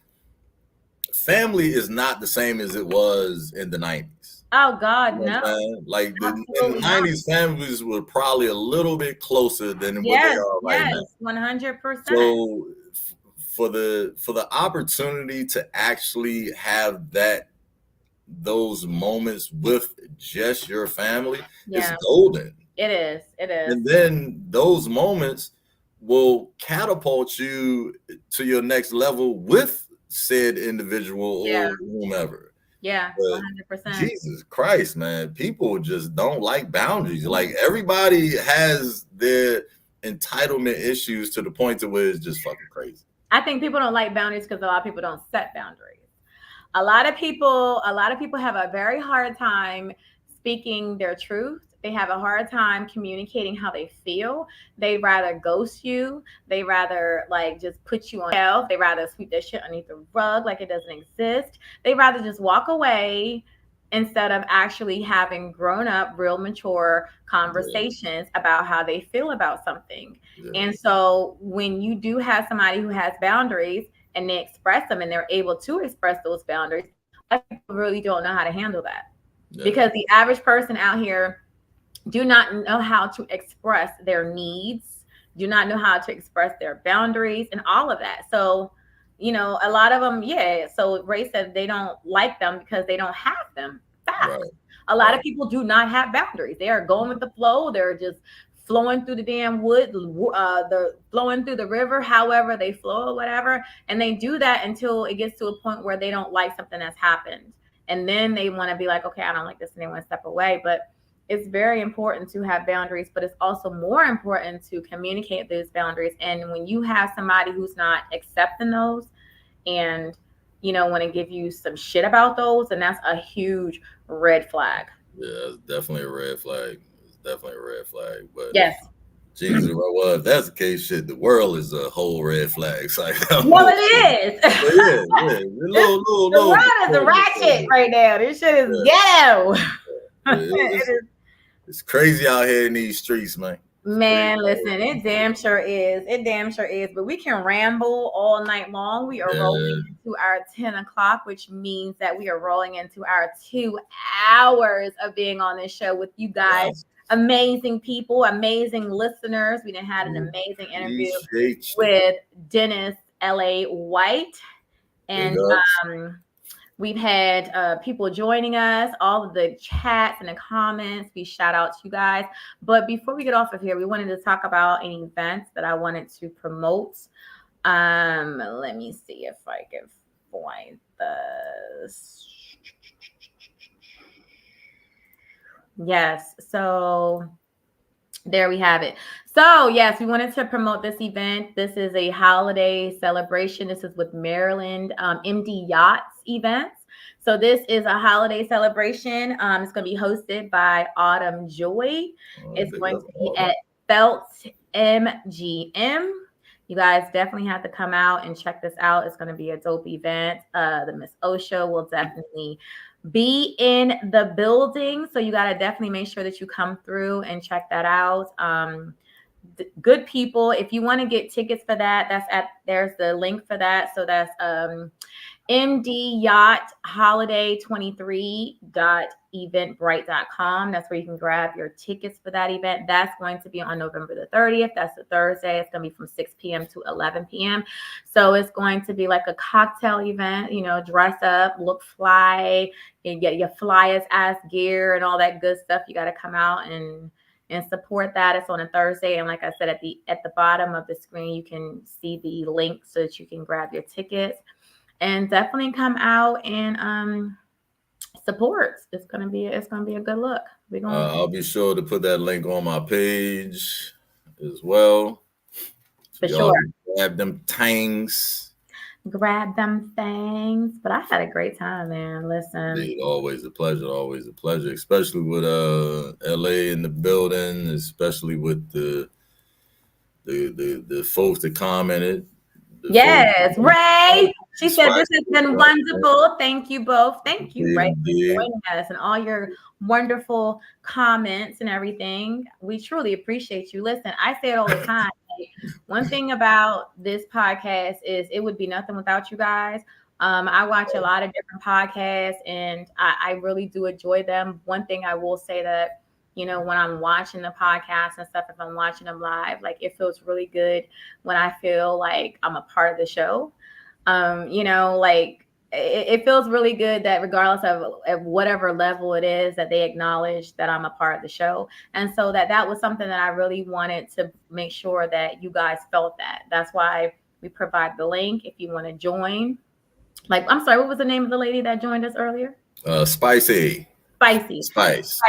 S2: family is not the same as it was in the 90s.
S3: Oh God,
S2: You know
S3: no.
S2: Like, in the 90s, families were probably a little bit closer than what they are right now.
S3: 100%.
S2: So for the opportunity to actually have those moments with just your family is golden.
S3: It is.
S2: And then those moments will catapult you to your next level with said individual or whomever.
S3: Yeah,
S2: But
S3: 100%.
S2: Jesus Christ, man, people just don't like boundaries. Like, everybody has their entitlement issues to the point to where it's just fucking crazy.
S3: I think people don't like boundaries because a lot of people don't set boundaries. A lot of people have a very hard time speaking their truth. They have a hard time communicating how they feel. They rather ghost you. They rather like just put you on shelf. They rather sweep that shit underneath the rug like it doesn't exist. They rather just walk away instead of actually having grown up, real mature conversations about how they feel about something. And so when you do have somebody who has boundaries and they express them and they're able to express those boundaries, people really don't know how to handle that. Because the average person out here do not know how to express their needs, do not know how to express their boundaries and all of that. So, you know, a lot of them, so Ray said they don't like them because they don't have them. Facts. A lot of people do not have boundaries. They are going with the flow. They're just flowing through the damn wood, the flowing through the river, however they flow or whatever. And they do that until it gets to a point where they don't like something that's happened. And then they want to be like, okay, I don't like this, and they want to step away. But it's very important to have boundaries, but it's also more important to communicate those boundaries. And when you have somebody who's not accepting those and, you know, want to give you some shit about those, and that's a huge red flag.
S2: Yeah, it's definitely a red flag. It's definitely a red flag. But
S3: yes,
S2: Jesus, well, if that's the case, shit, the world is a whole red flag. So
S3: well, it is.
S2: The
S3: world is a ratchet right now. This shit is ghetto.
S2: It's crazy out here in these streets, man.
S3: Man, listen, it damn sure is. It damn sure is. But we can ramble all night long. We are rolling into our 10 o'clock, which means that we are rolling into our 2 hours of being on this show with you guys. Yes. Amazing people, amazing listeners. We done had an amazing interview with Dennis L.A. White. And we've had people joining us, all of the chats and the comments. We shout out to you guys. But before we get off of here, we wanted to talk about an event that I wanted to promote. Let me see if I can find this. Yes. So there we have it. So yes, we wanted to promote this event. This is a holiday celebration. This is with Maryland MD Yachts Events. So this is a holiday celebration. It's going to be hosted by Autumn Joy. It's going to be at Felt MGM. You guys definitely have to come out and check this out. It's going to be a dope event. The Miss O Show will definitely be in the building. So you got to definitely make sure that you come through and check that out. good people. If you want to get tickets for that, there's the link for that. So that's mdyacht23.eventbrite.com. That's where you can grab your tickets for that event. That's going to be on November the 30th. That's a Thursday. It's going to be from 6 p.m. to 11 p.m. So it's going to be like a cocktail event, dress up, look fly, and get your flyest ass gear and all that good stuff. You got to come out and support that. It's on a Thursday. And like I said, at the bottom of the screen, you can see the link so that you can grab your tickets. And definitely come out and support. It's gonna be a good look.
S2: I'll be sure to put that link on my page as well.
S3: For sure.
S2: Grab them tangs.
S3: Grab them things. But I had a great time, man. Listen.
S2: Indeed, always a pleasure. Always a pleasure. Especially with LA in the building, especially with the folks that commented.
S3: Yes, Ray. She said this has been wonderful. Thank you both. Thank you, Ray, for joining us and all your wonderful comments and everything. We truly appreciate you. Listen, I say it all the time. One thing about this podcast is it would be nothing without you guys. I watch a lot of different podcasts and I really do enjoy them. One thing I will say that, when I'm watching the podcast and stuff, if I'm watching them live, like it feels really good when I feel like I'm a part of the show. It feels really good that regardless of at whatever level it is, that they acknowledge that I'm a part of the show. And so that was something that I really wanted to make sure that you guys felt that. That's why we provide the link if you want to join. Like, I'm sorry, what was the name of the lady that joined us earlier?
S2: Spicy.
S3: Spice.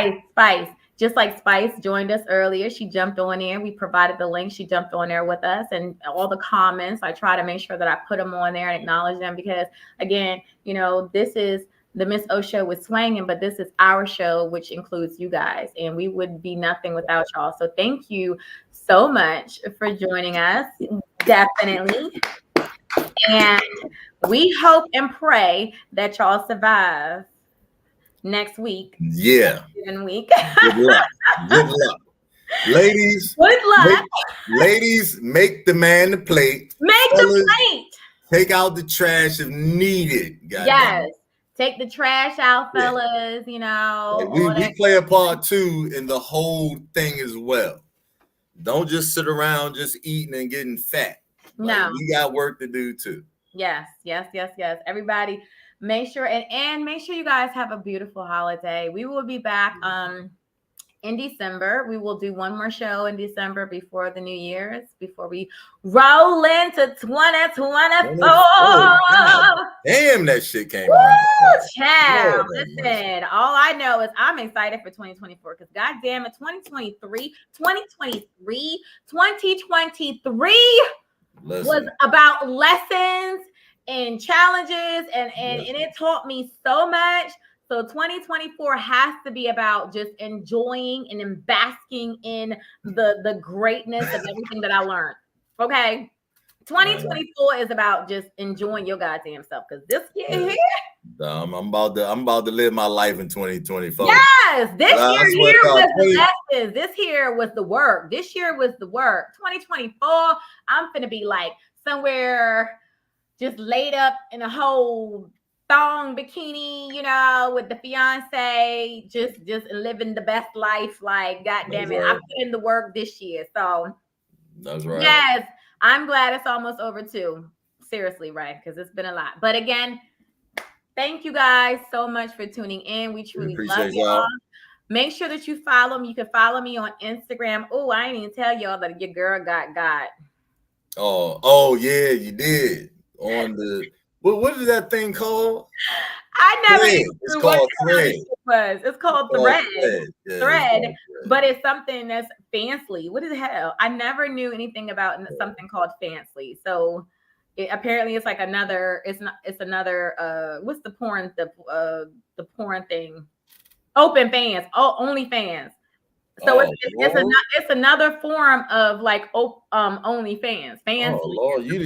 S3: Just like Spice joined us earlier, she jumped on there. We provided the link. She jumped on there with us, and all the comments, I try to make sure that I put them on there and acknowledge them because, again, this is the Miss O Show with Swangin', but this is our show, which includes you guys, and we would be nothing without y'all. So thank you so much for joining us. Definitely. And we hope and pray that y'all survive next week.
S2: Yeah.
S3: Week.
S2: Good luck. Good luck. Ladies.
S3: Good luck.
S2: Ladies, make the man the plate.
S3: Make the plate.
S2: Take out the trash if needed.
S3: Yes. Take the trash out, fellas.
S2: We play a part too in the whole thing as well. Don't just sit around just eating and getting fat.
S3: No.
S2: We got work to do too.
S3: Yes. Everybody, make sure and make sure you guys have a beautiful holiday. We will be back in December. We will do one more show in December before the New Year's, before we roll into 2024.
S2: Damn, that shit came
S3: out. Child, listen, all I know is I'm excited for 2024 because goddamn it, 2023 was about lessons and challenges and it taught me so much. So 2024 has to be about just enjoying and basking in the greatness of everything that I learned. Okay. 2024 is about just enjoying your goddamn self because this year here.
S2: I'm about to live my life in 2024.
S3: Yes, this year was the lessons. This year was the work. 2024, I'm finna be like somewhere just laid up in a whole thong bikini, with the fiance, just living the best life. Like, goddamn it, I put in the work this year. So
S2: that's right.
S3: Yes, I'm glad it's almost over too. Seriously, right? Because it's been a lot. But again, thank you guys so much for tuning in. We truly love y'all. Make sure that you follow me. You can follow me on Instagram. Oh, I didn't even tell y'all that your girl got.
S2: Oh yeah, you did. On the what is that thing called?
S3: I never knew
S2: it's called Thread.
S3: It's called Thread.
S2: Yeah,
S3: Thread, but it's something that's fancy. What the hell? I never knew anything about something called fancy. So apparently it's like another. It's another. What's the porn? The porn thing. Open fans. Oh, OnlyFans. So it's another form of like OnlyFans. Fans.
S2: Oh Lord, you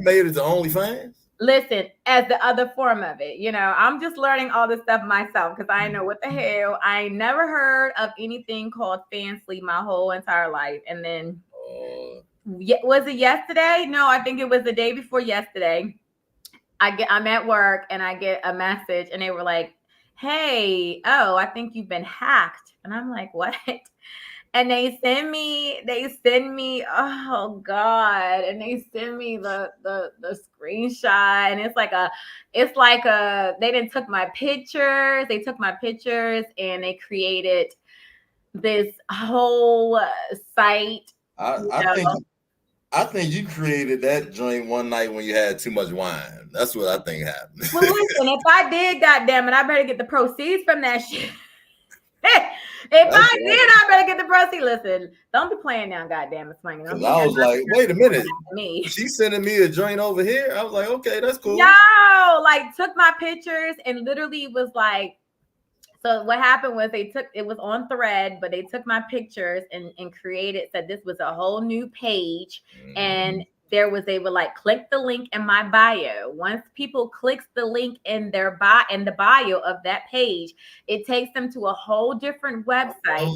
S2: made it to OnlyFans?
S3: Listen, as the other form of it, I'm just learning all this stuff myself because I know what the hell. I never heard of anything called Fansly my whole entire life, and then Was it yesterday? No, I think it was the day before yesterday. I'm at work and I get a message and they were like, hey, I think you've been hacked. And I'm like, what? And they send me, oh God. And they send me the screenshot. And it's like they didn't took my pictures. They took my pictures and they created this whole site.
S2: I think you created that joint one night when you had too much wine. That's what I think happened.
S3: Well, listen, if I did, goddamn it, I better get the proceeds from that shit. I better get the proceeds. Listen, don't be playing now, goddamn it, swinging.
S2: Because I was like, wait a minute, she's sending me a joint over here. I was like, okay, that's cool.
S3: No, like took my pictures and literally was like. So what happened was it was on Thread, but they took my pictures and said this was a whole new page. And they would like click the link in my bio. Once people clicks the link in the bio of that page, it takes them to a whole different website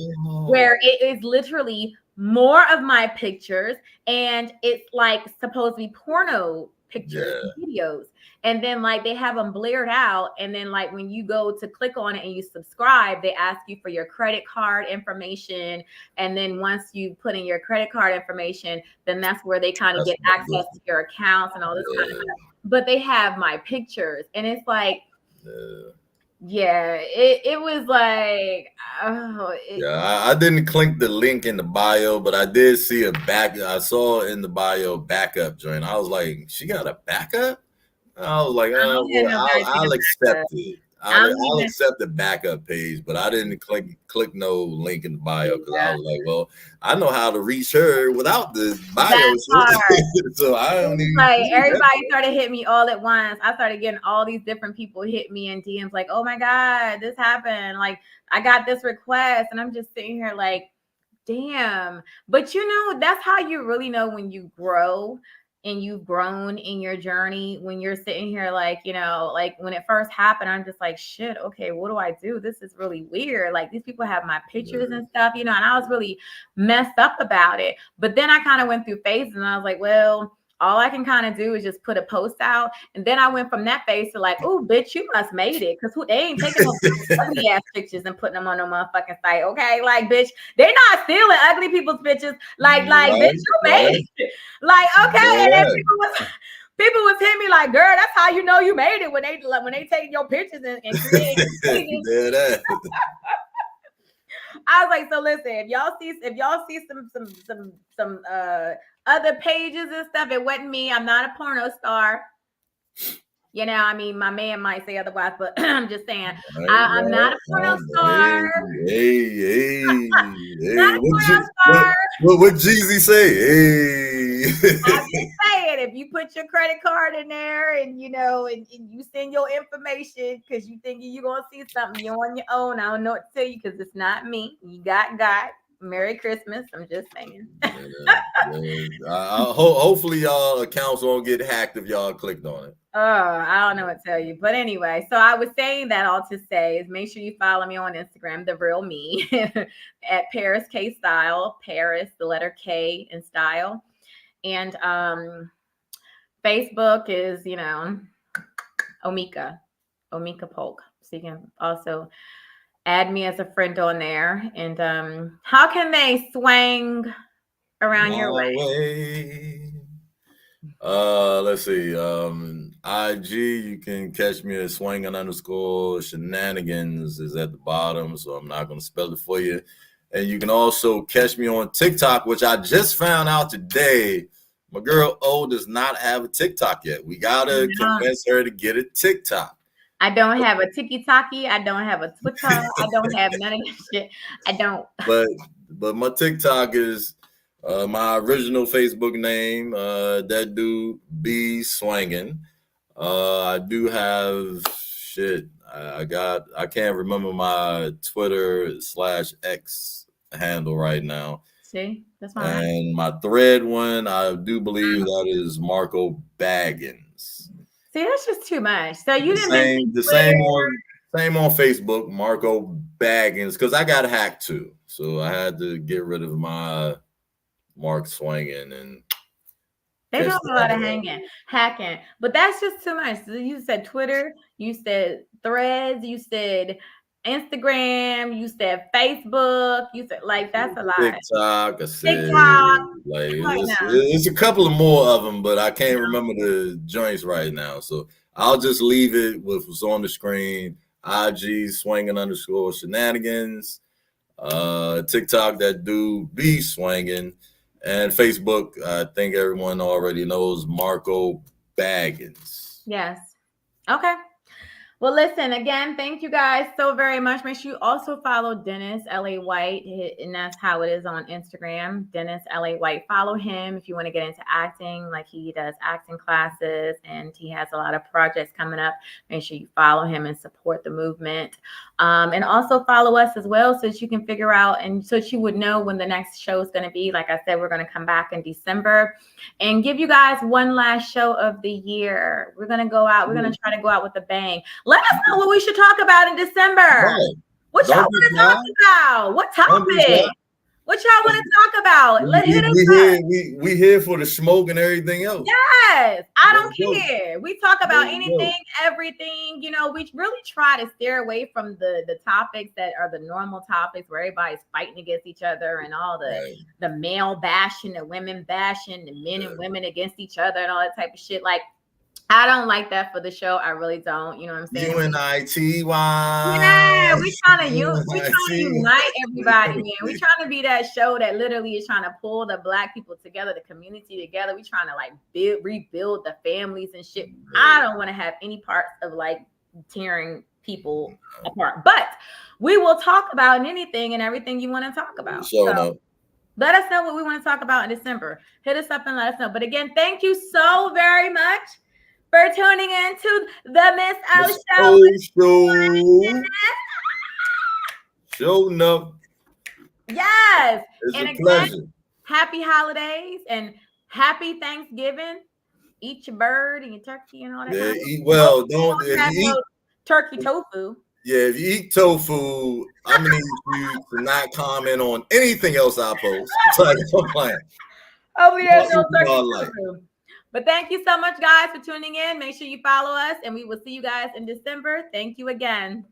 S3: where it is literally more of my pictures. And it's like supposed to be porno pictures and videos. And then like they have them blared out. And then like when you go to click on it and you subscribe, they ask you for your credit card information. And then once you put in your credit card information, then that's where they kind of get access to your accounts and all this kind of stuff. But they have my pictures. And it's like, it was like,
S2: I didn't click the link in the bio, but I did see I saw in the bio backup joint. I was like, she got a backup? I was like, I'll accept it. I'll accept the backup page, but I didn't click no link in the bio because I was like, well, I know how to reach her without the bio. So I don't even
S3: like everybody started hitting me all at once. I started getting all these different people hit me in DMs like, oh my God, this happened. Like I got this request, and I'm just sitting here like, damn. But that's how you really know when you grow. And you've grown in your journey when you're sitting here like, like when it first happened, I'm just like, shit, okay, what do I do? This is really weird. Like these people have my pictures and stuff, and I was really messed up about it. But then I kind of went through phases and I was like, well, all I can kind of do is just put a post out. And then I went from that phase to like, oh, bitch, you must made it. Because they ain't taking no ugly ass pictures and putting them on no motherfucking site. Okay. Like, bitch, they not stealing ugly people's pictures. Like, bitch, you made it. Like, okay. And then people was hitting me like, girl, that's how you know you made it when they take your pictures and create I was like, so listen, if y'all see some other pages and stuff, it wasn't me. I'm not a porno star. I mean, my man might say otherwise, but I'm just saying, I'm not a porno star.
S2: Hey.
S3: Not a porno star.
S2: What Jeezy say? Hey.
S3: I'm just saying, if you put your credit card in there and and you send your information because you think you're gonna see something, you're on your own. I don't know what to tell you because it's not me. You got God. Merry Christmas. I'm just saying.
S2: Hopefully y'all accounts won't get hacked if y'all clicked on it.
S3: Oh, I don't know what to tell you. But anyway, so I was saying that all to say is make sure you follow me on Instagram, The Real Me, at Paris K Style. Paris, the letter K in style. And Facebook is, Omika Polk. So you can also add me as a friend on there. And how can they swang around your way?
S2: Let's see. IG, you can catch me at swinging_shenanigans is at the bottom, so I'm not going to spell it for you. And you can also catch me on TikTok, which I just found out today. My girl O does not have a TikTok yet. We got to convince her to get a TikTok.
S3: I don't have a tiki-taki. I don't have a Twitter. I don't have none of that shit. I don't.
S2: But my TikTok is my original Facebook name. That dude B swanging. I do have shit. I can't remember my Twitter/X handle right now.
S3: See, that's fine.
S2: And my Thread one, I do believe that is Marco Baggins.
S3: See, that's just too much. So you
S2: the same on Facebook, Marco Baggins, because I got hacked too. So I had to get rid of my Mark swinging, and
S3: They do a lot of hacking, but that's just too much. You said Twitter, you said Threads, you said Instagram, you said Facebook, you said like that's a lot.
S2: TikTok, I said,
S3: TikTok,
S2: like
S3: right now.
S2: it's a couple of more of them, but I can't remember the joints right now. So I'll just leave it with what's on the screen. IG swinging _ shenanigans, TikTok that dude be swinging, and Facebook. I think everyone already knows Marco Baggins.
S3: Yes. Okay. Well, listen, again, thank you guys so very much. Make sure you also follow Dennis L.A. White, and that's how it is on Instagram, Dennis L.A. White. Follow him if you want to get into acting, like he does acting classes, and he has a lot of projects coming up. Make sure you follow him and support the movement. And also follow us as well so that you can figure out and so that you would know when the next show is going to be. Like I said, we're going to come back in December and give you guys one last show of the year. We're going to go out. We're going to try to go out with a bang. Let us know what we should talk about in December.
S2: Right.
S3: What y'all want to talk about? What topic? What y'all want to talk about? Hit us up.
S2: We here for the smoke and everything else.
S3: Yes, I don't care. We talk about anything, everything. You know, we really try to steer away from the topics that are the normal topics where everybody's fighting against each other and all the male bashing, the women bashing, the men and women against each other and all that type of shit. Like, I don't like that for the show. I really don't. You know what I'm saying?
S2: UNITY.
S3: Yeah, we trying to unite everybody, man. We trying to be that show that literally is trying to pull the Black people together, the community together. We trying to like rebuild the families and shit. I don't want to have any parts of like tearing people apart. But we will talk about anything and everything you want to talk about. So let us know what we want to talk about in December. Hit us up and let us know. But again, thank you so very much for tuning in to the Miss O Show.
S2: Show enough.
S3: Yes.
S2: It's
S3: and
S2: a
S3: again,
S2: pleasure.
S3: Happy holidays and happy Thanksgiving. Eat your bird and your turkey and all that.
S2: Yeah, eat well. Don't if you eat
S3: turkey tofu.
S2: Yeah, if you eat tofu, I'm gonna need you to not comment on anything else I post.
S3: Oh, yeah, no turkey tofu. But thank you so much, guys, for tuning in. Make sure you follow us, and we will see you guys in December. Thank you again.